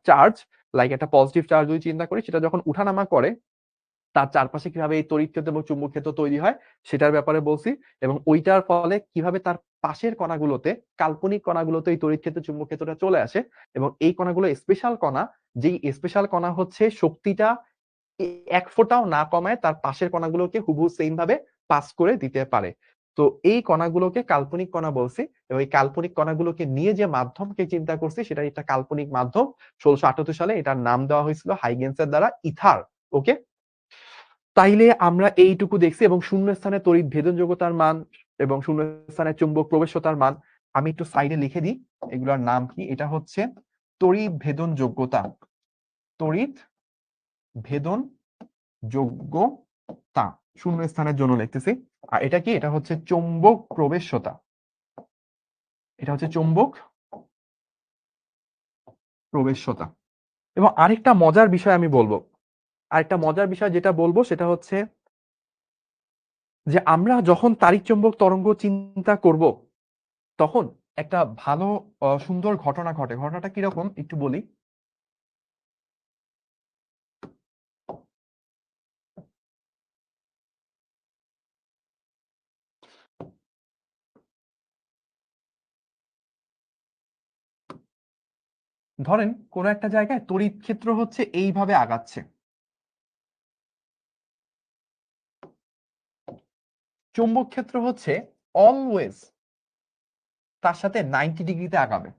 চার্জ, লাইক একটা পজিটিভ চার্জ যদি চিন্তা করি, সেটা যখন উঠানামা করে তার চারপাশে কিভাবে এই তড়িৎ ক্ষেত্র এবং চুম্বক ক্ষেত্র তৈরি হয় সেটার ব্যাপারে বলছি। এবং ওইটার ফলে কিভাবে তার পাশের কণাগুলোতে, কাল্পনিক কণাগুলোতে এই তড়িৎ ক্ষেত্র চুম্বক ক্ষেত্রটা চলে আসে এবং এই কণাগুলো স্পেশাল কণা, যেই স্পেশাল কণা হচ্ছে শক্তিটা ১ ফোঁটাও না কমায় তার পাশের কণাগুলোকে হুবহু সেইম ভাবে পাস করে দিতে পারে। তো এই কণাগুলোকে কাল্পনিক কণা বলছি এবং এই কাল্পনিক কণাগুলোকে নিয়ে যে মাধ্যমকে চিন্তা করছি সেটা একটা কাল্পনিক মাধ্যম। ১৬৭৮ সালে এটার নাম দেওয়া হয়েছিল হাইগেন্সের দ্বারা ইথার। ওকে? তাইলে আমরা এইটুকু দেখছি এবং শূন্যস্থানে তড়িৎ ভেদনযোগ্যতার মান এবং শূন্যস্থানে চুম্বক প্রবেশ্যতার মান আমি একটু সাইডে লিখে দিই। এগুলোর নাম কি? এটা হচ্ছে তড়িৎ ভেদন যোগ্যতা। তড়িৎ ভেদন যোগ্যতা শূন্যস্থানের জন্য লিখতেছি। আর এটা কি? এটা হচ্ছে চৌম্বক প্রবেশ্যতা। এটা হচ্ছে চৌম্বক প্রবেশ্যতা। এবং আরেকটা মজার বিষয় আমি বলবো। আরেকটা মজার বিষয় যেটা বলবো সেটা হচ্ছে যে আমরা যখন তাড়িৎ-চৌম্বক তরঙ্গ চিন্তা করব, তখন একটা ভালো সুন্দর ঘটনা ঘটে। ঘটনাটা কিরকম একটু বলি। ধরেন কোন একটা জায়গায় তড়িৎ ক্ষেত্র হচ্ছে এইভাবে আগাচ্ছে। চৌম্বক ক্ষেত্র হচ্ছে অলওয়েজ তার সাথে 90 ডিগ্রিতে আগাবে।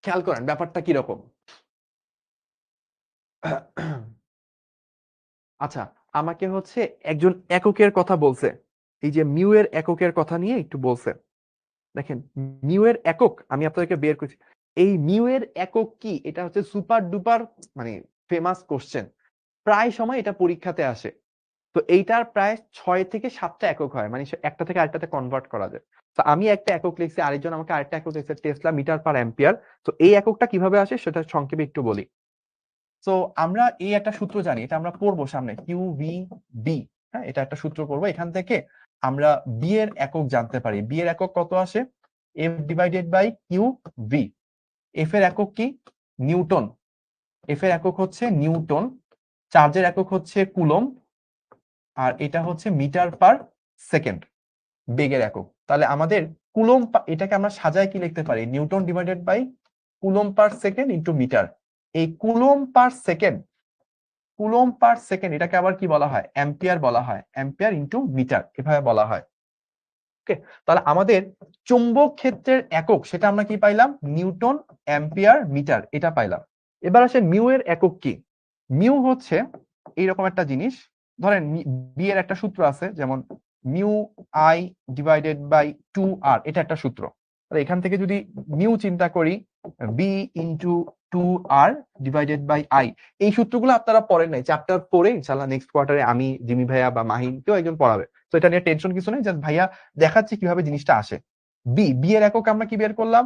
খেয়াল করেন ব্যাপারটা কিরকম। আচ্ছা, আমাকে হচ্ছে একজন এককের কথা বলছে। এই যে মিউ এর এককের কথা নিয়ে একটু বলছে। দেখেন, মিউ এর একক আমি আপনাদেরকে বের করছি। এই মিউ এর একক কি? এটা হচ্ছে সুপার ডুপার মানে ফেমাস কোশ্চেন। প্রায় সময় এটা পরীক্ষাতে আসে। তো এইটার প্রায় 6 থেকে 7টা একক হয়, মানে একটা থেকে আরেকটাতে কনভার্ট করা যায়। তো আমি একটা একক লিখছি, আরেকজন আমাকে আরেকটা একক লিখছে, টেসলা মিটার পার অ্যাম্পিয়ার। তো এই এককটা কিভাবে আসে সেটা সংক্ষেপে একটু বলি। তো আমরা এই একটা সূত্র জানি, এটা আমরা পড়বো সামনে, কিউ ভি বি। হ্যাঁ, এটা একটা সূত্র পড়বো, এখান থেকে আমরা বি এর একক জানতে পারি। বি এর একক কত আসে? F divided by q V. F এর একক কি? নিউটন। এফ এর একক হচ্ছে নিউটন, চার্জের একক হচ্ছে কুলম, আর এটা হচ্ছে মিটার পার সেকেন্ড, বেগের একক। তাহলে আমাদের কুলম, এটাকে আমরা সাজায় কি লিখতে পারি? Newton divided by coulomb per second into metre. এই coulomb per second, coulomb per second এটাকে আবার কি বলা হয়? অ্যাম্পিয়ার বলা হয়। অ্যাম্পিয়ার ইন্টু মিটার এভাবে বলা হয়। ওকে, তাহলে আমাদের চুম্বক ক্ষেত্রের একক সেটা আমরা কি পাইলাম? নিউটন, অ্যাম্পিয়ার, মিটার, এটা পাইলাম। এবার আসে মিউ এর একক কি? মিউ হচ্ছে এইরকম একটা জিনিস, ধরেন বি এর একটা সূত্র আছে, যেমন mu I divided by 2r, এটা একটা সূত্র। তাহলে এখান থেকে যদি মিউ চিন্তা করি, B into 2r divided by I, এই সূত্রগুলো আপনারা পড়েন নাই, চ্যাপ্টার 4-এ ইনশাআল্লাহ নেক্সট কোয়ার্টারে আমি, জিমি ভাইয়া বা মাহিন কেউ একজন পড়াবে। তো এটা নিয়ে টেনশন কিছু নেই, জাস্ট ভাইয়া দেখাচ্ছি কিভাবে জিনিসটা আসে। বি এর একক আমরা কি বের করলাম?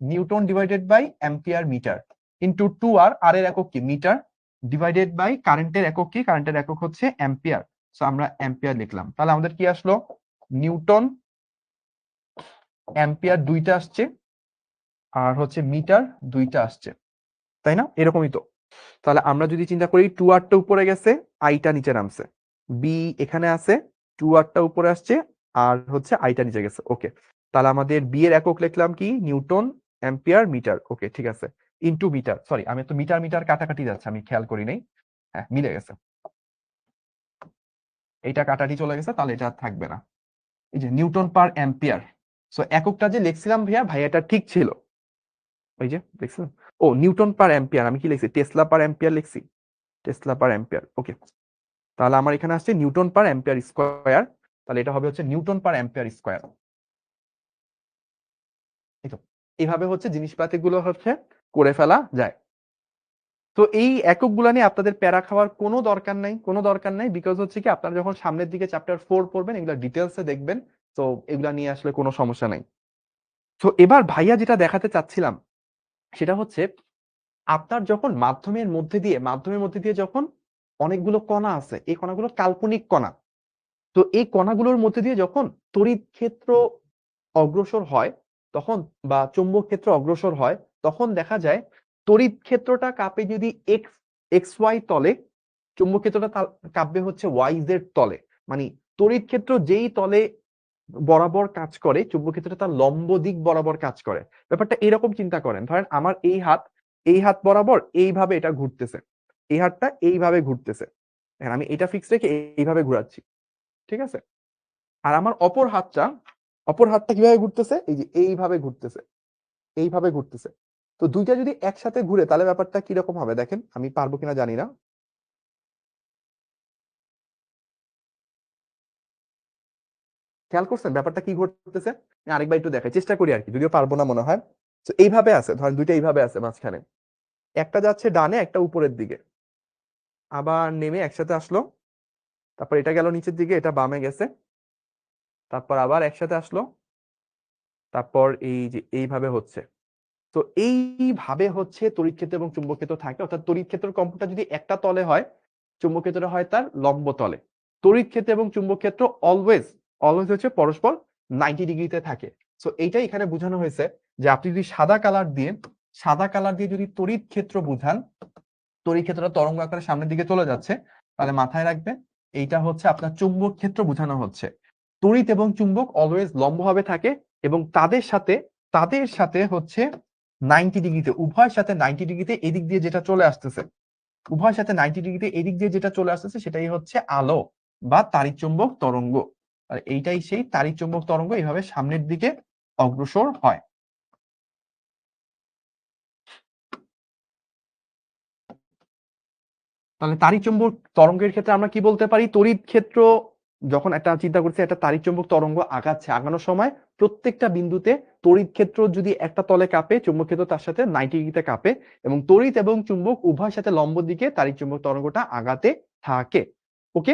Newton divided by ampere metre into 2r, আর এর একক কি? মিটার, ডিভাইডেড বাই কারেন্টের একক কি? কারেন্টের একক হচ্ছে অ্যাম্পিয়ার। সো আমরা অ্যাম্পিয়ার লিখলাম। তাহলে আমাদের কি আসলো? নিউটন, অ্যাম্পিয়ার দুইটা আসছে, আর হচ্ছে মিটার দুইটা আসছে, তাই না? এরকমই তো। তাহলে আমরা যদি চিন্তা করি 2r উপরে গেছে, আইটা নিচে নামছে, বি এখানে আছে, 2r উপরে আসছে, আর হচ্ছে আইটা নিচে গেছে। ওকে, তাহলে আমাদের বি এর একক লিখলাম কি? Newton, ampere, metre. ওকে, ঠিক আছে, ইন্টু মিটার। সরি, আমি তো মিটার মিটার কাটাকাটি যাচ্ছে, আমি খেয়াল করি নাই। হ্যাঁ, মিলে গেছে, এইটা কাটাটি চলে গেছে, তাহলে এটা থাকবে না। এই যে নিউটন পার অ্যাম্পিয়ার। সো এককটা যে লিখছিলাম ভাইয়া এটা ঠিক ছিল। ওই যে দেখছিলাম, ও নিউটন পার অ্যাম্পিয়ার, আমি কি লিখছি? টেসলা পার অ্যাম্পিয়ার লিখছি, টেসলা পার অ্যাম্পিয়ার। ওকে, তাহলে আমার এখানে আসছে নিউটন পার অ্যাম্পিয়ার স্কয়ার। তাহলে এটা হবে হচ্ছে নিউটন পার অ্যাম্পিয়ার স্কয়ার। এই তো, এইভাবে হচ্ছে জিনিসপাতিগুলো হচ্ছে করে ফেলা যায়। তো এই এককগুলো নিয়ে আপনাদের প্যারা খাওয়ার কোনো দরকার নাই, কোনো দরকার নাই, বিকজ হচ্ছে কি আপনারা যখন সামনের দিকে চ্যাপ্টার 4 পড়বেন, এগুলো ডিটেলসে দেখবেন। তো এগুলা নিয়ে আসলে কোনো সমস্যা নাই। তো এবার ভাইয়া যেটা দেখাতে চাচ্ছিলাম সেটা হচ্ছে, আপনার যখন মাধ্যমের মধ্যে দিয়ে যখন অনেকগুলো কণা আছে, এই কণাগুলো কাল্পনিক কণা। তো এই কণাগুলোর মধ্যে দিয়ে যখন তড়িৎ ক্ষেত্র অগ্রসর হয় তখন, বা চৌম্বক ক্ষেত্র অগ্রসর হয়, তখন দেখা যায় তড়িৎ ক্ষেত্রটা কাঁপে যদি এক্স ওয়াই তলে, চৌম্বক ক্ষেত্রটা কাঁপবে হচ্ছে ওয়াই জেড তলে। মানে তড়িৎ ক্ষেত্র যেই তলে বরাবর কাজ করে, চৌম্বক ক্ষেত্রটা তার লম্ব দিক বরাবর কাজ করে। ব্যাপারটা এরকম চিন্তা করেন, ধরেন আমার এই হাত বরাবর এইভাবে এটা ঘুরতেছে, এই হাতটা এইভাবে ঘুরতেছে, আমি এটা ফিক্স রেখে এইভাবে ঘুরাচ্ছি, ঠিক আছে? আর আমার অপর হাতটা কিভাবে ঘুরতেছে? এই যে এইভাবে ঘুরতেছে, এইভাবে ঘুরতেছে। তো দুইটা যদি একসাথে ঘুরে তাহলে ব্যাপারটা কিরকম হবে দেখেন, আমি পারবো কিনা জানি না। খেয়াল করছেন ব্যাপারটা কি ঘটতেছে? আমি আরেকবার একটু দেখাই চেষ্টা করি আর কি, যদিও পারবো না মনে হয়। তো এইভাবে আছে, ধরেন দুইটা এইভাবে আছে মাঝখানে, একটা যাচ্ছে ডানে, একটা উপরের দিকে, আবার নেমে একসাথে আসলো, তারপর এটা গেল নিচের দিকে, এটা বামে গেছে, তারপর আবার একসাথে আসলো, তারপর এই যে এইভাবে হচ্ছে। তো এইভাবে হচ্ছে তড়িৎ ক্ষেত্র এবং চুম্বক ক্ষেত্র থাকে। অর্থাৎ তড়িৎ ক্ষেত্রের কম্পনটা যদি একটা তলে হয়, চুম্বক ক্ষেত্রটা হয় তার লম্ব তলে। তড়িৎ ক্ষেত্র এবং চুম্বক ক্ষেত্র অলওয়েজ অলওয়েজ হচ্ছে পরস্পর 90 ডিগ্রিতে থাকে। সো এইটাই এখানে বোঝানো হয়েছে, যে আপনি যদি সাদা কালার দিয়ে যদি তড়িৎ ক্ষেত্র বুঝান, তড়িৎ ক্ষেত্রটা তরঙ্গ আকারে সামনের দিকে চলে যাচ্ছে, তাহলে মাথায় রাখবেন এইটা হচ্ছে আপনার চুম্বক ক্ষেত্র বোঝানো হচ্ছে। তড়িৎ এবং চুম্বক অলওয়েজ লম্বভাবে থাকে, এবং তাদের সাথে হচ্ছে 90 ডিগ্রিতে, উভয়ের সাথে 90 ডিগ্রিতে এদিক দিয়ে যেটা চলে আসতেছে, উভয়ের সাথে 90 ডিগ্রিতে এদিক দিয়ে যেটা চলে আসতেছে সেটাই হচ্ছে আলো বা তাড়িৎচুম্বক তরঙ্গ। আর এইটাই সেই তাড়িৎচুম্বক তরঙ্গ, এইভাবে সামনের দিকে অগ্রসর হয়। তাহলে তাড়িৎচুম্বক তরঙ্গের ক্ষেত্রে আমরা কি বলতে পারি? তড়িৎ ক্ষেত্র যখন একটা চিন্তা করছে, একটা তাড়িৎচুম্বক তরঙ্গ আগাচ্ছে, আগানোর সময় প্রত্যেকটা বিন্দুতে তড়িৎ ক্ষেত্র যদি একটা তলে কাঁপে, চুম্বক ক্ষেত্র তার সাথে 90 ডিগ্রিতে কাঁপে, এবং তড়িৎ এবং চুম্বক উভয়ের সাথে লম্ব দিকে তাড়িৎচুম্বক তরঙ্গটা আগাতে থাকে। ওকে,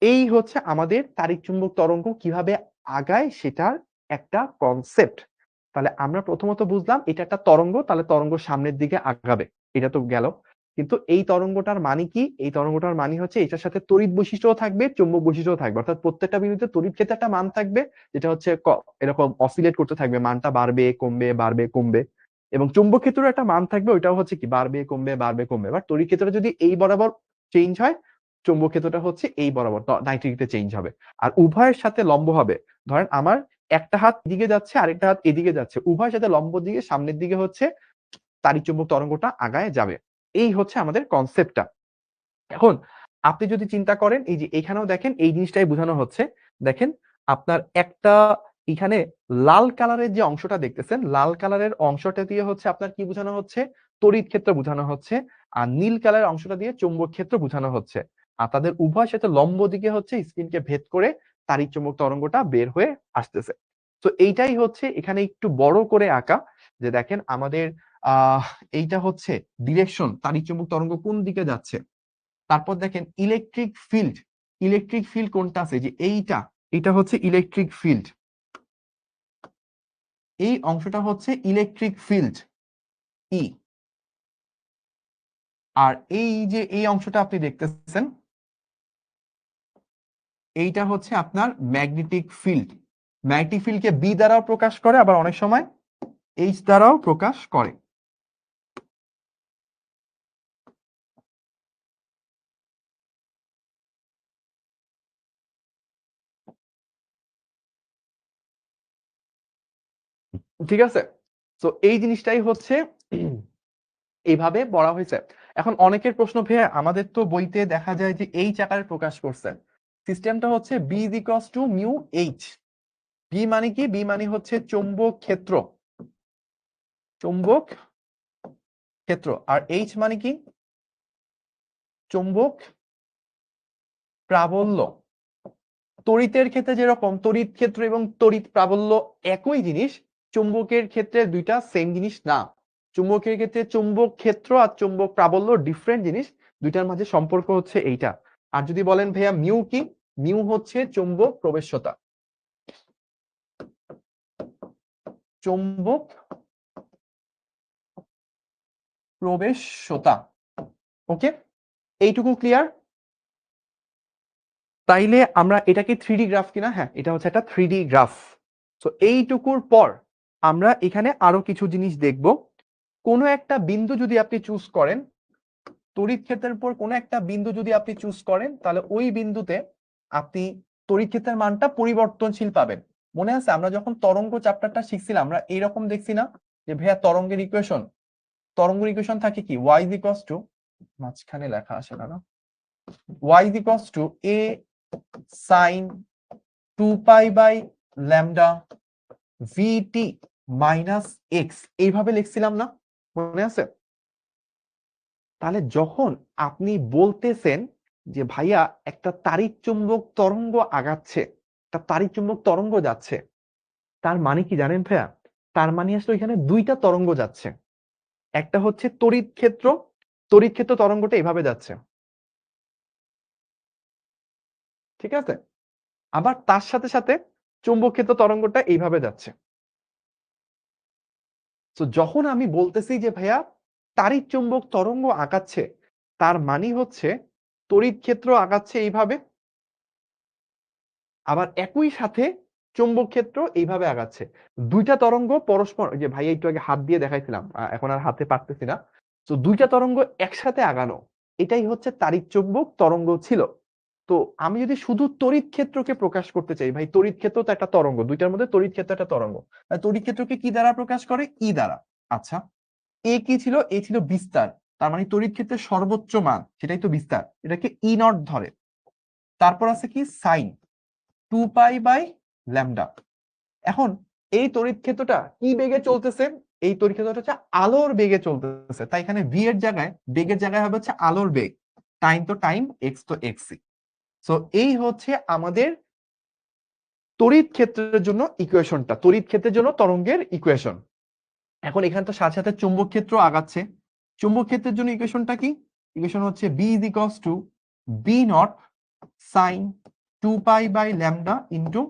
এই হচ্ছে আমাদের তাড়িৎ চুম্বক তরঙ্গ কিভাবে আগায় সেটার একটা কনসেপ্ট। তাহলে আমরা প্রথমত বুঝলাম এটা একটা তরঙ্গ, তাহলে তরঙ্গ সামনের দিকে আগাবে, এটা তো গেল। কিন্তু এই তরঙ্গটার মানে কি? এই তরঙ্গটার মানে হচ্ছে এটার সাথে তড়িৎ বৈশিষ্ট্যও থাকবে, চুম্বক বৈশিষ্ট্যও থাকবে, অর্থাৎ প্রত্যেকটা বিন্দুতে তড়িৎ ক্ষেত্রে একটা মান থাকবে, যেটা হচ্ছে এরকম অসিলেট করতে থাকবে, মানটা বাড়বে কমবে বাড়বে কমবে। এবং চুম্বক ক্ষেত্রের একটা মান থাকবে, ওইটাও হচ্ছে কি বাড়বে কমবে বাড়বে কমবে। বাট তড়িৎ ক্ষেত্রটা যদি এই বরাবর চেঞ্জ হয়, চুম্বক ক্ষেত্রটা হচ্ছে এই বরাবর 90 ডিগ্রিতে চেঞ্জ হবে। আর উভয়ের সাথে লম্ব হবে, ধরেন আমার একটা হাত এদিকে যাচ্ছে আরেকটা হাত এদিকে যাচ্ছে, উভয়ের সাথে লম্ব দিকে সামনের দিকে হচ্ছে তাড়িৎ চুম্বক তরঙ্গটা আগায় যাবে। এই হচ্ছে আমাদের কনসেপ্টটা। এখন আপনি যদি চিন্তা করেন, এই যে এখানেও দেখেন এই জিনিসটাই বোঝানো হচ্ছে। দেখেন আপনার একটা এখানে লাল কালারের যে অংশটা দেখতেছেন, লাল কালারের অংশটা দিয়ে হচ্ছে আপনার কি বোঝানো হচ্ছে? তড়িৎ ক্ষেত্র বোঝানো হচ্ছে। আর নীল কালারের অংশটা দিয়ে চৌম্বক ক্ষেত্র বোঝানো হচ্ছে। আর তাদের উভয় সাথে লম্ব দিকে হচ্ছে স্ক্রিনকে ভেদ করে তাড়িৎ চুম্বক তরঙ্গটা বের হয়ে আসতেছে। তো এইটাই হচ্ছে এখানে একটু বড় করে আঁকা, যে দেখেন আমাদের আহ এইটা হচ্ছে ডিরেকশন, তাড়িৎ চুম্বক তরঙ্গ কোন দিকে যাচ্ছে। তারপর দেখেন ইলেকট্রিক ফিল্ড, ইলেকট্রিক ফিল্ড কোনটা আছে, যে এইটা, এটা হচ্ছে ইলেকট্রিক ফিল্ড, এই অংশটা হচ্ছে ইলেকট্রিক ফিল্ড ই। আর এই যে এই অংশটা আপনি দেখতেছেন, এইটা হচ্ছে আপনার ম্যাগনেটিক ফিল্ড। ম্যাগনেটিক ফিল্ডকে বি দ্বারাও প্রকাশ করে, আবার অনেক সময় এইচ দ্বারাও প্রকাশ করে। ঠিক আছে, তো এই জিনিসটাই হচ্ছে এইভাবে পড়া হয়েছে। এখন অনেকের প্রশ্ন, ভাইয়া আমাদের তো বইতে দেখা যায় যে এইচ আকারে প্রকাশ করছে, সিস্টেমটা হচ্ছে B is equals to mu H. B মানে কি? বি মানে হচ্ছে চৌম্বক ক্ষেত্র, চৌম্বক ক্ষেত্র। আর এইচ মানে কি? চৌম্বক প্রাবল্য। তড়িতের ক্ষেত্রে যেরকম তড়িৎ ক্ষেত্র এবং তড়িৎ প্রাবল্য একই জিনিস, চুম্বকের ক্ষেত্রে দুইটা সেম জিনিস না। চুম্বকের ক্ষেত্রে চুম্বক ক্ষেত্র আর চুম্বক প্রাবল্য ডিফারেন্ট জিনিস, দুইটার মাঝে সম্পর্ক হচ্ছে এইটা। আর যদি বলেন ভাইয়া মিউ কি? মিউ হচ্ছে চুম্বক প্রবেশ্যতা, চুম্বক প্রবেশ্যতা। ওকে, এইটুকু ক্লিয়ার? তাইলে আমরা এটা কি 3D গ্রাফ কিনা? হ্যাঁ, এটা হচ্ছে একটা 3D গ্রাফ। তো এইটুকুর পর আমরা এখানে আরো কিছু জিনিস দেখব। কোনো একটা বিন্দু যদি আপনি চুজ করেন, তড়িৎ ক্ষেত্রের উপর কোনো একটা বিন্দু যদি আপনি চুজ করেন, তাহলে ওই বিন্দুতে আপনি তড়িৎ ক্ষেত্রের মানটা পরিবর্তনশীল পাবেন। মনে আছে আমরা যখন তরঙ্গ চ্যাপ্টারটা শিখছিলাম, আমরা এইরকম দেখছি না যে ভাইয়া তরঙ্গের ইকুয়েশন, তরঙ্গের ইকুয়েশন থাকে কি? y ইজ ইকুয়ালস টু, মাঝখানে লেখা আসে না, y is equals to a sin 2 pi by lambda vt minus x, এইভাবে লিখছিলাম না? মনে আছে? তাহলে যখন আপনি বলতেছেন যে ভাইয়া একটা তাড়িৎ চুম্বক তরঙ্গ আগাচ্ছে, একটা তাড়িৎ চুম্বক তরঙ্গ যাচ্ছে, তার মানে কি জানেন ভাইয়া? তার মানে আসলে এখানে দুইটা তরঙ্গ যাচ্ছে। একটা হচ্ছে তড়িৎ ক্ষেত্র, তড়িৎ ক্ষেত্র তরঙ্গটা এভাবে যাচ্ছে, ঠিক আছে? আবার তার সাথে সাথে চুম্বক ক্ষেত্র তরঙ্গটা এইভাবে যাচ্ছে। তো যখন আমি বলতেছি যে ভাইয়া তাড়িৎ চুম্বক তরঙ্গ আগাচ্ছে, তার মানে হচ্ছে তড়িৎ ক্ষেত্র আগাচ্ছে এইভাবে, আবার একই সাথে চুম্বক ক্ষেত্র এইভাবে আগাচ্ছে। দুইটা তরঙ্গ পরস্পর, যে ভাই একটু আগে হাত দিয়ে দেখাইছিলাম, এখন আর হাতে পারতেছি না। তো দুইটা তরঙ্গ একসাথে আগানো, এটাই হচ্ছে তাড়িৎ চুম্বক তরঙ্গ ছিল। তো আমি যদি শুধু তড়িৎ ক্ষেত্রকে প্রকাশ করতে চাই, ভাই তড়িৎ ক্ষেত্র তো একটা তরঙ্গ, দুইটার মধ্যে তড়িৎ ক্ষেত্র একটা তরঙ্গ, তড়িৎ ক্ষেত্রকে কি দ্বারা প্রকাশ করে? ই দ্বারা। আচ্ছা, এ কি ছিল? এ ছিল বিস্তার, তার মানে তড়িৎ ক্ষেত্রের সর্বোচ্চ মান সেটাই তো বিস্তার, এটাকে ই নট ধরে। তারপর আছে কি? Sine 2 pi by lambda. এখন এই তড়িৎ ক্ষেত্রটা কি বেগে চলতেছে? এই তড়িৎ ক্ষেত্রটা হচ্ছে আলোর বেগে চলতেছে, তাই এখানে ভি এর জায়গায়, বেগের জায়গায় হবে হচ্ছে আলোর বেগ, টাইম তো টাইম, এক্স তো এক্সই। সো এই হচ্ছে আমাদের তড়িৎ ক্ষেত্রের জন্য ইকুয়েশনটা, তড়িৎ ক্ষেত্রের জন্য তরঙ্গের ইকুয়েশন। এখন এখানে তো সাথে সাথে চুম্বক ক্ষেত্র আগাচ্ছে, চুম্বক ক্ষেত্রের জন্য ইকুয়েশনটা কি? ইকুয়েশন হচ্ছে B is equals to B naught sine 2π/λ into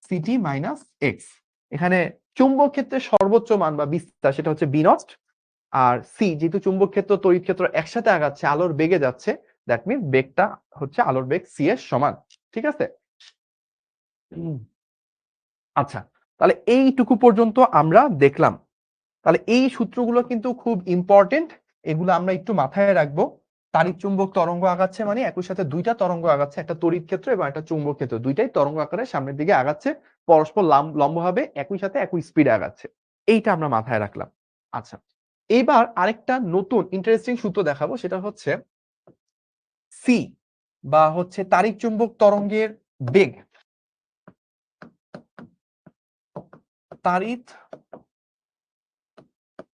ct minus x. এখানে চুম্বক ক্ষেত্রের সর্বোচ্চ মান বা বিস্তার সেটা হচ্ছে বি নট, আর সি যেহেতু চুম্বক ক্ষেত্র তড়িৎ ক্ষেত্র একসাথে আগাচ্ছে, আলোর বেগে যাচ্ছে, দ্যাট মিন বেগটা হচ্ছে আলোর বেগ সি এর সমান। ঠিক আছে? আচ্ছা, তাহলে এইটুকু পর্যন্ত আমরা দেখলাম। তাহলে এই সূত্রগুলো কিন্তু খুব ইম্পর্টেন্ট, এগুলো আমরা একটু মাথায় রাখবো। তাড়িৎ চুম্বক তরঙ্গ আগাচ্ছে মানে একই সাথে দুইটা তরঙ্গ আগাচ্ছে, একটা তড়িৎ ক্ষেত্র এবং একটা চুম্বক ক্ষেত্র, দুইটাই তরঙ্গ আকারে সামনের দিকে আগাচ্ছে, পরস্পর লম্বভাবে একই সাথে একই স্পিডে আগাচ্ছে। এইটা আমরা মাথায় রাখলাম। আচ্ছা, এবার আরেকটা নতুন ইন্টারেস্টিং সূত্র দেখাবো, সেটা হচ্ছে সি বা হচ্ছে তাড়িৎ চুম্বক তরঙ্গের বেগ। তাড়িৎ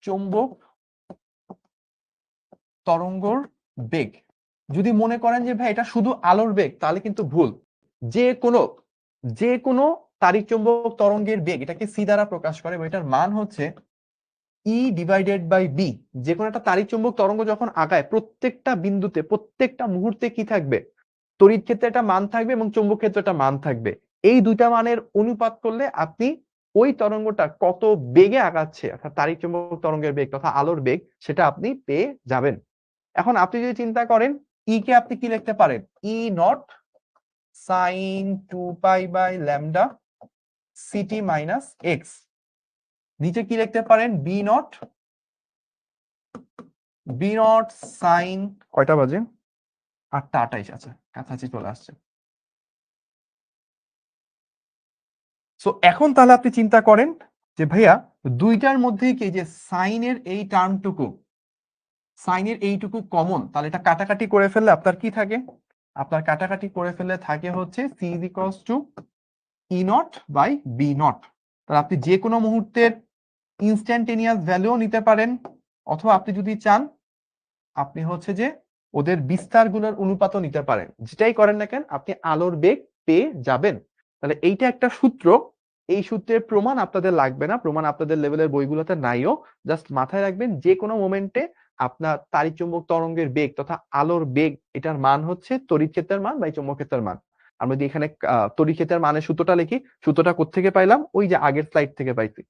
চুম্বক তরঙ্গর বেগ, যদি মনে করেন যে ভাই এটা শুধু আলোর বেগ, তাহলে কিন্তু ভুল। যে কোনো তাড়িৎ চুম্বক তরঙ্গের বেগ এটাকে সি দ্বারা প্রকাশ করে এবং এটার মান হচ্ছে ই ডিভাইডেড বাই বি। যে কোনো একটা তাড়িৎ চুম্বক তরঙ্গ যখন আগায়, প্রত্যেকটা বিন্দুতে প্রত্যেকটা মুহূর্তে কি থাকবে? তড়িৎ ক্ষেত্রে একটা মান থাকবে এবং চুম্বক ক্ষেত্রে একটা মান থাকবে। এই দুইটা মানের অনুপাত করলে আপনি ওই তরঙ্গটা কত বেগে আগাচ্ছে, অর্থাৎ তাড়িৎ চুম্বক তরঙ্গের বেগ তথা আলোর বেগ, সেটা আপনি পেয়ে যাবেন। এখন আপনি যদি চিন্তা করেন, ই কে আপনি কি লিখতে পারেন? E naught sine 2π/λ ct minus x. নিচে কি লিখতে পারেন? বি নট সাইন, কয়টা বাজে? 8টা 28। আচ্ছা, কাছাকাছি চলে আসছে। সো এখন তাহলে আপনি চিন্তা করেন যে ভাইয়া দুইটার মধ্যে কি যে সাইনের এইটুকু কমন, তাহলে এটা কাটাকাটি করে ফেললে আপনার কি থাকে? আপনার কাটাকাটি করে ফেললে থাকে হচ্ছে C is equals to E naught by B naught. তাহলে আপনি যে কোনো মুহূর্তের ইনস্ট্যান্টেনিয়াস ভ্যালুও নিতে পারেন, অথবা আপনি যদি চান আপনি হচ্ছে যে ওদের বিস্তারগুলোর অনুপাতও নিতে পারেন। যেটাই করেন না কেন আপনি আলোর বেগ পেয়ে যাবেন। তাহলে এইটা একটা সূত্র, এই সূত্রের প্রমাণ আপনাদের লাগবে না, প্রমাণ আপনাদের লেভেলের বইগুলোতে নাইও। জাস্ট মাথায় রাখবেন যে কোনো মোমেন্টে আপনার তাড়িৎ চুম্বক তরঙ্গের বেগ তথা আলোর বেগ, এটার মান হচ্ছে তড়িৎ ক্ষেত্রের মান বা চুম্বক ক্ষেত্রের মান। আমরা যদি এখানে তড়িৎ ক্ষেত্রের মানের সূত্রটা লিখি, সূত্রটা কোত্থেকে পাইলাম? ওই যে আগের স্লাইড থেকে পাইছি।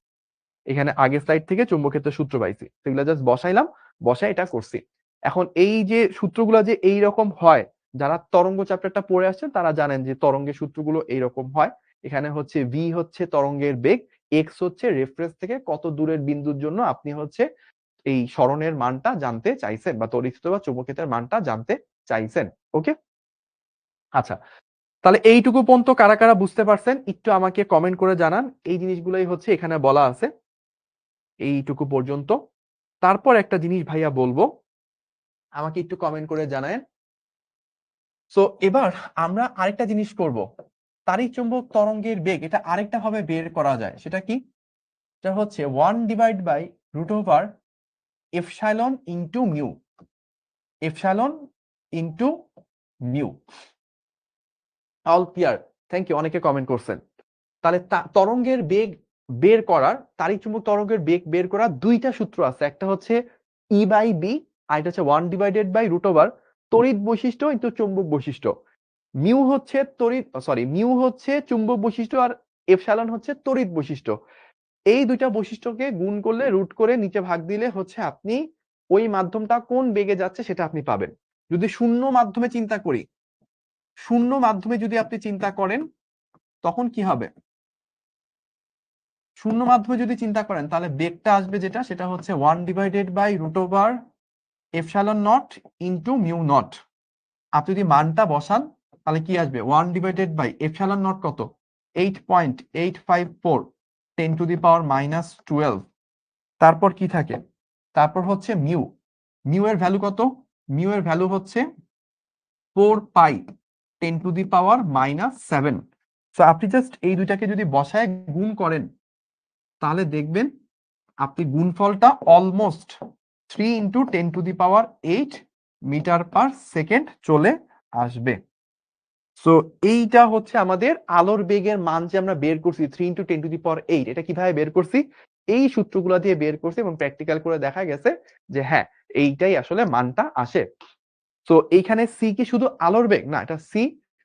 এখানে আগের স্লাইড থেকে চুম্বক ক্ষেত্রের সূত্র পাইছি, সেগুলো জাস্ট বসাইলাম, বসাই এটা করছি। এখন এই যে সূত্রগুলো যে এই রকম হয়, যারা তরঙ্গ চ্যাপ্টারটা পড়ে আসছেন তারা জানেন যে তরঙ্গের সূত্রগুলো এইরকম হয়। এখানে হচ্ছে ভি হচ্ছে তরঙ্গের বেগ, এক্স হচ্ছে রেফারেন্স থেকে কত দূরের বিন্দুর জন্য আপনি হচ্ছে এই সরণের মানটা জানতে চাইছেন বা তড়িৎ বা চুম্বকীয়তার মানটা জানতে চাইছেন। ওকে, আচ্ছা, তাহলে এইটুকু পর্যন্ত কারা কারা বুঝতে পারছেন একটু আমাকে কমেন্ট করে জানান। এই জিনিসগুলোই হচ্ছে এখানে বলা আছে এইটুকু পর্যন্ত। তারপর একটা জিনিস ভাইয়া বলবো, আমাকে একটু কমেন্ট করে জানায়েন। সো এবার আমরা আরেকটা জিনিস করব, তাড়িৎ চুম্বক তরঙ্গের বেগ এটা আরেকটা ভাবে বের করা যায়। সেটা কি? এটা হচ্ছে 1/√ওভার epsilon into mu, epsilon into mu. All clear? Thank you, অনেকে কমেন্ট করছেন। তাহলে তরঙ্গের বেগ বের করার, তাড়িৎ চুম্বক তরঙ্গের বেগ বের করার দুইটা সূত্র আছে, একটা হচ্ছে ই বাই বি, আর এটা হচ্ছে 1/√ওভার তড়িৎ বৈশিষ্ট্য ইনটু চুম্বক বৈশিষ্ট্য। মিউ হচ্ছে চুম্বক বৈশিষ্ট্য আর এপসাইলন হচ্ছে তড়িৎ বৈশিষ্ট্য। এই দুইটা বৈশিষ্ট্যকে গুণ করলে, রুট করে নিচে ভাগ দিলে হচ্ছে আপনি ওই মাধ্যমটা কোন বেগে যাচ্ছে সেটা আপনি পাবেন। যদি শূন্য মাধ্যমে চিন্তা করি, শূন্য মাধ্যমে যদি আপনি চিন্তা করেন তখন কি হবে? শূন্য মাধ্যমে যদি চিন্তা করেন তাহলে বেগটা আসবে যেটা, সেটা হচ্ছে 1/√ওভার epsilon naught into mu naught. আপনি যদি মানটা বসান তাহলে কি আসবে? 1/এপসাইলন নট কত? 8.854 10⁻⁻12। তারপর কি থাকে? তারপর হচ্ছে মিউ, মিউ এর ভ্যালু কত? মিউ এর ভ্যালু হচ্ছে 4π 10⁻⁻7। সো আপনি জাস্ট এই দুইটাকে যদি বসায় গুণ করেন তাহলে দেখবেন আপনি গুণফলটা অলমোস্ট 3 × 10⁸ মিটার পার সেকেন্ড চলে আসবে। সো এইটা হচ্ছে আমাদের আলোর বেগের মান যে আমরা বের করছি 3 × 10⁸। এটা কিভাবে বের করছি? এই সূত্রগুলো দিয়ে বের করছি এবং প্র্যাকটিক্যাল করে দেখা গেছে যে হ্যাঁ, এইটাই আসলে মানটা আসে। সো এইখানে সি কি শুধু আলোর বেগ না, এটা সি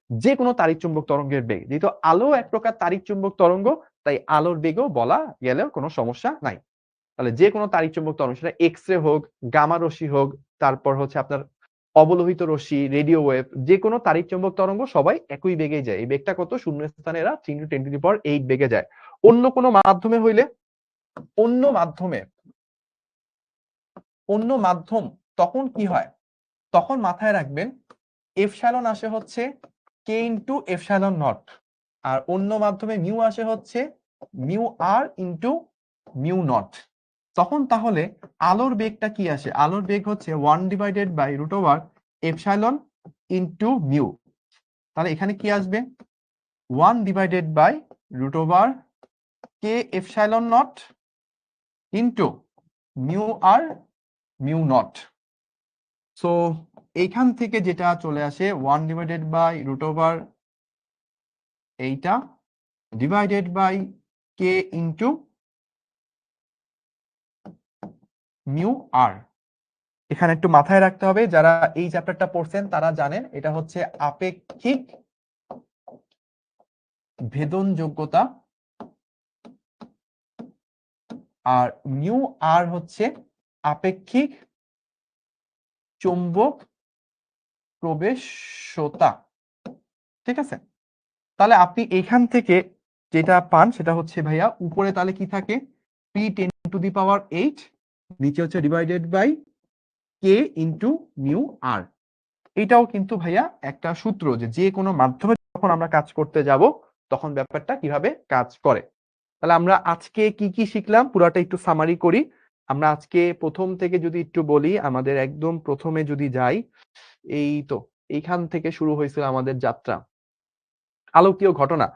যে কোনো তাড়িৎ চুম্বক তরঙ্গের বেগ। যেহেতু আলো এক প্রকার তাড়িৎ চুম্বক তরঙ্গ, তাই আলোর বেগও বলা গেলেও কোনো সমস্যা নাই। তাহলে যে কোনো তাড়িৎ চুম্বক তরঙ্গ, সেটা এক্স রে হোক, গামা রশ্মি হোক, তারপর হচ্ছে আপনার অবলোহিত রশ্মি, রেডিও ওয়েভ, যে কোনো তাড়িৎ চুম্বক তরঙ্গ সবাই একই বেগে যায়। এই বেগটা কত? শূন্য স্থানে এরা 10⁸ বেগে যায়। অন্য কোনো মাধ্যমে হইলে, অন্য মাধ্যম তখন কি হয়? তখন মাথায় রাখবেন এপসাইলন আসে হচ্ছে কে ইন্টু এপসাইলন নট, আর অন্য মাধ্যমে মিউ আসে হচ্ছে mu R into mu not. তখন তাহলে আলোর বেগটা কি আসে? আলোর বেগ হচ্ছে 1/√ওভার এপসাইলন ইন্টু মিউ। তাহলে এখানে কি আসবে? 1/√ওভার k epsilon naught into mu r mu naught. So এইখান থেকে যেটা চলে আসে 1/√ওভার এইটা divided by k into mu r. এখানে একটু মাথায় রাখতে হবে, যারা এই চ্যাপ্টারটা পড়ছেন তারা জানেন এটা হচ্ছে আপেক্ষিক ভেদনযোগ্যতা, আর মিউ আর হচ্ছে আপেক্ষিক চৌম্বক প্রবেশতা। ঠিক আছে? তাহলে আপনি এখান থেকে যেটা পান সেটা হচ্ছে ভাইয়া, উপরে তাহলে কি থাকে? P10⁸, নিচে হচ্ছে divided by k into mu r. এটাও কিন্তু ভাইয়া একটা সূত্র, যে কোনো মাধ্যমে যখন আমরা কাজ করতে যাব তখন ব্যাপারটা কিভাবে কাজ করে। তাহলে আমরা আজকে কি কি শিখলাম পুরাটা একটু সামারি করি। আমরা আজকে প্রথম থেকে যদি একটু বলি, আমাদের একদম প্রথমে যদি যাই, এই তো এইখান থেকে শুরু হয়েছিল আমাদের যাত্রা, আলোকীয় ঘটনা।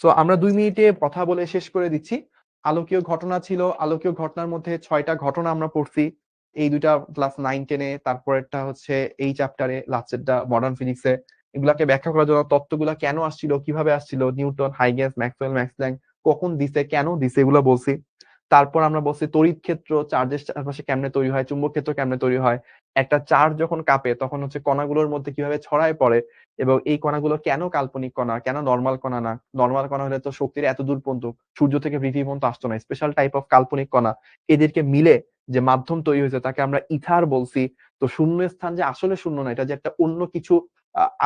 সো আমরা 2 মিনিটে কথা বলে শেষ করে দিচ্ছি। আলোকীয় ঘটনা ছিল, আলোকীয় ঘটনার মধ্যে 6টা ঘটনা আমরা পড়ছি। এই দুইটা ক্লাস 9-10-এ, তারপরেরটা হচ্ছে এই চ্যাপ্টারে, লাস্টেরটা মডার্ন ফিজিক্সে। এগুলাকে ব্যাখ্যা করার জন্য তত্ত্বগুলা কেন আসছিল, কিভাবে আসছিল, Newton, Huygens, Maxwell, Max Planck কখন দিছে, কেন দিছে, এগুলো বলছি। তারপর আমরা বলছি তড়িৎ ক্ষেত্র চার্জের চারপাশে কেমনে তৈরি হয়, চুম্বক ক্ষেত্র কেমনে তৈরি হয়, একটা চার্জ যখন কাঁপে তখন হচ্ছে কণাগুলোর মধ্যে কিভাবে ছড়ায় পড়ে, এবং এই কণাগুলো কেন কাল্পনিক কণা, কেন নরমাল কণা না। নরমাল কণা হলে তো শক্তির এত দূর পর্যন্ত সূর্য থেকে পৃথিবী পর্যন্ত আসতো না। স্পেশাল টাইপ অফ কাল্পনিক কণা, এদেরকে মিলে যে মাধ্যম তৈরি হয়েছে তাকে আমরা ইথার বলছি। তো শূন্য স্থান যে আসলে শূন্য না, এটা যে একটা অন্য কিছু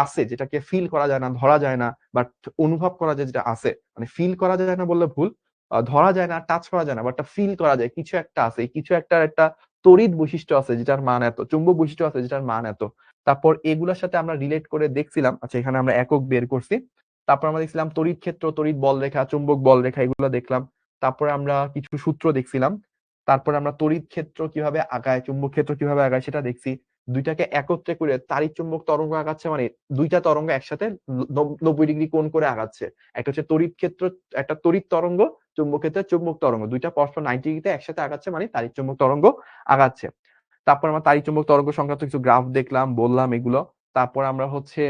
আছে যেটাকে ফিল করা যায় না, ধরা যায় না, বাট অনুভব করা যায়, যেটা আছে, মানে ফিল করা যায় না বললে ভুল, ধরা যায় না, টাচ করা যায় না, বাট ফিল করা যায় কিছু একটা আছে। এই কিছু একটার একটা তড়িৎ বৈশিষ্ট্য আছে যেটার মান এত, চুম্বক বৈশিষ্ট্য আছে যেটার মান এত। তারপর এগুলোর সাথে আমরা রিলেট করে দেখছিলাম, আচ্ছা এখানে আমরা একক বের করছি। তারপর আমরা দেখছিলাম তড়িৎ ক্ষেত্র, তড়িৎ বল রেখা, চুম্বক বল রেখা, এগুলো দেখলাম। তারপরে আমরা কিছু সূত্র দেখছিলাম। তারপরে আমরা তড়িৎ ক্ষেত্র কিভাবে আগায়, চুম্বক ক্ষেত্র কিভাবে আগায় সেটা দেখছি। দুইটাকে একত্রে করে তাড়িৎ চুম্বক তরঙ্গ আগাচ্ছে, মানে দুইটা তরঙ্গ একসাথে 90 ডিগ্রি কোণ করে আগাচ্ছে। একটা হচ্ছে তড়িৎ ক্ষেত্র, একটা তড়িৎ তরঙ্গ, চুম্বক ক্ষেত্রে চুম্বক তরঙ্গ, দুইটা পরস্পর 90 ডিগ্রিতে একসাথে আগাচ্ছে, মানে তাড়িৎ চুম্বক তরঙ্গ আগাচ্ছে। তারপর আমরা তাড়িৎ চুম্বক তরঙ্গ সংক্রান্ত কিছু গ্রাফ দেখলাম, বললাম এগুলো। তারপর আমরা হচ্ছে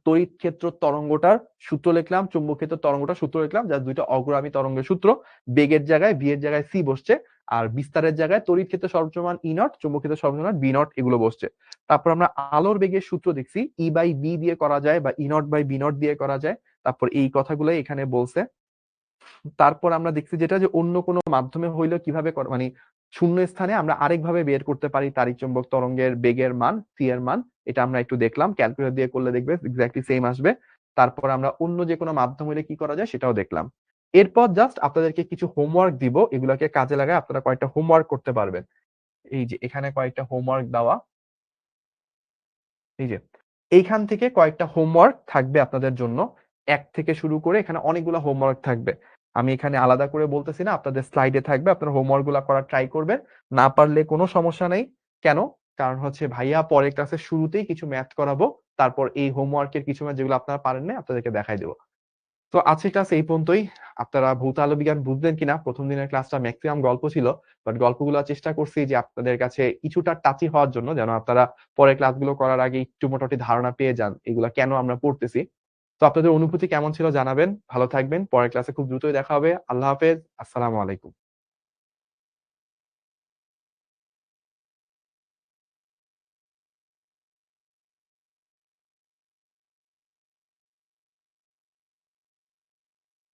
তড়িৎ ক্ষেত্র তরঙ্গটার সূত্র লিখলাম, চুম্বক ক্ষেত্র তরঙ্গটার সূত্র লিখলাম, যা দুইটা অগ্রগামী তরঙ্গের সূত্র। বেগের জায়গায় বি এর জায়গায় সি বসছে, আর বিস্তারের জায়গায় তড়িৎ ক্ষেত্র সর্বোচ্চ মান ই নট, চুম্বক ক্ষেত্র সর্বোচ্চ মান বি নট, এগুলো বসছে। তারপর আমরা আলোর বেগের সূত্র দেখছি, ই বাই বি দিয়ে করা যায় বা ই নট বাই বি নট দিয়ে করা যায়। তারপর এই কথাগুলো এখানে বলছে। তারপর আমরা দেখছি যেটা, যে অন্য কোনো মাধ্যমে হইলেও কিভাবে মানে শূন্য স্থানে আমরা আরেকভাবে বের করতে পারি তাড়িৎ চুম্বক তরঙ্গের বেগের মান, সি এর মান। এটা আমরা একটু দেখলাম, ক্যালকুলেটর দিয়ে করলে দেখবে এক্স্যাক্টলি সেম আসবে। তারপর আমরা অন্য যে কোনো মাধ্যম হইলে কি করা যায় সেটাও দেখলাম। এরপর জাস্ট আপনাদেরকে কিছু হোমওয়ার্ক দিব, এগুলাকে কাজে লাগায় আপনারা কয়েকটা হোমওয়ার্ক করতে পারবেন। এই যে এখানে কয়েকটা হোমওয়ার্ক দেওয়া, এই যে এইখান থেকে কয়েকটা হোমওয়ার্ক থাকবে আপনাদের জন্য। 1 থেকে শুরু করে এখানে অনেকগুলো হোমওয়ার্ক থাকবে। আমি এখানে আলাদা করে বলতেছি না, আপনাদের স্লাইডে থাকবে, আপনারা হোমওয়ার্ক গুলা করার ট্রাই করবেন। না পারলে কোনো সমস্যা নেই। কেন? কারণ হচ্ছে ভাইয়া পরের ক্লাসের শুরুতেই কিছু ম্যাথ করাবো, তারপর এই হোমওয়ার্কের কিছু ম্যাথ যেগুলো আপনারা পারেন না আপনাদেরকে দেখাই দেবো। তো আজকের ক্লাস এই পর্যন্তই। আপনারা ভৌত আলো বিজ্ঞান বুঝলেন কিনা? প্রথম দিনের ক্লাসটা ম্যাক্সিমাম গল্প ছিল, বাট গল্পগুলো চেষ্টা করছি যে আপনাদের কাছে কিছুটা টাচি হওয়ার জন্য, যেন আপনারা পরের ক্লাসগুলো করার আগে একটু মোটামুটি ধারণা পেয়ে যান এগুলা কেন আমরা পড়তেছি। তো আপনাদের অনুভূতি কেমন ছিল জানাবেন। ভালো থাকবেন, পরের ক্লাসে খুব দ্রুতই দেখা হবে। আল্লাহ হাফেজ, আসসালামু আলাইকুম।